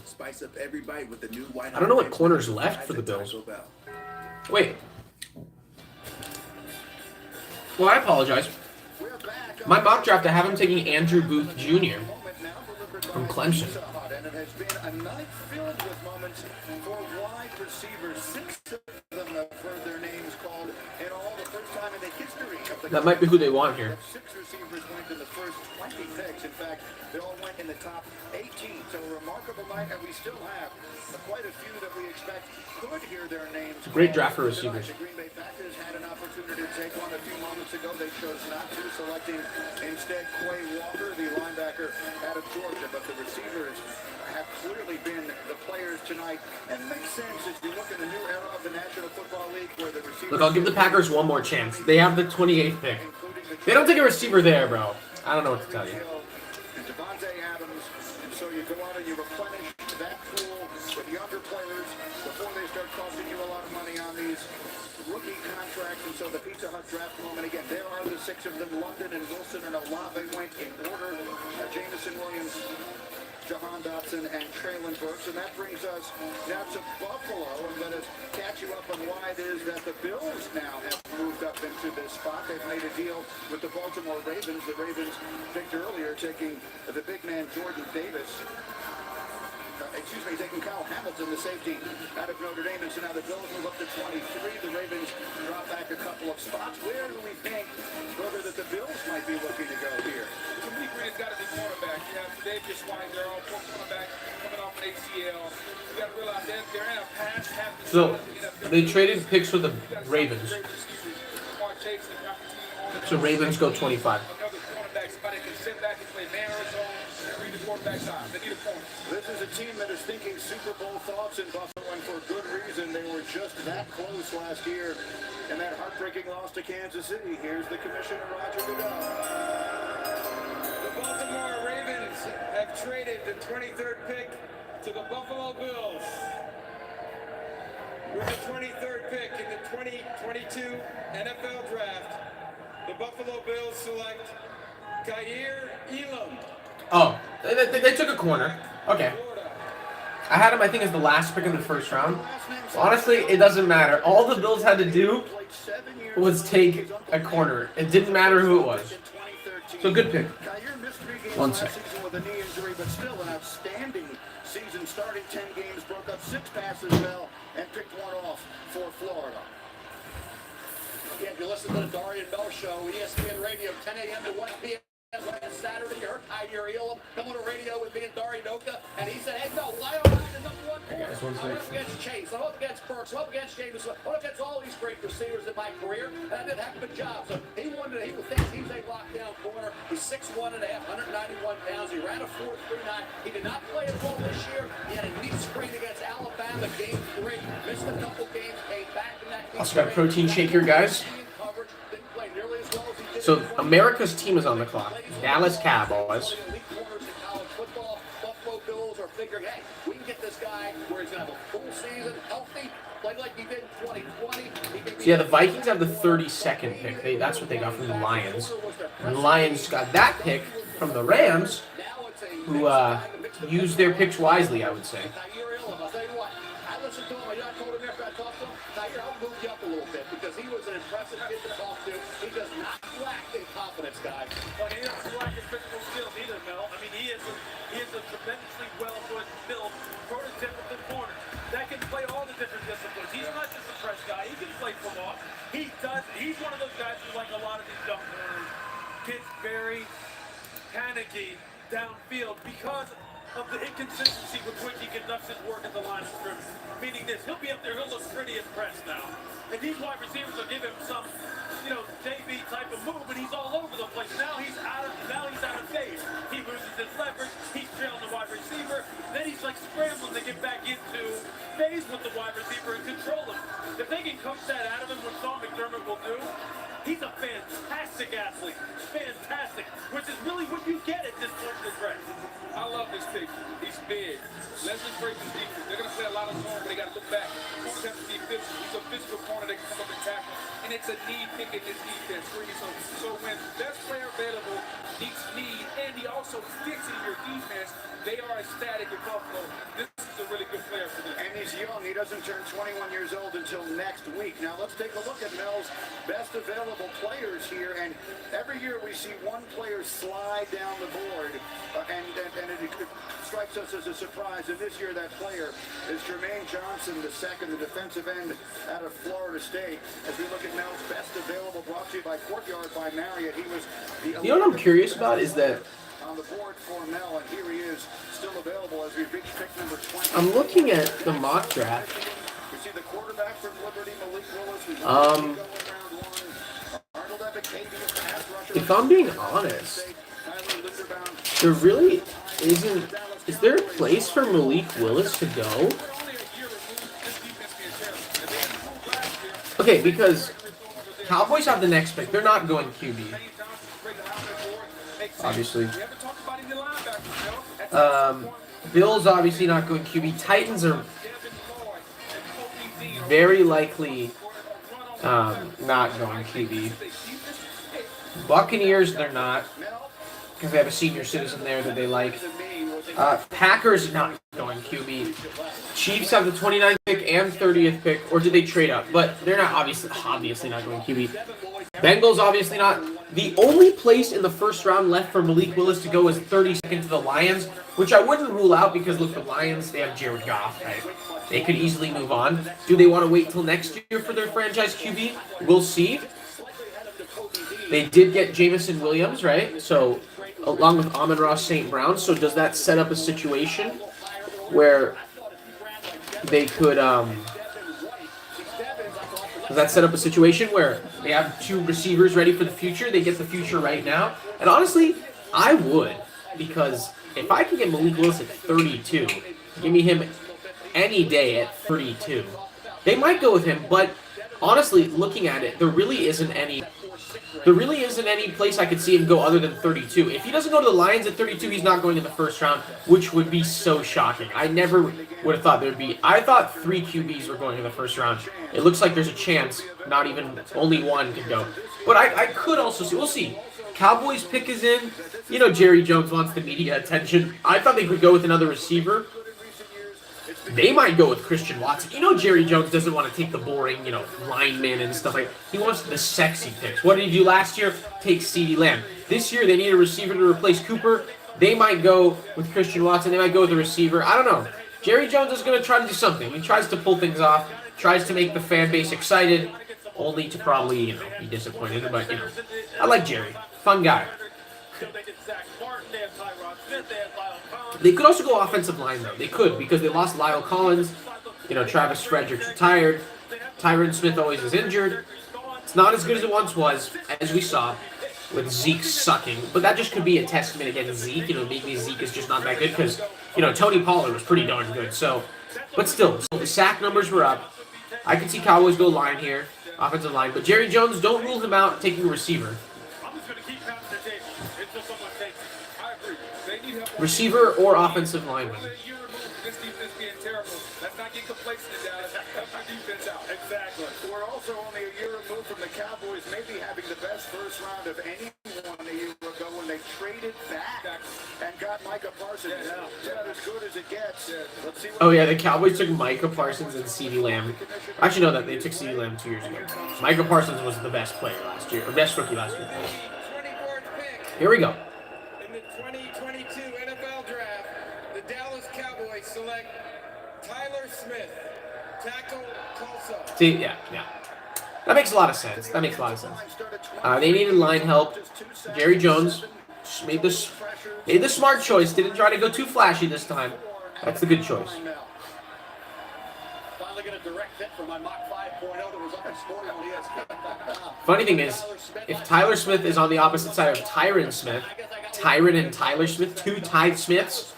Spice up every bite with the new white. I don't know what corner's left for the Bills. Wait. Well, I apologize. My mock draft, I have him taking Andrew Booth Jr. from Clemson. And it has been a night filled with moments for wide receivers. 6 of them have heard their names That might be who they want here. 6 receivers went in the first 20 picks. In fact, they all went in the top 18. So a remarkable night, and we still have quite a few that we expect could hear their names. It's a great draft for receivers. The Green Bay Packers had an opportunity to take one a few moments ago. They chose not to, selecting instead Quay Walker, the linebacker out of Georgia. But the receivers have clearly been the players tonight, and makes sense as you look at the new era of the National Football League where the receivers... Look, I'll give the Packers one more chance. They have the 28th pick. They don't take a receiver there, bro. I don't know what to tell you. And Devontae Adams, and so you go out and you replenish that pool with younger players before they start costing you a lot of money on these rookie contracts. And so the Pizza Hut draft moment, again, there are the 6 of them. London and Wilson and Olave went in order. Jameson Williams, Jahan Dotson, and Traylon Burks. And that brings us now to Buffalo. And let us catch you up on why it is that the Bills now have moved up into this spot. They've made a deal with the Baltimore Ravens. The Ravens picked earlier, taking the big man Jordan Davis. Taking Kyle Hamilton, the safety out of Notre Dame. And so now the Bills move up to 23. The Ravens drop back a couple of spots. Where do we think, brother, that the Bills might be looking to go here? To me, Green has got to be cornerback. You have Davis White, they're all cornerback coming off an ACL. You got to realize they're in a pass half the So, they traded picks for the Ravens. So Ravens go 25. Another cornerback, somebody can sit back and play man or zone and read the quarterback's eye. They need a corner. This is a team that is thinking Super Bowl thoughts in Buffalo, and for good reason. They were just that close last year in that heartbreaking loss to Kansas City. Here's the commissioner, Roger Goodell. The Baltimore Ravens have traded the 23rd pick to the Buffalo Bills. With the 23rd pick in the 2022 NFL Draft, the Buffalo Bills select Kaiir Elam. Oh, they took a corner. Okay. I had him, I think, as the last pick in the first round. Honestly, it doesn't matter. All the Bills had to do was take a corner. It didn't matter who it was. So good pick. 1 sec. With a knee injury, but still an outstanding season. Starting 10 games, broke up 6 passes well, and picked one off for Florida. Yeah, if you listen to the Daria Bell Show, ESPN Radio, 10 a.m. to 1 p.m. last Saturday, you heard Kaiir Elam come on the radio with me and Dari Noka, and he said, hey, no, why am I the number 1 corner? I'm up against Chase, I'm up against Burks, I'm up against James, I'm up against all these great receivers in my career, and I did a heck of a job. So he wanted, he thinks he's a lockdown corner. He's 6'1 and a half, 191 pounds. He ran a 4.39. He did not play at all this year. He had a knee sprain against Alabama, game 3. Missed a couple games, came back from that. Also got a protein shake here, guys. So America's team is on the clock. Dallas Cowboys. Buffalo Bills are figuring, hey, we can get this guy where he's going to have a full season, healthy, play like he did in 2020. So yeah, the Vikings have the 32nd pick. That's what they got from the Lions. And the Lions got that pick from the Rams, who used their picks wisely, I would say. I listened to him. I told him after I talked to him, Kaiir, I'll move you up a little bit because he was an impressive kid to talk to. He does not lack in confidence, guy. Well, he doesn't lack his physical skills either, Mel. I mean, he is a tremendously well-built prototypical corner that can play all the different disciplines. He's not just a fresh guy. He can play from off. He's one of those guys who, like a lot of these young corners, gets very panicky downfield because of the inconsistency with which he conducts his work at the line of scrimmage. Meaning this, he'll be up there, he'll look pretty impressed now. And these wide receivers will give him some, JV type of move, but he's all over the place. Now he's out of phase. He loses his leverage, he's trailing the wide receiver, then he's like scrambling to get back into phase with the wide receiver and control him. If they can coach that out of him, what Sean McDermott will do, he's a fantastic athlete. Fantastic. Which is really what you get at this point in the draft. I love this pick. He's big. Let's just break this defense. They're going to play a lot of zone, but they got to look back. Corners have to be physical. He's a physical corner that can come up and tackle. And it's a need pick in this defense. So when best player available meets need, and he also fits in your defense, they are ecstatic in Buffalo. This is a really good player for them. And And he's young. He doesn't turn 21 years old until next week. Now let's take a look at Mel's best available players here. And every year we see one player slide down the board, and it strikes us as a surprise. And this year that player is Jermaine Johnson, the second, the defensive end out of Florida State. As we look at Mel's best available, brought to you by Courtyard by Marriott. He was the You know what I'm curious about is that on the board for Mel, and here he is, still available as we reach pick number 20. I'm looking at the mock draft. We see the quarterback from Liberty, Malik Willis. If I'm being honest, there really isn't. Is there a place for Malik Willis to go? Okay, because Cowboys have the next pick. They're not going QB. Obviously. Bills obviously not going QB. Titans are very likely not going QB. Buccaneers, they're not, because they have a senior citizen there that they like. Packers not going QB. Chiefs have the 29th pick and 30th pick, or did they trade up? But they're not obviously not going QB. Bengals obviously not. The only place in the first round left for Malik Willis to go is 32nd to the Lions, which I wouldn't rule out because look, the Lions, they have Jared Goff, right? They could easily move on. Do they want to wait till next year for their franchise QB? We'll see. They did get Jameson Williams, right? So, along with Amon-Ra St. Brown. So, does that set up a situation where they could, does that set up a situation where they have two receivers ready for the future? They get the future right now? And honestly, I would. Because if I can get Malik Willis at 32, give me him any day at 32. They might go with him, but honestly, looking at it, there really isn't any place I could see him go other than 32. If he doesn't go to the Lions at 32, he's not going in the first round, which would be so shocking. I never would have thought there'd be. I thought 3 QBs were going in the first round. It looks like there's a chance not even only one could go. But I could also see. We'll see. Cowboys pick is in. You know Jerry Jones wants the media attention. I thought they could go with another receiver. They might go with Christian Watson. You know Jerry Jones doesn't want to take the boring, lineman and stuff like that. He wants the sexy picks. What did he do last year? Take CeeDee Lamb. This year they need a receiver to replace Cooper. They might go with Christian Watson. They might go with a receiver. I don't know. Jerry Jones is going to try to do something. He tries to pull things off. Tries to make the fan base excited. Only to probably, be disappointed. But, I like Jerry. Fun guy. They could also go offensive line, though. They could, because they lost Lyle Collins. Travis Frederick's retired. Tyron Smith always is injured. It's not as good as it once was, as we saw, with Zeke sucking. But that just could be a testament against Zeke. Maybe Zeke is just not that good, because, Tony Pollard was pretty darn good. So, but still, the sack numbers were up. I can see Cowboys go line here, offensive line. But Jerry Jones, don't rule him out taking a receiver. Receiver or offensive lineman. This defense being terrible. Let's not get complacent in Dallas. Help your defense out. Exactly. We're also only a year removed from the Cowboys maybe having the best first round of anyone a year ago when they traded back and got Micah Parsons. Yeah, as good as it gets. Let's see what The Cowboys took Micah Parsons and CeeDee Lamb. Actually, no, they took CeeDee Lamb 2 years ago. Micah Parsons was the best player last year, or best rookie last year. Here we go. In the 2022 NFL Draft, the Dallas Cowboys select Tyler Smith, tackle Tulsa. See, yeah. That makes a lot of sense. They needed line help. Jerry Jones made the smart choice. Didn't try to go too flashy this time. That's the good choice. Finally get a direct hit from my Mach 5.0 that was up this morning on ESPN. Funny thing is, if Tyler Smith is on the opposite side of Tyron Smith, Tyron and Tyler Smith, 2 Ty Smiths,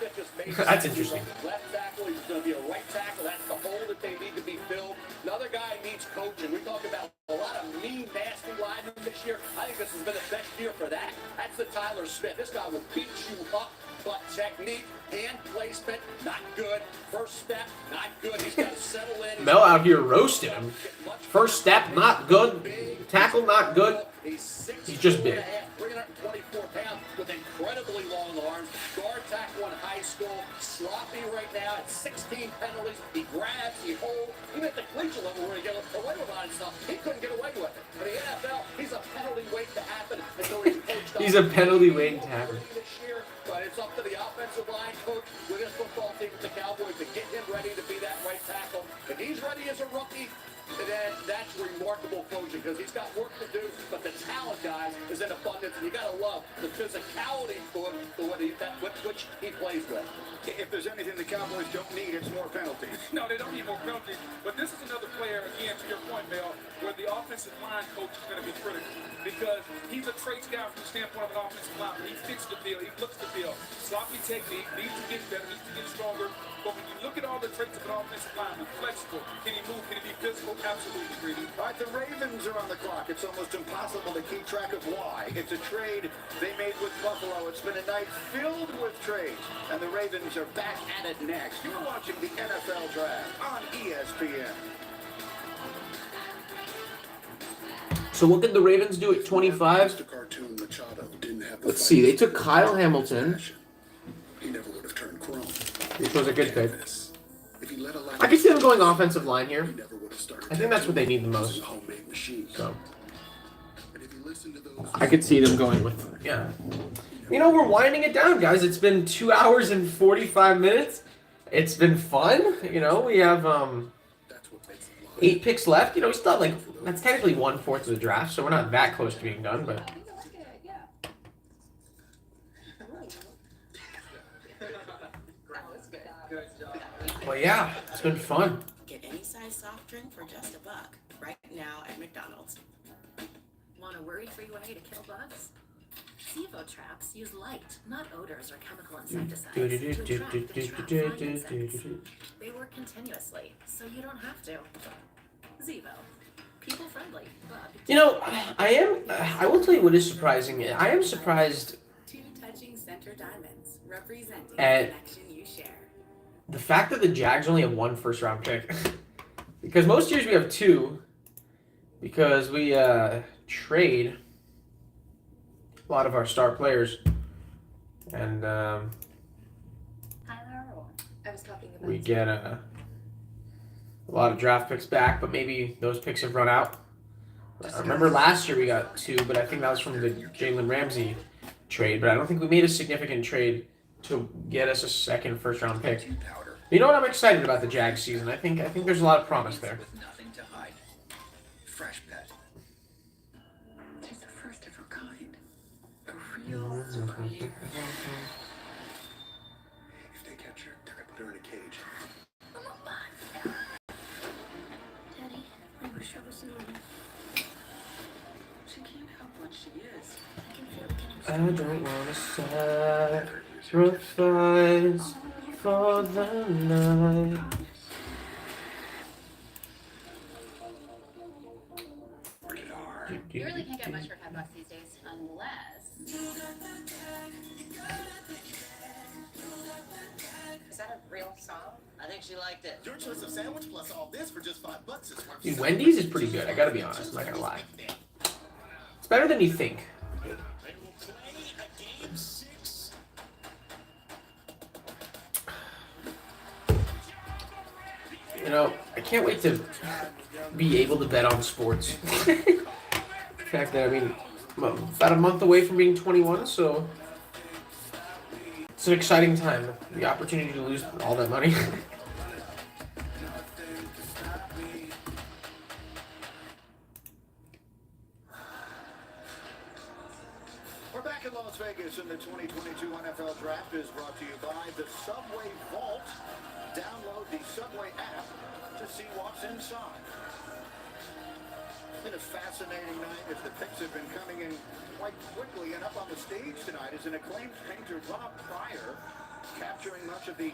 that's interesting. Left tackle, he's going to be a right tackle. That's the hole that they need to be filled. Another guy needs coaching. We talk about a lot of mean, nasty linemen this year. I think this has been the best year for that. That's the Tyler Smith. This guy will beat you up. But technique, hand placement, not good. First step, not good. He's got to settle in. Mel out here roasting him. First step, not good. Tackle, not good. He's just big. 324 pounds with incredibly long arms. Guard tackle in high school. sloppy right now. At 16 penalties, he grabs, he holds. Even at the collegiate level where he got away with a lot of stuff, he couldn't get away with it. But the NFL, he's a penalty waiting to happen until he's coached up. He's a penalty waiting to happen. This year, but it's up to the offensive line coach with his football team with the Cowboys to get him ready to be that right tackle. If he's ready as a rookie, then that's remarkable coaching because he's got work to do. But the talent, guys, is in abundance, and you got to love the physicality which he plays with. If there's anything the Cowboys don't need, it's more penalties. No, they don't need more penalties. But this is another player, again, to your point, Mel, where the offensive line coach is going to be critical because he's a traits guy from the standpoint of an offensive lineman. He fits the field. He looks the field. Sloppy technique, needs to get better, needs to get stronger. But when you look at all the traits of an offensive lineman, flexible, can he move, can he be physical? Absolutely, Greedy. All right, the Ravens are on the clock. It's almost impossible to keep track of why. It's a trade they made with Buffalo. It's been a night filled with trades, and the Ravens are back at it next. You're watching the NFL Draft on ESPN. So what did the Ravens do at 25? Let's see. They took Kyle Hamilton, He never would have turned chrome. which was a good pick. If he let a I can see them going offensive line here. I think that's what they need the most. So I could see them going with, yeah. You know, we're winding it down, guys. It's been 2 hours and 45 minutes. It's been fun. You know, we have 8 picks left. You know, we still have like, that's technically 1/4 of the draft, so we're not that close to being done, but. Well, yeah, it's been fun. Get any size soft drink for just $1 right now at McDonald's. Want a worry-free way to kill bugs? Zevo traps use light, not odors or chemical insecticides to attract and trap flying insects. They work continuously, so you don't have to. Zevo. People-friendly, bug. You know, I will tell you what is surprising. I am surprised 2 touching center diamonds representing the at connection you share. the fact that the Jags only have 1 first-round pick. Because most years we have 2. Because we trade a lot of our star players. And I was talking about we get a lot of draft picks back, but maybe those picks have run out. I remember last year we got 2, but I think that was from the Jalen Ramsey trade. But I don't think we made a significant trade to get us a second first-round pick. You know what? I'm excited about the Jags season. I think there's a lot of promise there. Nothing to hide. Fresh pet. She's the first of her kind. A real supreme. If they catch her, they're gonna put her in a cage. Daddy, I wish I was normal. She can't help what she is. I can feel it I don't want to sacrifice for the night. You really can't get much for $5 these days, unless. Is that a real song? I think she liked it. Your choice of sandwich plus all this for just $5 is worth. Dude, Wendy's is pretty good. I gotta be honest. I'm not gonna lie. It's better than you think. You know, I can't wait to be able to bet on sports. The fact that, I mean, I'm about a month away from being 21, so it's an exciting time. The opportunity to lose all that money. We're back in Las Vegas, and the 2022 NFL Draft is brought to you by the Subway Vault. Download the Subway app to see what's inside. It's been a fascinating night as the picks have been coming in quite quickly, and up on the stage tonight is an acclaimed painter, Rob Pryor, capturing much of the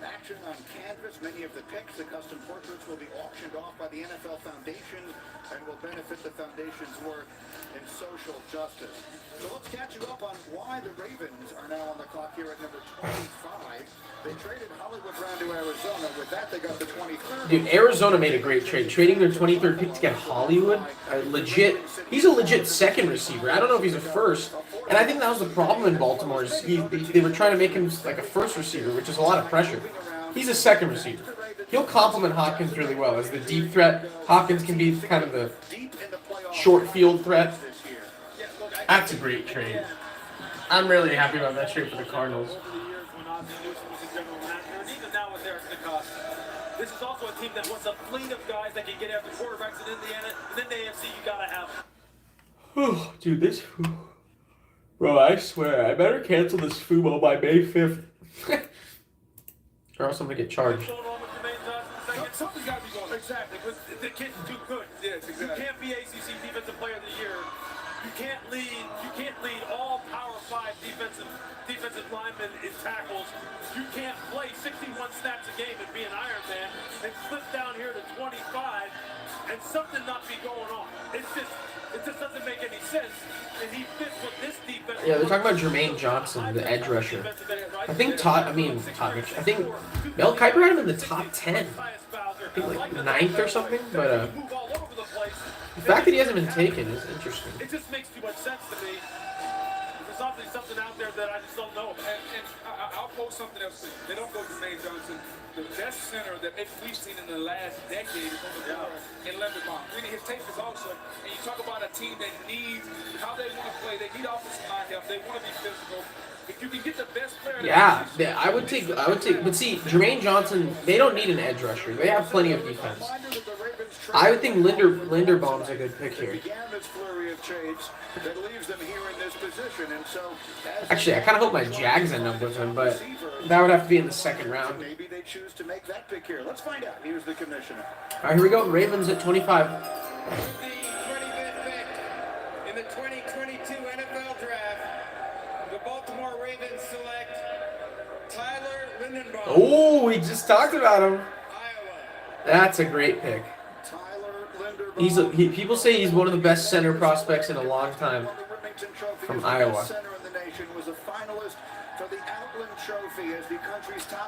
Action on canvas. Many of the picks, the custom portraits, will be auctioned off by the NFL Foundation and will benefit the foundation's work in social justice. So let's catch you up on why the Ravens are now on the clock here at number 25. They traded Hollywood Brown to Arizona. With that, they got the 23rd. Dude, Arizona made a great trade. Trading their 23rd pick to get Hollywood. He's a legit second receiver. I don't know if he's a first. And I think that was the problem in Baltimore. Is they were trying to make him like a first receiver, which is a lot of pressure. He's a second receiver. He'll complement Hopkins really well. As the deep threat, Hopkins can be kind of the short field threat. That's a great trade. I'm really happy about that trade for the Cardinals. This is also a team that wants a fleet of guys that can get after quarterbacks in Indiana, and then the AFC, you gotta have them. Dude, this... Bro, I swear, I better cancel this FUBO by May 5th. Or else I'm gonna get charged. Something's gotta be going on. Exactly, but the kid's too good. Yes, exactly. You can't be ACC Defensive Player of the Year. You can't lead all Power 5 defensive linemen in tackles. You can't play 61 snaps a game and be an Iron Man and slip down here to 25 and something not be going on. It just doesn't make any sense. And he fits with this defense. Yeah, they're talking about Jermaine Johnson, the edge rusher. I think Mel Kiper had him in the top 10. I think like 9th or something, but the fact that he hasn't been taken is interesting. It just makes too much sense to me. There's something out there that I just don't know. And I'll post something else. They don't go to Jermaine Johnson. The best center that maybe we've seen in the last decade is on the floor in Linderbaum. Really, his tape is awesome. And you talk about a team that needs how they want to play. They need offensive line help. They want to be physical. If you can get the best player, yeah, I would take. But see, Jermaine Johnson, they don't need an edge rusher. They have plenty of defense. I would think Linderbaum's a good pick here. Actually, I kind of hope my Jags end up with him, but that would have to be in the second round. Maybe they choose to make that pick here. Let's find out. Here's the commissioner. All right, here we go. Ravens at 25. The 25th pick in the 2022 NFL Draft, the Baltimore Ravens select Tyler Linderbaum. Oh, we just talked about him. That's a great pick. People say he's one of the best center prospects in a long time from Iowa.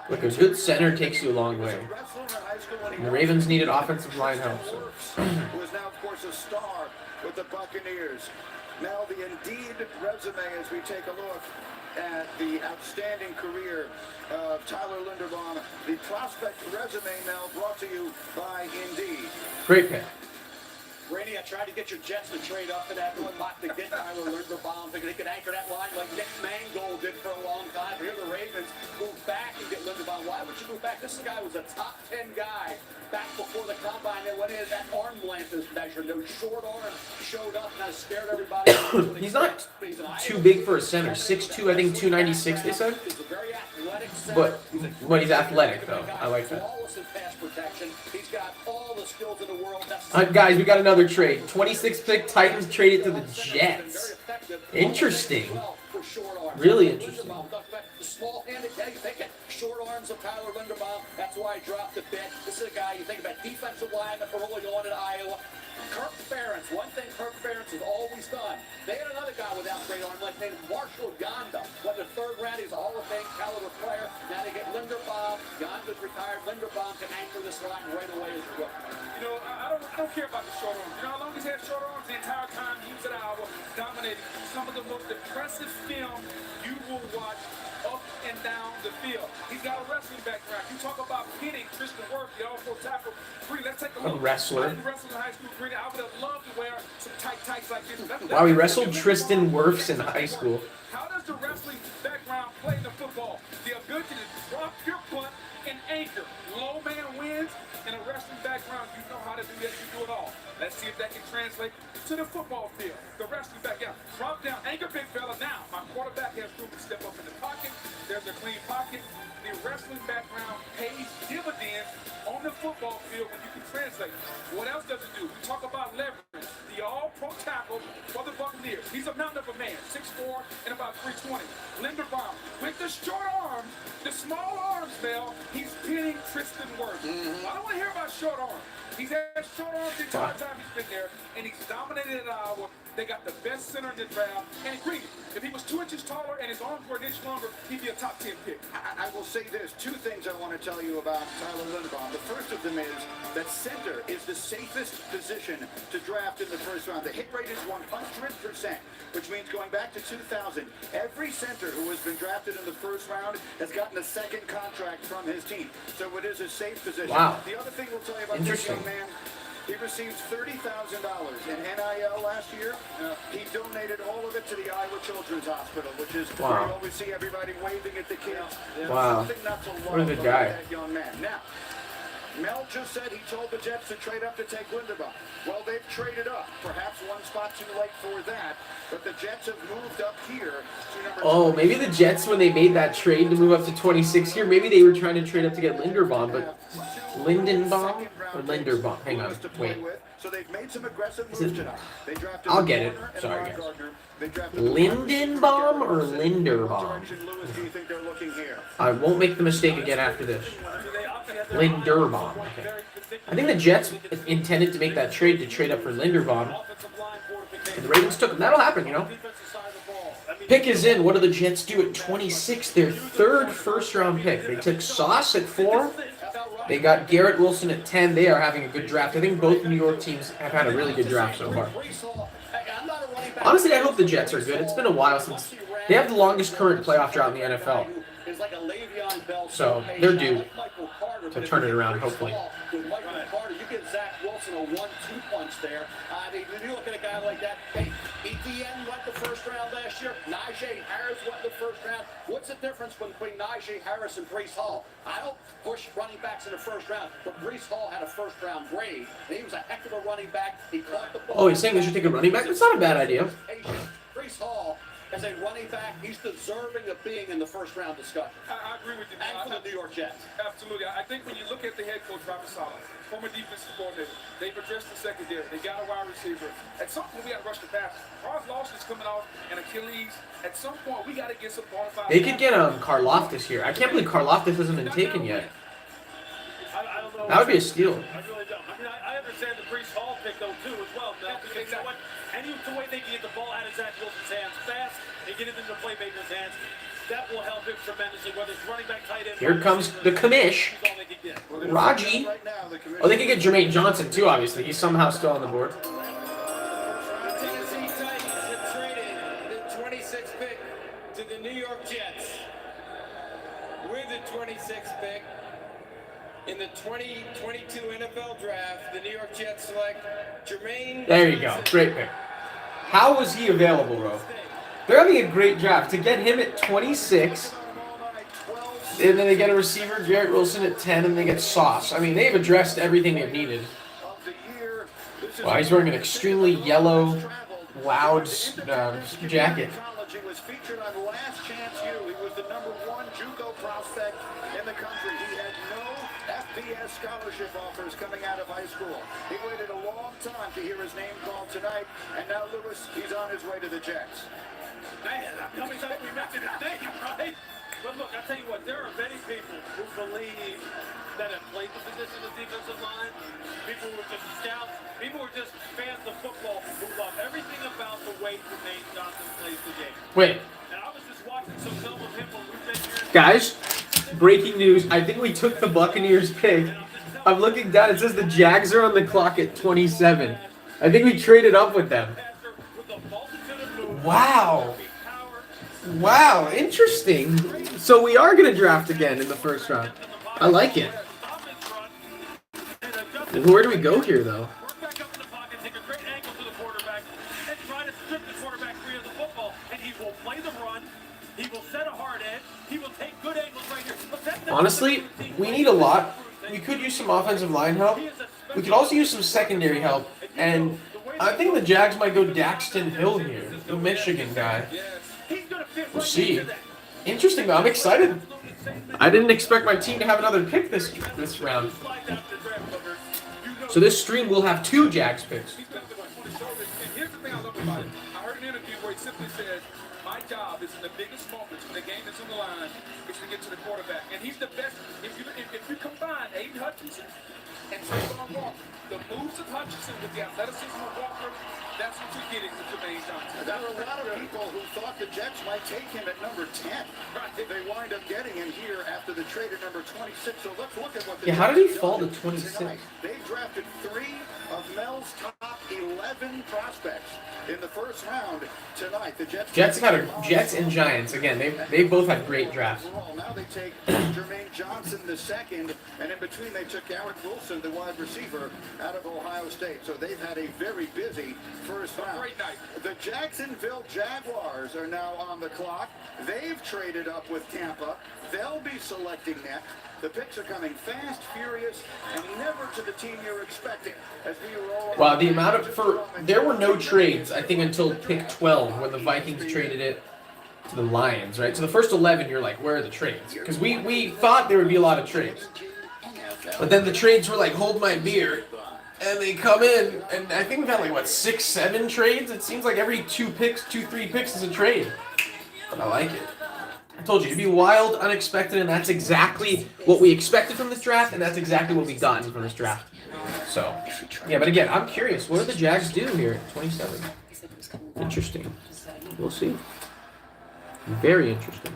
Look, a good center takes you a long way. And the Ravens needed offensive line help. So. Who is now, of course, a star with the Buccaneers. Now the Indeed resume as we take a look at the outstanding career of Tyler Linderbaum. The prospect resume now brought to you by Indeed. Great pick. Brady, I tried to get your Jets to trade up to that one mock to get Tyler Linderbaum, thinking they could anchor that line like Nick Mangold did for a long time. But here the Ravens move back and get Linderbaum. Why would you move back? This guy was a top 10 guy back before the combine. They went in, that arm length is measured. Those short arms showed up and I scared everybody. He's not too big for a center. 6'2", I think 296, they said. But he's athletic, though. I like that. He's got all the skills in the world. Guys, we got another trade. 26th pick, Titans traded to the Jets. Interesting. Really interesting. The small-handed guy, you think it. Short arms of Tyler Linderbaum. That's why I dropped a bit. This is a guy you think about defensive lineman early on in Iowa. Kirk Ferentz. One thing Kirk Ferentz has always done. They had another guy without great arm length named Marshall Yonda. Went in the third round. He's a Hall of Fame caliber player. Now they get Linderbaum. Yonda's retired. Linderbaum can anchor this line right away as a rookie. You know, I don't care about the short arms. You know how long he's had short arms? The entire time he was at Iowa, dominating some of the most impressive film you will watch up and down the field. He's got a wrestling background. You talk about pitting Tristan Wirfs, the all-pro tackle. Let's take a look. A wrestler. I wrestled in high school. I would have loved to wear some tight tights like this. Wow, he wrestled Tristan Wirfs in high school. How does the wrestling background play in the football? The ability to drop your butt and anchor. Low man wins. In a wrestling background, you know how to do that. You do it all. Let's see if that can translate to the football field. The wrestling background. Drop down. Anchor big fella. Now, my quarterback has room to step up in the pocket. There's a clean pocket. The wrestling background pays dividends on the football field when you can translate. What else does it do? We talk about leverage. The the all-pro tackle for the Buccaneers. He's a mountain of a man, 6'4" and about 320. Linderbaum, with the short arms, the small arms, Mel, he's pinning Tristan Wirfs. I don't want to hear about short arms. He's had short arms the entire time he's been there, and he's dominated at Iowa. They got the best center in the draft. And agreed, if he was 2 inches taller and his arms were an inch longer, he'd be a top 10 pick. I will say this, 2 things I want to tell you about Tyler Linderbaum. The first of them is that center is the safest position to draft in the first round. The hit rate is 100%, which means going back to 2000, every center who has been drafted in the first round has gotten a second contract from his team. So it is a safe position. Wow. The other thing we'll tell you about this young man, he received $30,000 in NIL last year. He donated all of it to the Iowa Children's Hospital, which is where you always see everybody waving at the kids. Wow. Something not to What a good guy. that young man. Now, Mel just said he told the Jets to trade up to take Linderbaum. Well, they've traded up. Perhaps one spot too late for that. But the Jets have moved up here to number Oh, maybe the Jets, when they made that trade to move up to 26 here, maybe they were trying to trade up to get Linderbaum, but Lindenbaum or Linderbaum? Hang on, wait. So they've made some aggressive moves tonight. They drafted I'll get it. Sorry, guys. Lindenbaum or Linderbaum? Do you think they're looking here? I won't make the mistake again after this. Linderbaum. Okay. I think the Jets intended to make that trade to trade up for Linderbaum. And the Ravens took him. That'll happen, you know. Pick is in. What do the Jets do at 26? Their third first-round pick. They took Sauce at 4. They got Garrett Wilson at 10. They are having a good draft. I think both New York teams have had a really good draft so far. Honestly, I hope the Jets are good. It's been a while since... They have the longest current playoff drought in the NFL. So, they're due to turn it around, hopefully. With Michael Carter, you give Zach Wilson a 1-2 punch there. You look at a guy like that. Hey, ETN went the first round last year. Najee Harris went the first round. What's the difference between Najee Harris and Breece Hall? I don't push running backs in the first round, but Breece Hall had a first round grade. And he was a heck of a running back. He caught the ball. Oh, he's saying they should take a running back? That's not a bad idea. Breece Hall, as a running back, he's deserving of being in the first round discussion. I agree with you. And for the New York Jets. Absolutely. I think when you look at the head coach, Robert Saleh, former defensive coordinator, they've addressed the secondary. They got a wide receiver. At some point, we got to rush the pass. Charles Lawson's coming off an Achilles. At some point, we got to get some bona fide. They could get Karlaftis here. I can't believe Karlaftis hasn't been taken yet. I don't know. That would be a steal. I really don't. I mean, I understand the Breece Hall pick, though, too, as well, Mel. Because you know what? Any way they can get the ball out of Zach Wilson's hands fast and get it into the playmaker's hands, that will help him tremendously, whether it's running back, tight end. Here comes the commish. Raji. Oh, they could get Jermaine Johnson, too, obviously. He's somehow still on the board. The Tennessee Titans have traded the 26th pick to the New York Jets. With the 26th pick in the 2022 NFL Draft, the New York Jets select Jermaine. There you go. Great pick. How was he available, bro? They're having a great draft. To get him at 26, and then they get a receiver, Garrett Wilson, at 10, and they get Sauce. I mean, they've addressed everything they've needed. Wow, he's wearing an extremely yellow, loud jacket. He was featured on Last Chance U. He was the #1 JUCO prospect in the country. He had no FBS scholarship offers coming out of high school. He waited a long time to hear his name called tonight, and now Lewis, he's on his way to the Jets. Man, how many times we mentioned his name, right? But look, I'll tell you what, there are many people who believe that have played the position of defensive line. People who are just scouts. People who are just fans of football who love everything about the way Jermaine Johnson plays the game. Wait. And I was just watching some film of him when we've been here. Guys, breaking news. I think we took the Buccaneers pick. I'm looking down. It says the Jags are on the clock at 27. I think we traded up with them. Wow. Wow, interesting. So we are going to draft again in the first round. I like it. And where do we go here, though? Honestly, we need a lot. We could use some offensive line help. We could also use some secondary help. And I think the Jags might go Daxton Hill here, the Michigan guy. We'll see. Interesting, though. I'm excited. I didn't expect my team to have another pick this round. So this stream will have 2 Jags picks. he simply says, my job is in the biggest moments when the game is on the line, is to get to the quarterback. And he's the best. If you combine Aiden Hutchinson and Trayvon Walker, the moves of Hutchinson with the athleticism of Walker, that's what you're getting with Jermaine Johnson. There were a lot of people who thought the Jets might take him at number 10. Right. They wind up getting him here after the trade at number 26. So let's look at what the Yeah, how did he fall to 26? They drafted 3 of Mel's top 11 prospects in the first round tonight. The Jets and Giants again. They both had great drafts. Now they take Jermaine Johnson the second, and in between they took Garrett Wilson, the wide receiver out of Ohio State. So they've had a very busy first round. Great night. The Jacksonville Jaguars are now on the clock. They've traded up with Tampa. They'll be selecting next. The picks are coming fast, furious, and never to the team you're expecting. As we roll. Wow, the amount of there were no trades, I think, until pick 12 when the Vikings traded it to the Lions, right? So the first 11, you're like, where are the trades? Because we thought there would be a lot of trades, but then the trades were like, hold my beer, and they come in, and I think we've had like what 6, 7 trades. It seems like every 2, 3 picks is a trade, but I like it. I told you, it'd be wild, unexpected, and that's exactly what we expected from this draft, and that's exactly what we gotten from this draft. So, yeah, but again, I'm curious. What do the Jags do here at 27? Interesting. We'll see. Very interesting.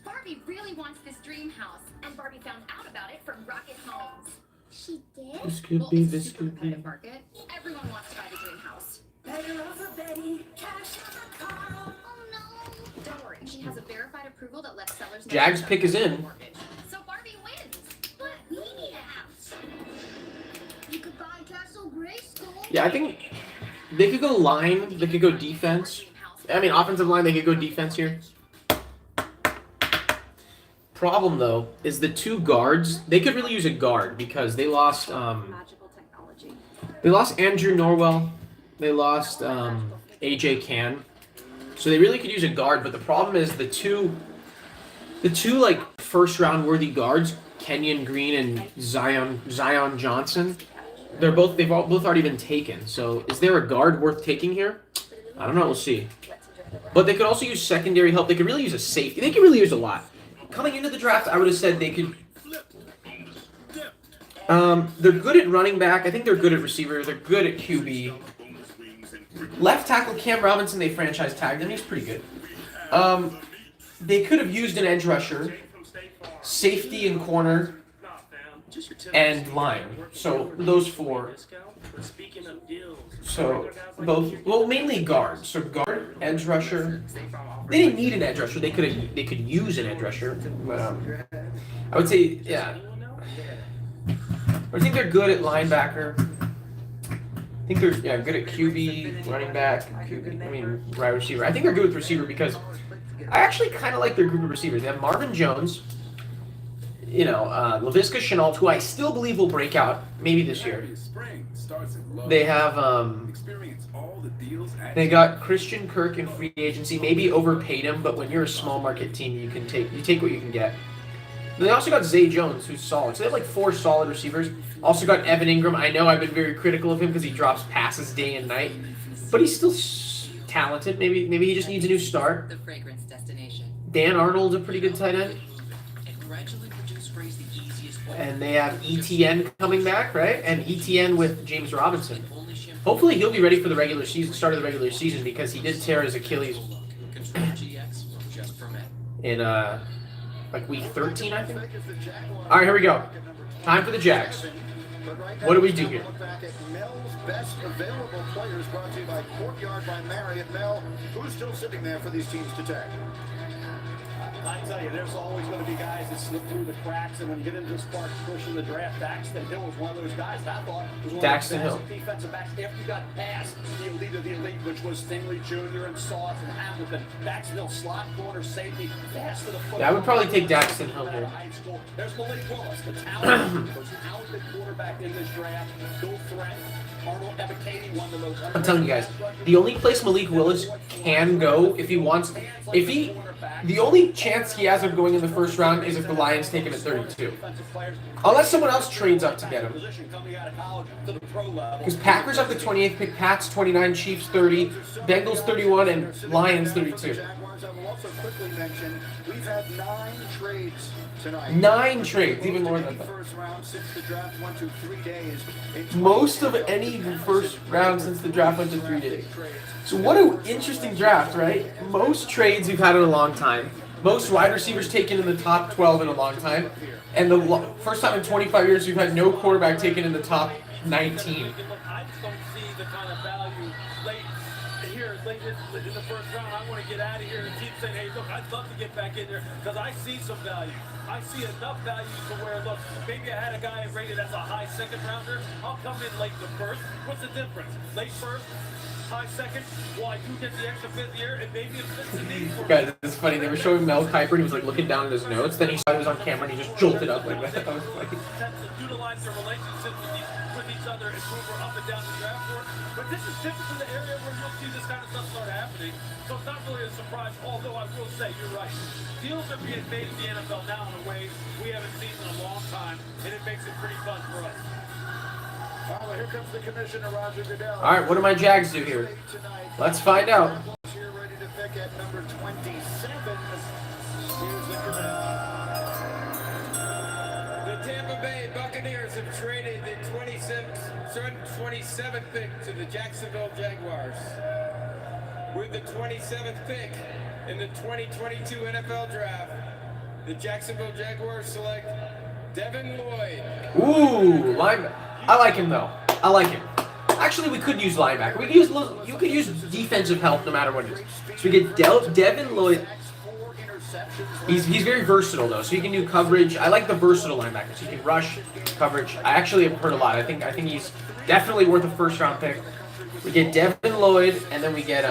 Barbie really wants this dream house, and Barbie found out about it from Rocket Homes. She did? This could be, this could be. Market. Everyone wants to buy the dream house. Better off a Betty, cash on the car. Oh no! Don't worry, she has a verified approval that lets sellers know. Jags pick is in. So Barbie wins. But we need a house. You could buy Castle Grayskull. Yeah, I think they could go line, they could go defense. I mean, offensive line, they could go defense here. Problem though is the 2 guards. They could really use a guard because they lost. They lost Andrew Norwell. They lost AJ Cann. So they really could use a guard. But the problem is the two like first round worthy guards, Kenyon Green and Zion Johnson. They've both already been taken. So is there a guard worth taking here? I don't know. We'll see. But they could also use secondary help. They could really use a safety. They could really use a lot. Coming into the draft, I would have said they could. They're good at running back. I think they're good at receiver. They're good at QB. Left tackle Cam Robinson, they franchise tagged him. He's pretty good. They could have used an edge rusher, safety and corner, and line. So those 4. So both, well, mainly guard. So guard, edge rusher. They didn't need an edge rusher. They could use an edge rusher. But, I would say, yeah. I think they're good at linebacker. I think they're good at QB, running back, QB, I mean wide receiver. I think they're good with receiver because I actually kind of like their group of receivers. They have Marvin Jones, Laviska Shenault, who I still believe will break out maybe this year. They have they got Christian Kirk in free agency. Maybe overpaid him, but when you're a small market team, you take what you can get. They also got Zay Jones, who's solid. So they have like 4 solid receivers. Also got Evan Ingram. I know I've been very critical of him because he drops passes day and night, but he's still talented. Maybe he just needs a new start. The fragrance destination. Dan Arnold's a pretty good tight end. And they have ETN coming back, right? And ETN with James Robinson. Hopefully he'll be ready for the regular season, start of the regular season, because he did tear his Achilles in like week 13, I think. All right, here we go. Time for the Jags. What do we do here? Mel's best available players brought to you by Courtyard by Marriott. Mel, who's still sitting there for these teams to tag? I tell you, there's always going to be guys that slip through the cracks, and when you get into this part push in the draft, Daxton Hill was one of those guys that I thought was one Daxton of the best defensive backs after you got past the elite of the elite, which was Stingley Jr. and Sauce and Hamilton. Daxton Hill, slot corner, safety, fast to the football. Yeah, I would probably take Daxton Hill here. There's Malik Willis, the talented quarterback in this draft, dual threat. I'm telling you guys, the only place Malik Willis can go if he wants, the only chance he has of going in the first round is if the Lions take him at 32. Unless someone else trades up to get him. Because Packers have the 28th pick, Pats 29, Chiefs 30, Bengals 31, and Lions 32. Jaguars, I will also quickly mention, we've had 9 trades tonight. 9 trades, even more than that. First round since the draft went to 3 days. Most of any first round since the draft went to 3 days. So what an interesting draft, right? Most trades we've had in a long time. Most wide receivers taken in the top 12 in a long time. And the first time in 25 years we've had no quarterback taken in the top 19. I just don't see the kind of value late in the first round. I want to get out of here and keep saying, hey, look, I'd love to get back in there because I see some value. I see enough value to where, look, maybe I had a guy rated as a high second rounder. I'll come in late the first. What's the difference? Late first, high second. Well, I do get the extra fifth year, and maybe it fits the need for me. Guys, it's funny. They were showing Mel Kiper, and he was like looking down at his notes. Then he saw he was on camera, and he just jolted up like that. That was funny. To utilize their relationships with each other and move her up and down the draft board. But this is typically the area where you'll see this kind of stuff start happening. So it's not really a surprise, although I will say, you're right. Deals are being made in the NFL now in a way we haven't seen in a long time, and it makes it pretty fun for us. Well, here comes the commissioner, Roger Goodell. All right, what do my Jags do here? Let's find out. Here ready to pick at number 27. Here's the commissioner. The Tampa Bay Buccaneers have traded the 27th pick to the Jacksonville Jaguars. With the 27th pick in the 2022 NFL Draft, the Jacksonville Jaguars select Devin Lloyd. Ooh, linebacker. I like him though. I like him. Actually, we could use linebacker. You could use defensive help no matter what it is. So we get Devin Lloyd. He's very versatile though, so he can do coverage. I like the versatile linebackers. He can rush, coverage. I actually have heard a lot. I think he's definitely worth a first round pick. We get Devin Lloyd, and then we get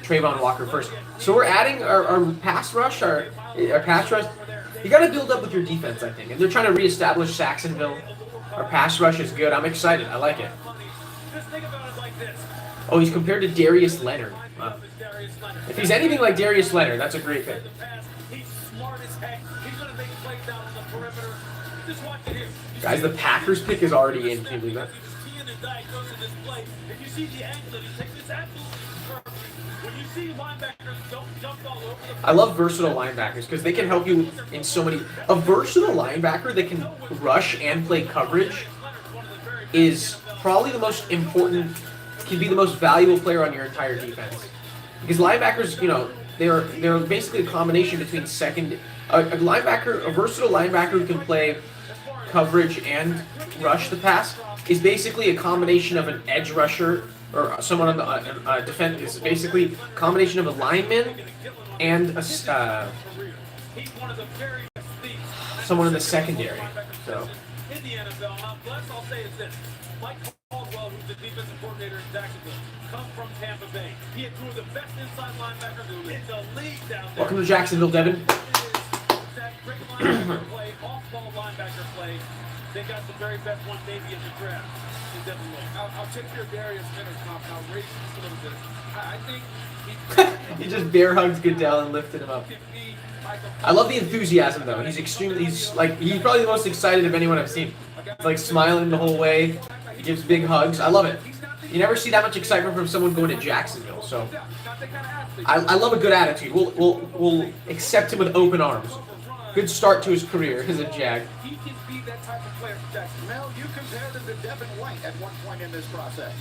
Trayvon Walker first. So we're adding our pass rush, our pass rush. You got to build up with your defense, I think, and they're trying to reestablish Saxonville. Our pass rush is good. I'm excited. I like it. Oh, he's compared to Darius Leonard. Wow. If he's anything like Darius Leonard, that's a great pick. Guys, the Packers pick is already in. Can you believe that? I love versatile linebackers because they can help you in so many. A versatile linebacker that can rush and play coverage is probably the most important, can be the most valuable player on your entire defense. Because linebackers, you know, they're basically a combination between a versatile linebacker who can play coverage and rush the pass is basically a combination of an edge rusher or someone on the defense. Is basically a combination of a lineman and someone in the secondary. So. In the NFL, now, last I'll say is this: Mike Caldwell, who's the defensive coordinator in Jacksonville, comes from Tampa Bay. He had 2 of the best inside linebackers in the league down there. Welcome to Jacksonville, Devin. That great linebacker play, off-ball linebacker play. They got the very best one maybe in the draft. I'll take your Darius Leonard comp. I'll raise this a little bit. I think he just bear hugs Goodell and lifted him up. I love the enthusiasm though. He's he's probably the most excited of anyone I've seen. He's like smiling the whole way. He gives big hugs. I love it. You never see that much excitement from someone going to Jacksonville. So I love a good attitude. We'll accept him with open arms. Good start to his career as a Jag. He can be that type of player for Jackson. Mel, you compared him to Devin White at one point in this process.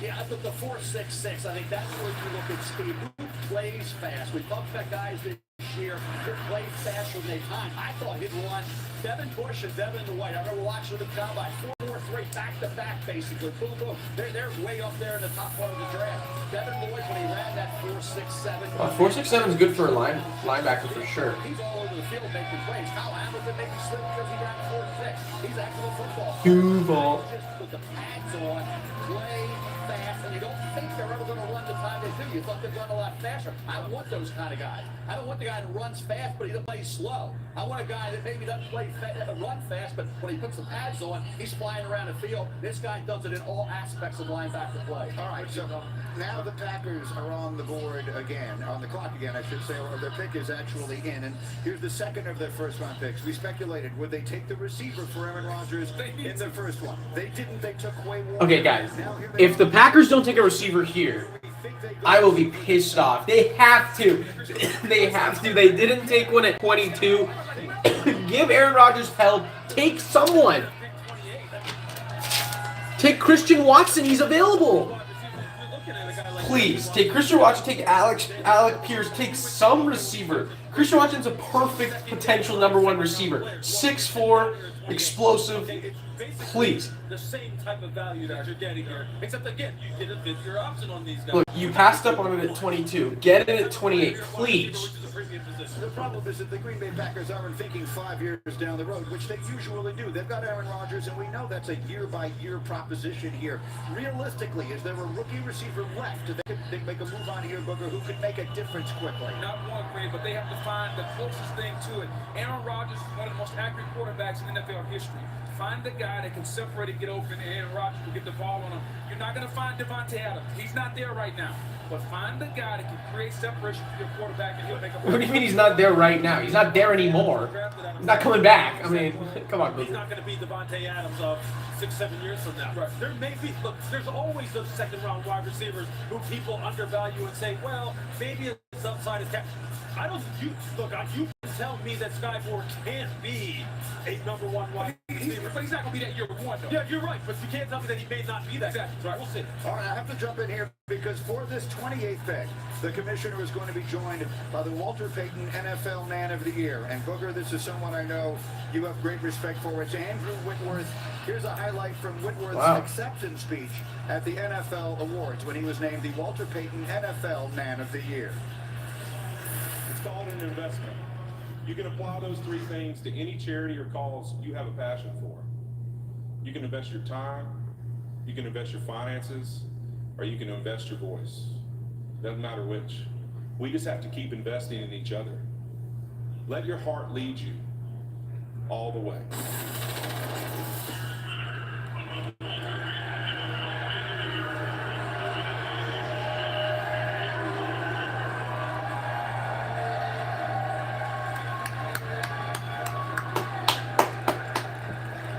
Yeah, I think the 4.66, I think that's where you look at speed. Who plays fast? We talked about guys this year that play fast when they time. I thought he'd run Devin Bush and Devin White. I remember watching the combine, 4-4-3, back-to-back, basically. Boom, boom. They're way up there in the top part of the draft. Devin Lloyd, when he ran that 4.67. 4.67 is good for a linebacker for sure. He's all over the field making plays. Kyle Hamilton maybe slip because he ran 4.6. He's actually a football. Duval. with the pads on, play fast, and you don't think they're ever going to run the time they do. You thought they'd run a lot faster. I don't want those kind of guys. I don't want the guy that runs fast, but he plays slow. I want a guy that maybe doesn't run fast, but when he puts the pads on, he's flying around the field. This guy does it in all aspects of linebacker play. All right, so now the Packers are on the board again, on the clock again, I should say, or their pick is actually in. And here's the second of their first-round picks. We speculated, would they take the receiver for Aaron Rodgers in the first one? They didn't. They took way more. Okay, guys, if the Packers don't take a receiver here, I will be pissed off. They have to. They have to. They didn't take one at 22. Give Aaron Rodgers help. Take someone. Take Christian Watson. He's available. Please, take Christian Watson. Take Alec Pierce. Take some receiver. Christian Watson's a perfect potential #1 receiver. 6'4", explosive. Please. The same type of value that you're getting here, except again, you didn't fit your option on these guys. Look, you passed up on it at 22. Get it at 28, please. The problem is that the Green Bay Packers aren't thinking 5 years down the road, which they usually do. They've got Aaron Rodgers, and we know that's a year-by-year proposition here. Realistically, is there a rookie receiver left? They make a move on here, Booker, who could make a difference quickly? Not one, Green, but they have to find the closest thing to it. Aaron Rodgers is one of the most accurate quarterbacks in NFL history. Find the guy that can separate and get open, and Aaron Rodgers will get the ball on him. You're not going to find Devontae Adams. He's not there right now. But find the guy that can create separation for your quarterback, and he'll make a play. What do you mean he's not there right now? He's not there anymore. He's not coming back. I mean, come on, He's Booker. not going to be Devontae Adams of 6-7 years from now. Right. There may be, look, there's always those second-round wide receivers who people undervalue and say, well, maybe his upside is capped. I don't, you can tell me that Sky Moore can't be a #1 wide receiver. But he's not going to be that year one, though. Yeah, you're right, but you can't tell me that he may not be that. Exactly. Right, we'll see. All right, I have to jump in here because for this 28th pick, the commissioner is going to be joined by the Walter Payton NFL Man of the Year. And Booker, this is someone I know you have great respect for. It's Andrew Whitworth. Here's a highlight from Whitworth's acceptance speech at the NFL Awards when he was named the Walter Payton NFL Man of the Year. It's called an investment. You can apply those three things to any charity or cause you have a passion for. You can invest your time, you can invest your finances, or you can invest your voice. Doesn't matter which. We just have to keep investing in each other. Let your heart lead you all the way.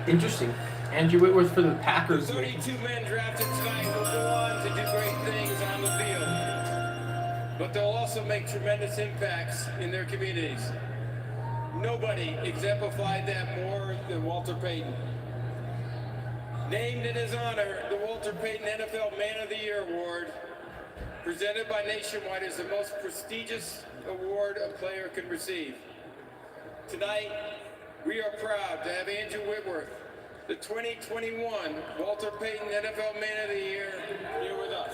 Interesting. Andrew Whitworth for the Packers. 32 men drafted tonight will go on to do great things on the field. But they'll also make tremendous impacts in their communities. Nobody exemplified that more than Walter Payton. Named in his honor, the Walter Payton NFL Man of the Year Award, presented by Nationwide, is the most prestigious award a player can receive. Tonight, we are proud to have Andrew Whitworth, the 2021 Walter Payton NFL Man of the Year, here with us.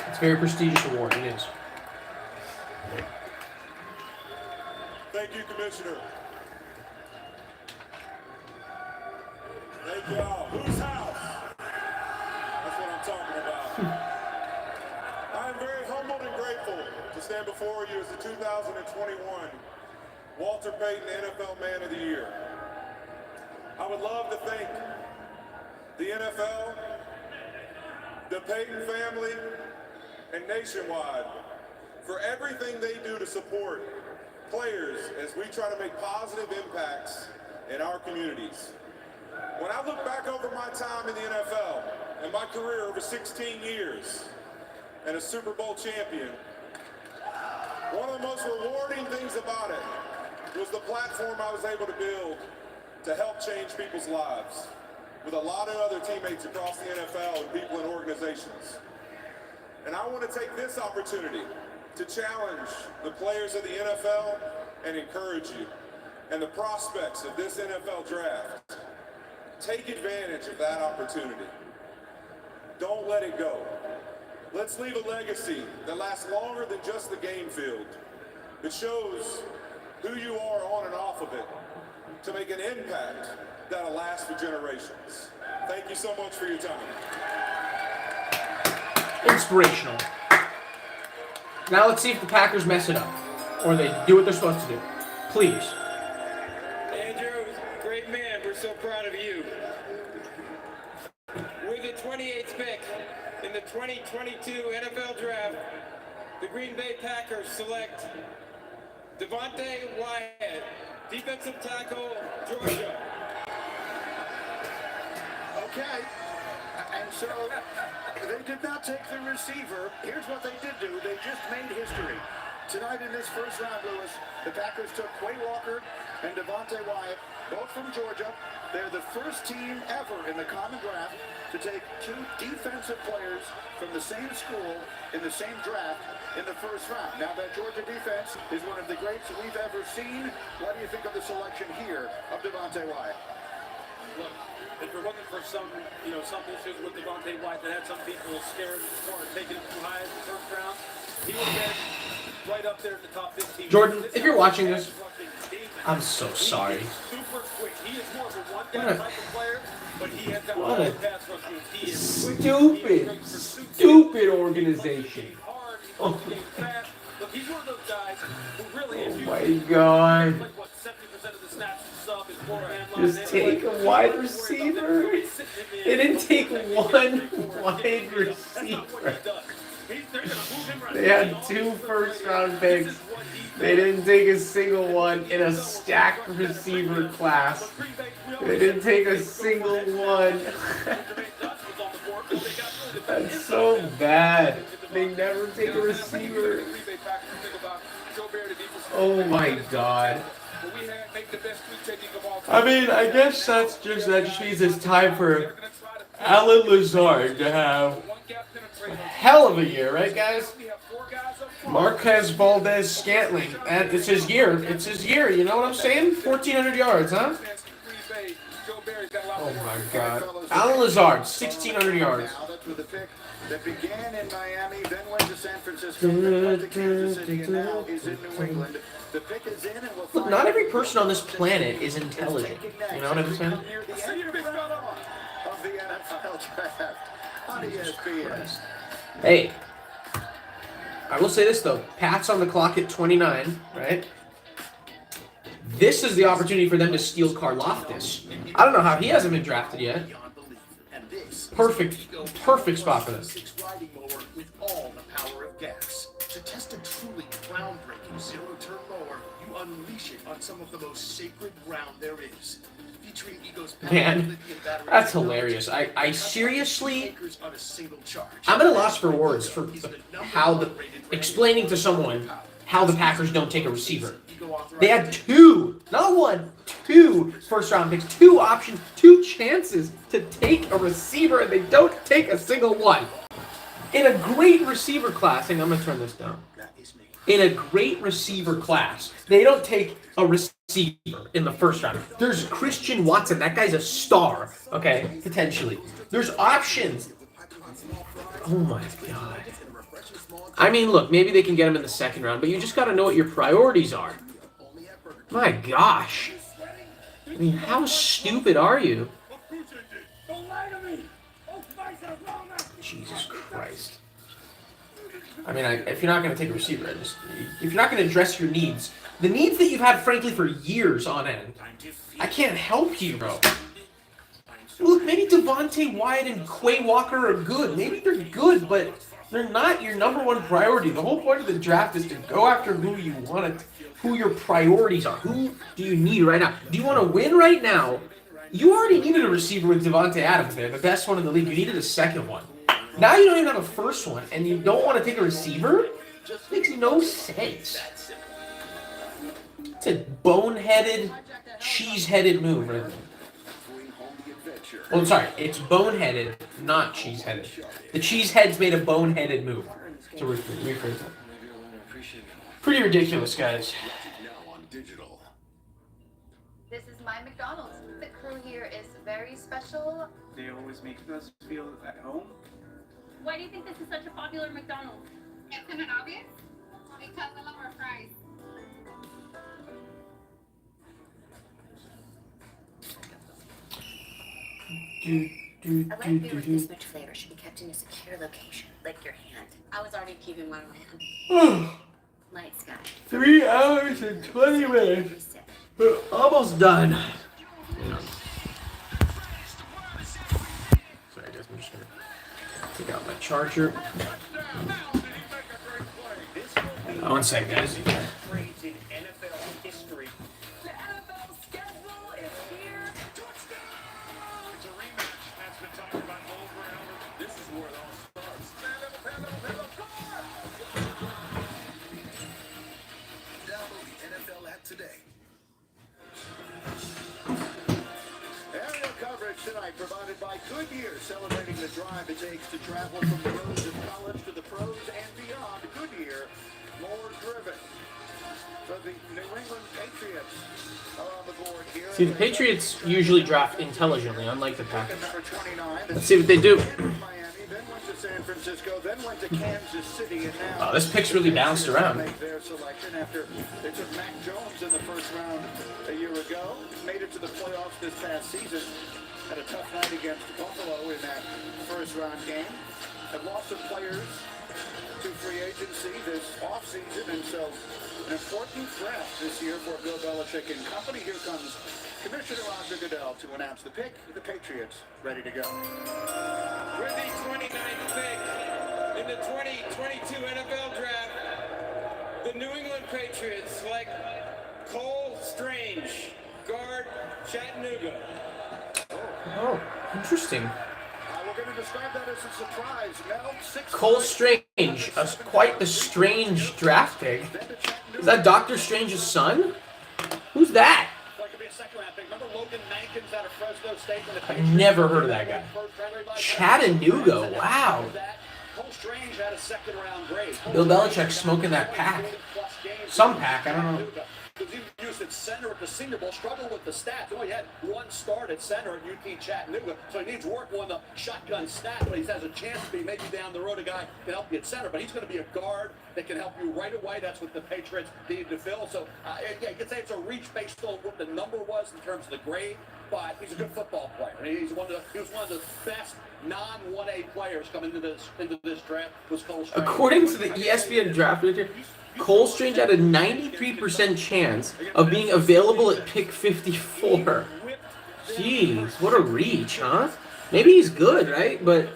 It's a very prestigious award. It is. Thank you, Commissioner. Thank y'all. Whose house? That's what I'm talking about. I am very humbled and grateful to stand before you as the 2021 Walter Payton NFL Man of the Year. I would love to thank the NFL, the Payton family, and Nationwide for everything they do to support players as we try to make positive impacts in our communities. When I look back over my time in the NFL and my career over 16 years and a Super Bowl champion, one of the most rewarding things about it was the platform I was able to build to help change people's lives with a lot of other teammates across the NFL and people in organizations. And I want to take this opportunity to challenge the players of the NFL and encourage you and the prospects of this NFL draft. Take advantage of that opportunity. Don't let it go. Let's leave a legacy that lasts longer than just the game field. It shows who you are on and off of it to make an impact that'll last for generations. Thank you so much for your time. Inspirational. Now let's see if the Packers mess it up. Or they do what they're supposed to do. Please. Andrew, great man. We're so proud of you. With the 28th pick in the 2022 NFL Draft, the Green Bay Packers select Devontae Wyatt, defensive tackle, Georgia. Okay. And so they did not take the receiver. Here's what they did do. They just made history. Tonight in this first round, Lewis, the Packers took Quay Walker and Devontae Wyatt, both from Georgia. They're the first team ever in the common draft to take two defensive players from the same school in the same draft in the first round. Now, that Georgia defense is one of the greats we've ever seen. What do you think of the selection here of Devontae Wyatt? Look, if you're looking for some issues with Devontae Wyatt that had some people scared for taking him too high in the first round, he would have been right up there in the top 15. Jordan, if you're watching this, I'm so sorry. Super quick. He is more of a one-down type of player, but he has got a What lot a of pass rush moves. He is stupid organization. Look, he's one of those guys who really is. Oh my God. Like, what, 70% of the snaps and stuff is forehand line. Just take a wide receiver. They didn't take one wide receiver. They had 2 first-round picks. They didn't take a single one in a stacked receiver class. They didn't take a single one. That's so bad. They never take a receiver. Oh my God. I mean, I guess that just means it's time for Alan Lazard to have a hell of a year, right, guys? Marquez Valdez Scantling, and it's his year. It's his year. You know what I'm saying? 1,400 yards, huh? Oh my God. Alan Lazard, 1,600 yards. That began in Miami, then went to San Francisco, then went to Kansas City, and now is in New England. The pick is in, and we'll Look, not every person on this planet is intelligent. You know what I'm saying? near the end of the NFL draft on ESPN. Hey, I will say this though. Pat's on the clock at 29, right? This is the opportunity for them to steal Karlaftis. I don't know how he hasn't been drafted yet. Perfect spot for this. Riding mower with all the power of gas. To test a truly groundbreaking zero-turn mower, you unleash it on some of the most sacred ground there is. Featuring Ego's Man, that's hilarious. I seriously, I'm at a loss for words for explaining to someone how the Packers don't take a receiver. They had 2, not 1, 2 first-round picks, 2 options, 2 chances to take a receiver, and they don't take a single one. In a great receiver class, and I'm going to turn this down. In a great receiver class, they don't take a receiver in the first round. There's Christian Watson. That guy's a star, okay, potentially. There's options. Oh, my God. I mean, look, maybe they can get him in the second round, but you just got to know what your priorities are. My gosh. I mean, how stupid are you? Jesus Christ. I mean, if you're not going to take a receiver, if you're not going to address your needs, the needs that you've had, frankly, for years on end, I can't help you, bro. Look, maybe Devontae Wyatt and Quay Walker are good. Maybe they're good, but they're not your number one priority. The whole point of the draft is to go after who you want, who your priorities are. Who do you need right now? Do you want to win right now? You already needed a receiver with Devontae Adams there, the best one in the league. You needed a second one. Now you don't even have a first one, and you don't want to take a receiver? Just makes no sense. It's a boneheaded, cheese-headed move right there. Well, I'm sorry, it's boneheaded, not cheese-headed. The cheeseheads made a boneheaded move. To rephrase that. Pretty ridiculous, guys. This is my McDonald's. The crew here is very special. They always make us feel at home. Why do you think this is such a popular McDonald's? Isn't it obvious? Because I love our fries. A light beer with this much flavor should be kept in a secure location, like your hand. I was already keeping one in my hand. Light sky. 3 hours and 20 minutes. We're almost done. Sorry guys, I'm just gonna take out my charger. One second, guys. In NFL history. The NFL schedule is here. It's a rematch that's been talked about over and over. This is where it all starts. Download the NFL app today. Aerial coverage tonight provided by Goodyear, celebrating the drive it takes to travel from the roads of college to the pros and beyond. Goodyear, more driven. So the New England Patriots are on the board here. See, the Patriots usually draft intelligently, unlike the Packers. Number 29. Let's see what they do. Miami, then went to San Francisco, then went to Kansas City, and now Oh, this pick's really bounced around. make their selection after they took Mac Jones in the first round a year ago. Made it to the playoffs this past season. Had a tough night against Buffalo in that first round game. Have lost some players to free agency this offseason, and so an important draft this year for Bill Belichick and company. Here comes Commissioner Roger Goodell to announce the pick. The Patriots ready to go. With the 29th pick in the 2022 NFL Draft, the New England Patriots select Cole Strange, guard, Chattanooga. Oh, interesting. We're going to describe that as a surprise. Mel, Cole Strange, quite the strange draft pick. Is that Doctor Strange's son? Who's that? I've never heard of that guy. Chattanooga, wow. Bill Belichick smoking that pack. Some pack, I don't know. Because he used at center at the Senior Bowl, struggled with the stats. He only had one start at center at UT Chattanooga, so he needs work on the shotgun stat, but he has a chance to be maybe down the road a guy can help you at center, but he's going to be a guard that can help you right away. That's what the Patriots need to fill. So, yeah, you could say it's a reach based on what the number was in terms of the grade, but he's a good football player. He was one of the best non-1A players coming into this draft. Was Cole Strange. According to the ESPN draft rater, Cole Strange had a 93% chance of being available at pick 54. Jeez, what a reach, huh? Maybe he's good, right? But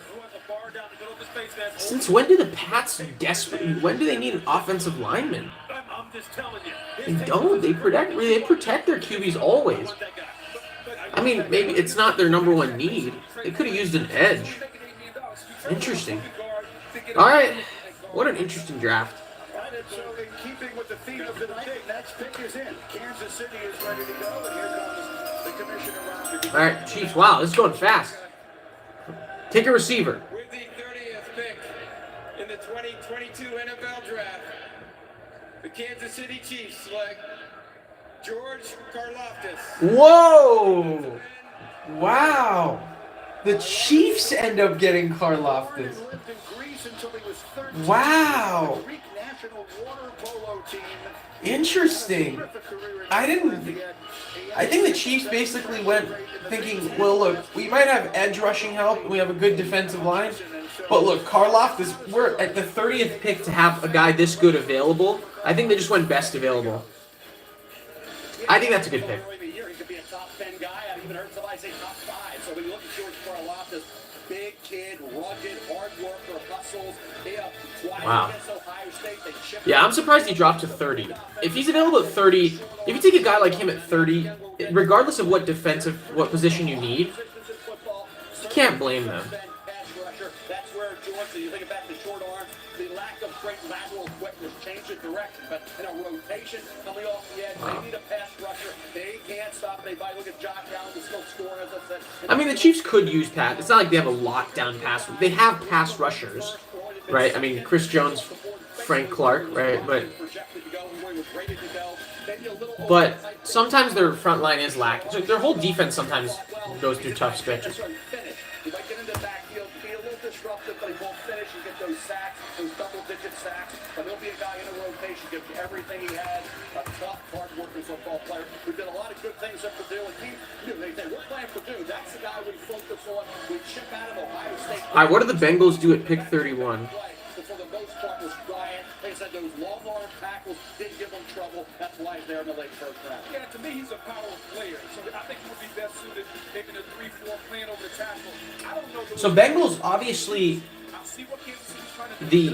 since when do the Pats when do they need an offensive lineman? I'm just telling you. They don't. They protect their QBs always. I mean, maybe it's not their number one need. They could have used an edge. Interesting. All right. What an interesting draft. So in keeping with the theme of the night, next pick is in. Kansas City is ready to go, and here comes the Commissioner Roger. All right, Chiefs. Wow, this is going fast. Take a receiver. With the 30th pick in the 2022 NFL Draft, the Kansas City Chiefs select George Karlaftis. Whoa! Wow. The Chiefs end up getting Karlaftis. Wow. Interesting. I think the Chiefs basically went thinking, well, look, we might have edge rushing help, and we have a good defensive line, but look, Karlaftis, we're at the 30th pick to have a guy this good available. I think they just went best available. I think that's a good pick. He could be a top 10 guy. I've even heard somebody say top 5. So when you look at George Karlaftis, big kid, rugged, hard worker, hustles. Wow. Yeah, I'm surprised he dropped to 30. If he's available at 30, if you take a guy like him at 30, regardless of what position you need, you can't blame them. That's where George, you think about the short arm, the lack of great lateral quickness changed the direction. But in a rotation, coming off the edge, they need a pass rusher. They can't stop. They might look at Josh Allen to still score, as I said. I mean, the Chiefs could use pass. It's not like they have a lockdown pass. They have pass rushers, right? I mean, Chris Jones, Frank Clark, right? But sometimes their front line is lacking. So their whole defense sometimes goes through tough stretches. He might get into the backfield, be a little disruptive, but he won't finish. rotation, get those sacks, those double-digit sacks. But he'll be a guy in a rotation, gives you everything he has. A tough, hard-working football player who did a lot of good things at Purdue. And they say, we're playing Purdue. That's the guy we focus on. We chip out of Ohio State. All right, what do the Bengals do at pick 31? But for the most part was quiet. They said those long arm tackles didn't give them trouble. That's why he's there in the late first round. Yeah, to me, he's a power player. So I think he would be best suited maybe in a 3-4 playing over the tackle. I don't know. So Bengals, obviously,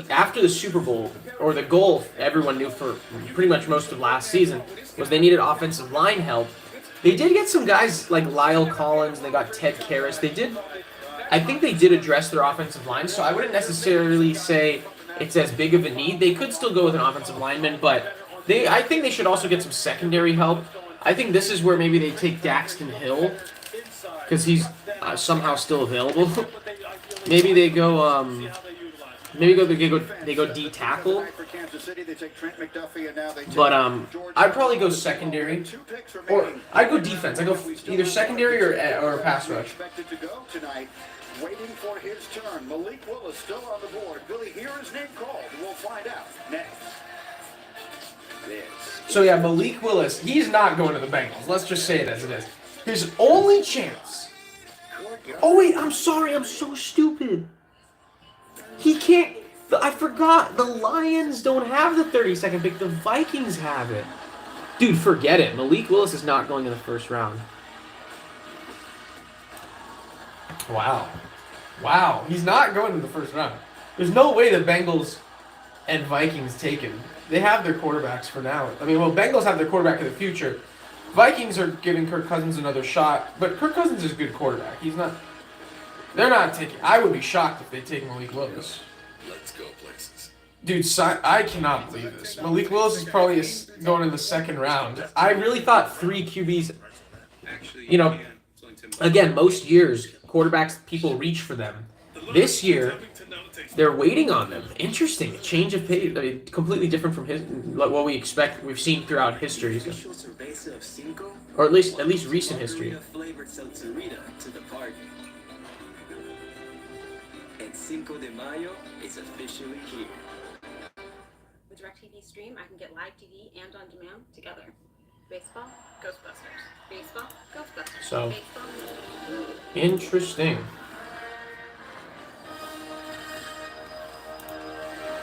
after the Super Bowl, or the goal everyone knew for pretty much most of last season, was they needed offensive line help. They did get some guys like Lyle Collins, and they got Ted Karras. I think they did address their offensive line, so I wouldn't necessarily say it's as big of a need. They could still go with an offensive lineman, but I think they should also get some secondary help. I think this is where maybe they take Daxton Hill, because he's somehow still available. Maybe they go, they go D tackle. But I'd probably go secondary, or I'd go defense. I go either secondary or pass rush. Waiting for his turn. Malik Willis still on the board. Will he hear his name called? We'll find out next. So yeah, Malik Willis, he's not going to the Bengals. Let's just say it as it is. His only chance. Oh wait, I'm sorry, I'm so stupid. He can't. I forgot. The Lions don't have the 32nd pick. The Vikings have it. Dude, forget it. Malik Willis is not going in the first round. Wow, he's not going in the first round. There's no way the Bengals and Vikings take him. They have their quarterbacks for now. I mean, well, Bengals have their quarterback of the future. Vikings are giving Kirk Cousins another shot, but Kirk Cousins is a good quarterback. They're not taking. I would be shocked if they take Malik Willis. Let's go places. Dude, I cannot believe this. Malik Willis is probably going in the second round. I really thought 3 QBs. Again, most years, quarterbacks, people reach for them. This year, they're waiting on them. Interesting. A change of pace. I mean, completely different from what we've seen throughout history. So. Or at least recent history. And Cinco de Mayo is officially here. With DirecTV Stream, I can get live TV and on demand together. Baseball, Ghostbusters. Baseball, Ghostbusters. So, Baseball. interesting.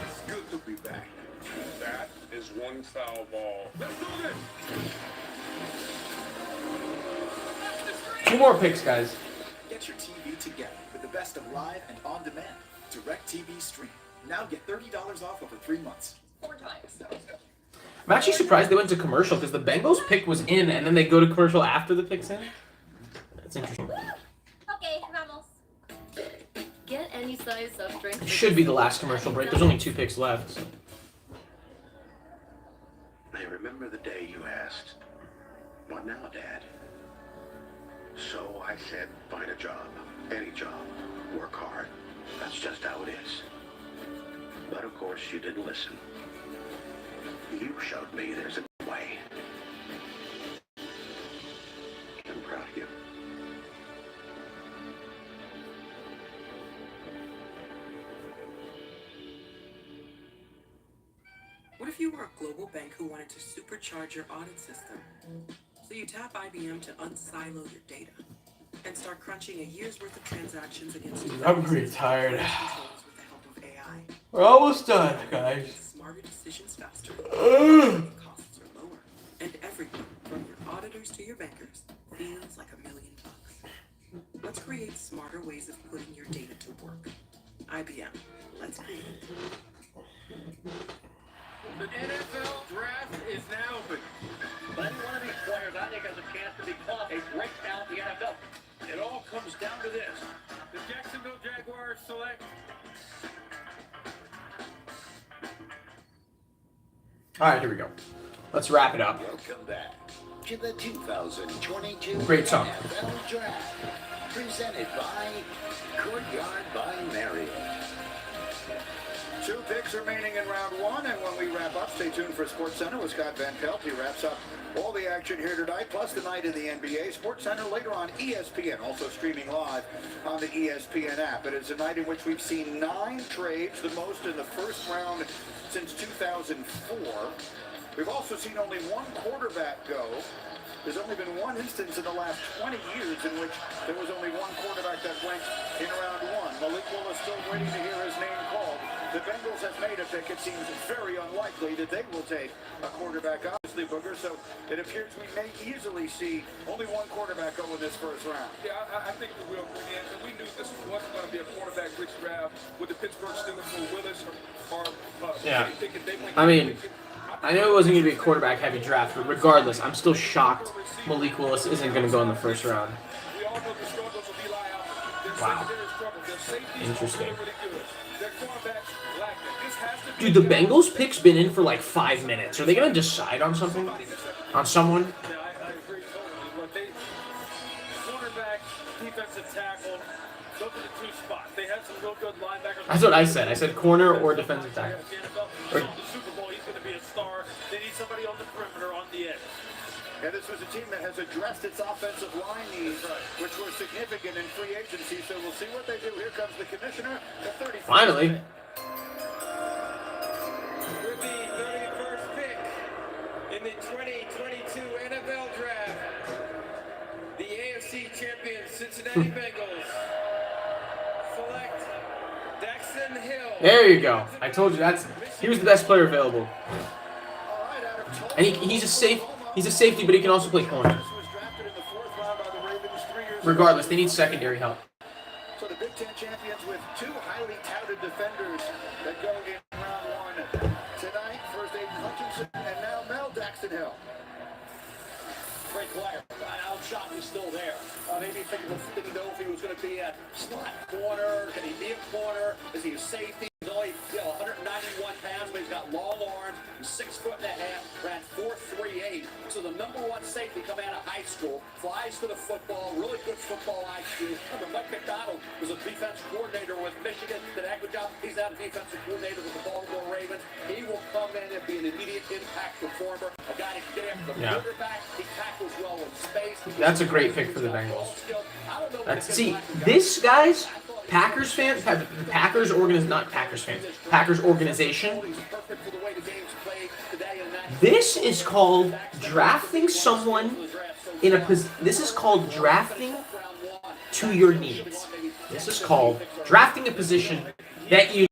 It's good to be back. That is one foul ball. Let's do this! 2 more picks, guys. Get your TV together with the best of live and on demand. DirecTV Stream. Now get $30 off over 3 months. 4 times. I'm actually surprised they went to commercial because the Bengals pick was in and then they go to commercial after the pick's in. That's interesting. Okay, vamos. Get any size soft drink. It should be the last commercial break. There's only 2 picks left. So. I remember the day you asked, "What now, Dad?" So I said, find a job. Any job. Work hard. That's just how it is. But of course you didn't listen. You showed me there's a way. I'm proud of you. What if you were a global bank who wanted to supercharge your audit system? So you tap IBM to unsilo your data and start crunching a year's worth of transactions against I'm pretty tired. with the help of AI. We're almost done, guys. Smarter decisions faster. Costs are lower. And everything from your auditors to your bankers feels like $1 million. Let's create smarter ways of putting your data to work. IBM. Let's create it. The NFL draft is now open. But any one of these players, I think, has a chance to become a great talent in the NFL. It all comes down to this. The Jacksonville Jaguars select. All right, here we go. Let's wrap it up. Welcome back to the 2022 Great song. NFL Draft, presented by Courtyard by Marriott. 2 picks remaining in round 1, and when we wrap up, stay tuned for SportsCenter with Scott Van Pelt. He wraps up all the action here tonight, plus the night in the NBA. SportsCenter later on ESPN, also streaming live on the ESPN app. It is a night in which we've seen 9 trades, the most in the first round since 2004. We've also seen only 1 quarterback go. There's only been 1 instance in the last 20 years in which there was only 1 quarterback that went in round 1. Malik Willis still waiting to hear his name called. The Bengals have made a pick. It seems very unlikely that they will take a quarterback, obviously, Booger. So it appears we may easily see only 1 quarterback go in this first round. Yeah, I think we will. And we knew this wasn't going to be a quarterback-rich draft with the Pittsburgh Steelers for Willis or Yeah. Pickett. I mean, I know it wasn't going to be a quarterback-heavy draft, but regardless, I'm still shocked Malik Willis isn't going to go in the first round. We all know the struggles of Eli Apple. Wow. Secondary struggle. Their safeties Interesting. are really good. Their cornerbacks lack that. This has to be Dude, the Bengals pick's been in for like 5 minutes. Are they going to decide on something? On someone? Yeah, I agree totally. Look, cornerback, defensive tackle, those are the 2 spots. They had some real good linebackers. That's what I said. I said corner or defensive tackle. The Super Bowl, he's going to be a star. They need somebody on the perimeter, on the edge. And this was a team that has addressed its offensive line needs, which were significant in free agency. So we'll see what they do. Here comes the commissioner, the 31st. Finally. With the 31st pick in the 2022 NFL Draft, the AFC champion Cincinnati Bengals select Daxton Hill. There you go. I told you he was the best player available. And he's a safety, but he can also play corner. Regardless, they need secondary help. So the Big Ten champions with 2 highly touted defenders that go in round 1 tonight. First Aiden Hutchinson and now Mel Daxton Hill. Great player. I'm shocked he's still there. Maybe didn't know if he was going to be a slot corner. Can he be a corner? Is he a safety? He's only 191 pounds, but he's got long arms. He's 6'1.5", ran 4.38. So the #1 safety coming out of high school, flies to the football, really good football IQ. Remember, Mike McDonald was a defense coordinator with Michigan. Did a good job. He's now the defensive coordinator with the Baltimore Ravens. He will come in and be an immediate impact performer. A guy that can get after the quarterback. He tackles well in space. That's a great pick for the Bengals. This guys, Packers fans, Packers organization. This is called drafting someone in a this is called drafting to your needs. This is called drafting a position that you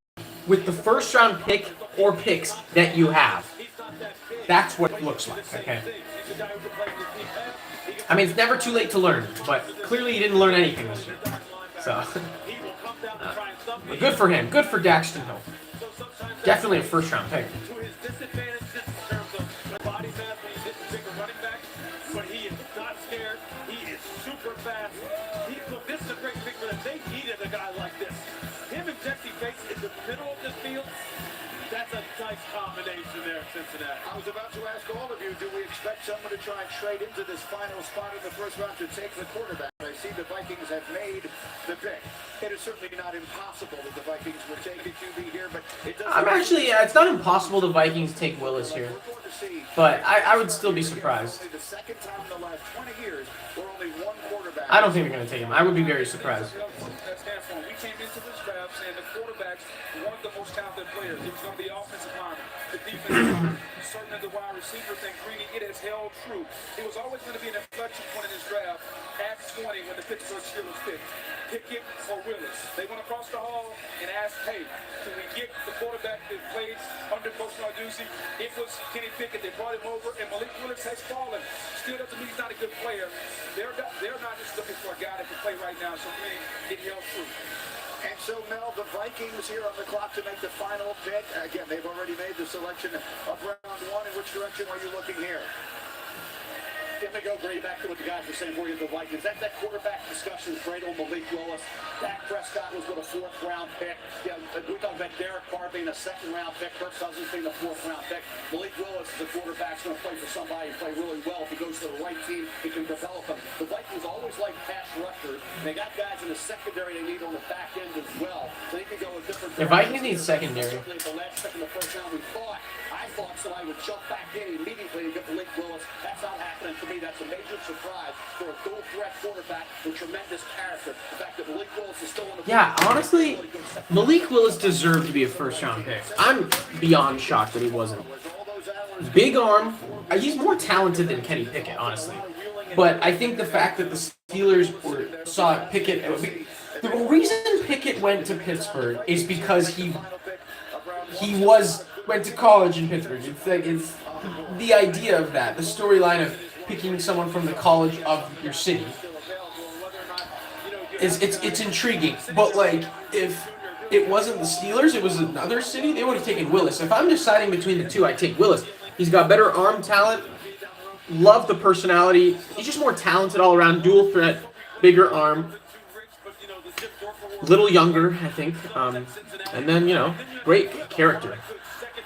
with the first round pick or picks that you have. That's what it looks like, okay? I mean, it's never too late to learn, but clearly he didn't learn anything this year. So, but good for him. Good for Daxton Hill. Definitely a first-round pick. But he is not scared. He is super fast. This is a great pick for them. They needed a guy like this. Him and Jesse Bates in the middle of the field. That's a nice combination there in Cincinnati. I was about to ask all of you, do we expect someone to try and trade into this final spot in the first round to take the quarterback? I see the Vikings have made the pick. It is certainly not impossible that the Vikings would take a QB here, but it doesn't... It's not impossible the Vikings take Willis here. But I would still be surprised. The second time in the last 20 years where only 1 quarterback... I don't think they're going to take him. I would be very surprised. We came into this draft saying the quarterback's one of the most talented players. It was going to be offensive lineman, the defensive lineman, certainly the wide receiver thing. Greeny, it has held true. It was always going to be an inflection point in this draft at 20 when the Pittsburgh Steelers picked Pickett or Willis. They went across the hall and asked, hey, can we get the quarterback that plays under Coach Narduzzi? It was Kenny Pickett. They brought him over, and Malik Willis has fallen. Still doesn't mean he's not a good player. They're not just looking for a guy that can play right now, so Greeny, it held true. And so, Mel, the Vikings here on the clock to make the final pick. Again, they've already made the selection of round 1. In which direction are you looking here? If they go great back to what the guys were saying before you get the Vikings, that quarterback discussion is great on Malik Willis. Dak Prescott was with a 4th-round pick. Yeah, we talked about Derek Carr being a 2nd-round pick, Kirk Cousins being a 4th-round pick. Malik Willis is a quarterback that's going to play for somebody and play really well. If he goes to the right team, he can develop him. The Vikings always like pass rushers. They got guys in the secondary they need on the back end as well. So they can go a different The Vikings need secondary. Certainly at the last pick in the 1st round, I thought somebody would jump back in immediately and get Malik Willis. That's not happening to me. That's a major surprise for a dual-threat quarterback with tremendous character. The fact that Malik Willis is still on the Yeah, honestly, Malik Willis deserved to be a 1st-round pick. I'm beyond shocked that he wasn't. Big arm. He's more talented than Kenny Pickett, honestly. But I think the fact that the Steelers saw Pickett... The reason Pickett went to Pittsburgh is because he went to college in Pittsburgh. It's the idea of that, the storyline of picking someone from the college of your city. It's intriguing. But like, if it wasn't the Steelers, it was another city, they would have taken Willis. If I'm deciding between the two, I take Willis. He's got better arm talent. Love the personality. He's just more talented all around. Dual threat, bigger arm. Little younger, I think. And then, great character.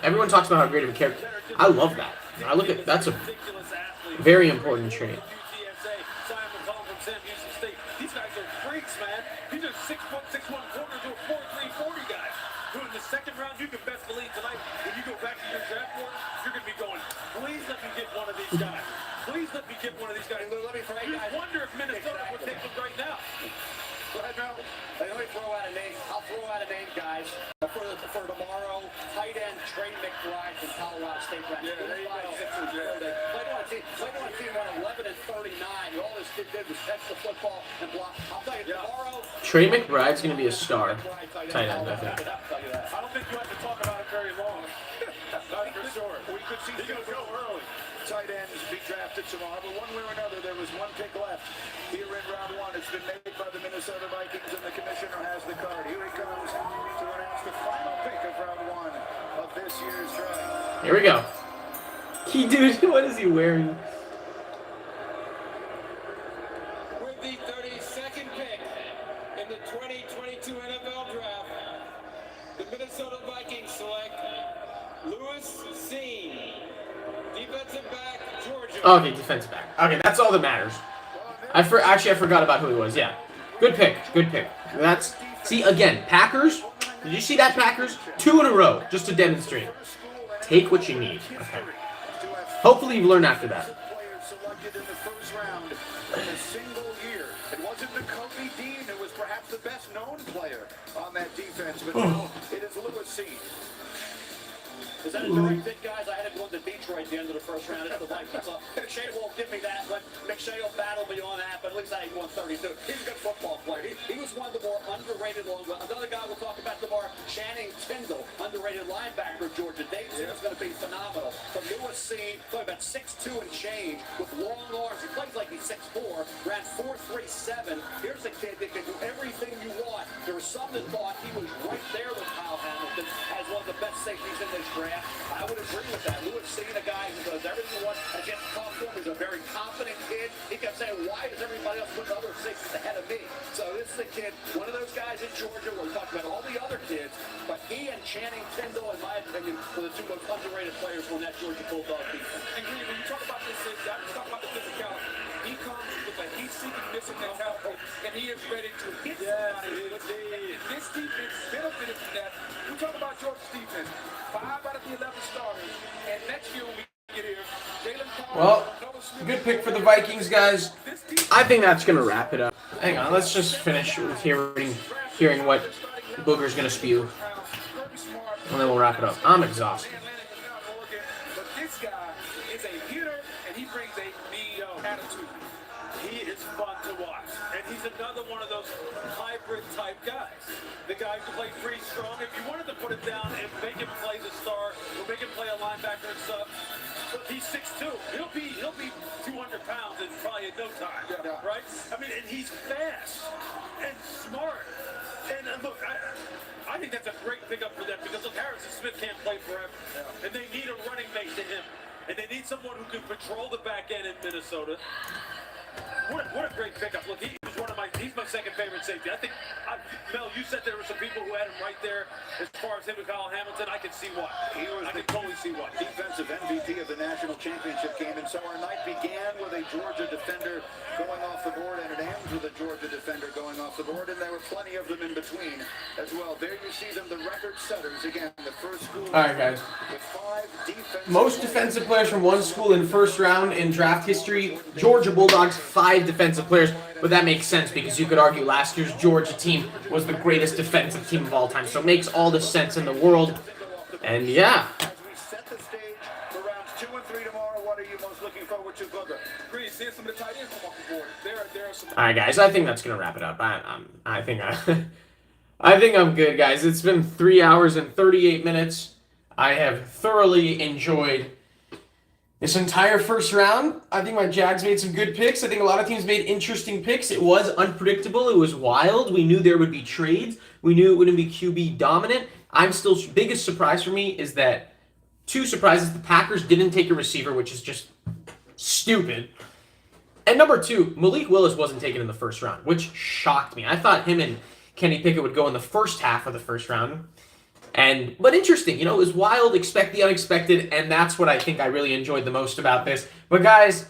Everyone talks about how great of a character. I love that. I look at that's a very important trait. These guys are freaks, man. These are 6'6", 6'1" corners or 4'3", 40 guys. Who in the 2nd round, you can best believe tonight, when you go back to your draft board, you're going to be going, please let me get one of these guys. Please let me get one of these guys. You wonder if Minnesota would take them right now. Go ahead, Mel. Let me throw out a name. I'll throw out a name, guys. For tomorrow, tight end Trey McBride from Colorado State. Yeah, there you go. Played on a team on 11 and 39. All this kid did was catch the football and block. I'll tell you, tomorrow... Trey McBride's going to be a star. Tight end, I think. I don't think you have to talk about it very long. That's for sure. We could see He's going to go early. tight ends be drafted tomorrow, but one way or another, there was one pick left here in round 1. It's been made by the Minnesota Vikings, and the commissioner has the card. Here he comes to announce the final pick of round 1 of this year's draft. Here we go. Dude, what is he wearing? With the 32nd pick in the 2022 NFL Draft, the Minnesota Vikings select Lewis Seen, defensive back, Georgia. Okay, defensive back. Okay, that's all that matters. I forgot about who he was. Yeah, good pick. Good pick. See again, Packers. Did you see that, Packers? 2 in a row, just to demonstrate. Take what you need. Okay. Hopefully you've learned after that. Players selected in the 1st round in a single year. It wasn't Nakobe Dean who was perhaps the best known player on that defense, but no, it is Lewis Seen. Is that a direct fit, guys? I had it going to Detroit at the end of the 1st round. It's the Vikings. So McShay won't give me that, but McShay will battle me on that, but at least I ain't 132. He's a good football player. He was one of the more underrated another guy we'll talk about tomorrow, Channing Tindall, underrated linebacker of Georgia. Davidson is going to be phenomenal. But Lewis Seen, talking about 6'2" and change, with long arms. He plays like he's 6'4", ran 4.37. Here's a kid that can do everything you want. There was some that thought he was right there with Kyle Hamilton as one of the best safeties in this draft. I would agree with that. Lewis Seen, a guy who does everything you want. I just talked to him. He's a very confident kid. He kept saying, why does everybody else put other safeties ahead of me? So this is a kid, one of those guys in Georgia. We'll talk about all the other kids, but he and Channing Tindall, in my opinion, were the 2 most underrated players on that Georgia Bulldog defense. And Green, when you talk about this safety, I just talk about the physicality. He comes with a heat-seeking missile mentality, and he is ready to hit somebody. And this defense benefited from that. We talk about Georgia's defense. 5 out of the 11 starters, and next year when we get here, Jalen Carter. Well, good pick for the Vikings, guys. I think that's going to wrap it up. Hang on, let's just finish with hearing what Booger's going to spew. And then we'll wrap it up. I'm exhausted. But this guy is a hitter, and he brings a mean attitude. He is fun to watch. And he's another one of those hybrid type guys. The guys who play pretty strong. If you wanted to put him down and make him play the star, or make him play a linebacker and stuff, he's 6'2". He'll be 200 pounds in probably in no time. Yeah. Right? I mean, and he's fast and smart. And look, I think that's a great pickup for them because look, Harrison Smith can't play forever. Yeah. And they need a running mate to him. And they need someone who can patrol the back end in Minnesota. What a great pickup. Look, he's my second favorite safety. I think, Mel, you said there were some people who had him right there as far as him and Kyle Hamilton. I can see why. I can totally see why. Defensive MVP of the national championship game. And so our night began with a Georgia defender going off the board, and it ends with a Georgia defender going off the board, and there were plenty of them in between as well. There you see them, the record setters. Again, the first school. All right, guys. With 5 defensive Most defensive players from one school in first round in draft history. Georgia Bulldogs, 5 defensive players. But that makes sense because you could argue last year's Georgia team was the greatest defensive team of all time. So it makes all the sense in the world. And yeah. As we set the stage for rounds 2 and 3 tomorrow, what are you most looking forward to, Booker? Agree, seeing some of the tight ends come off the board. There are some. All right, guys. I think that's gonna wrap it up. I think I'm good, guys. It's been 3 hours and 38 minutes. I have thoroughly enjoyed this entire first round. I think my Jags made some good picks. I think a lot of teams made interesting picks. It was unpredictable. It was wild. We knew there would be trades. We knew it wouldn't be QB dominant. Biggest surprise for me is that 2 surprises. The Packers didn't take a receiver, which is just stupid. And number 2, Malik Willis wasn't taken in the first round, which shocked me. I thought him and Kenny Pickett would go in the first half of the first round. But interesting, it was wild, expect the unexpected, and that's what I think I really enjoyed the most about this. But guys,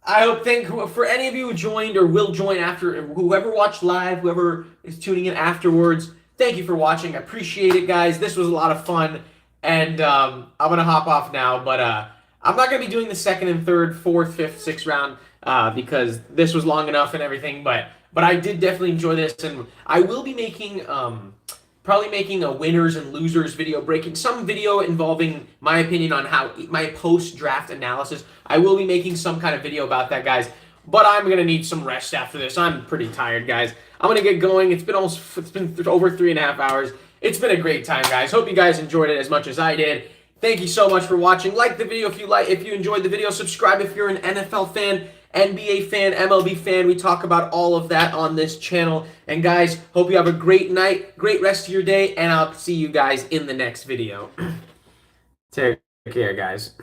I hope for any of you who joined or will join after, whoever watched live, whoever is tuning in afterwards, thank you for watching. I appreciate it, guys. This was a lot of fun, and I'm going to hop off now, but I'm not going to be doing the 2nd and 3rd, 4th, 5th, 6th round because this was long enough and everything, but I did definitely enjoy this, and I will be making... probably making a winners and losers video, breaking some video involving my opinion on how my post-draft analysis. I will be making some kind of video about that, guys. But I'm gonna need some rest after this. I'm pretty tired, guys. I'm gonna get going. It's been over 3.5 hours. It's been a great time, guys. Hope you guys enjoyed it as much as I did. Thank you so much for watching. Like the video if you enjoyed the video. Subscribe if you're an NFL fan, NBA fan, MLB fan. We talk about all of that on this channel. And guys, hope you have a great night, great rest of your day, and I'll see you guys in the next video. Take care, guys.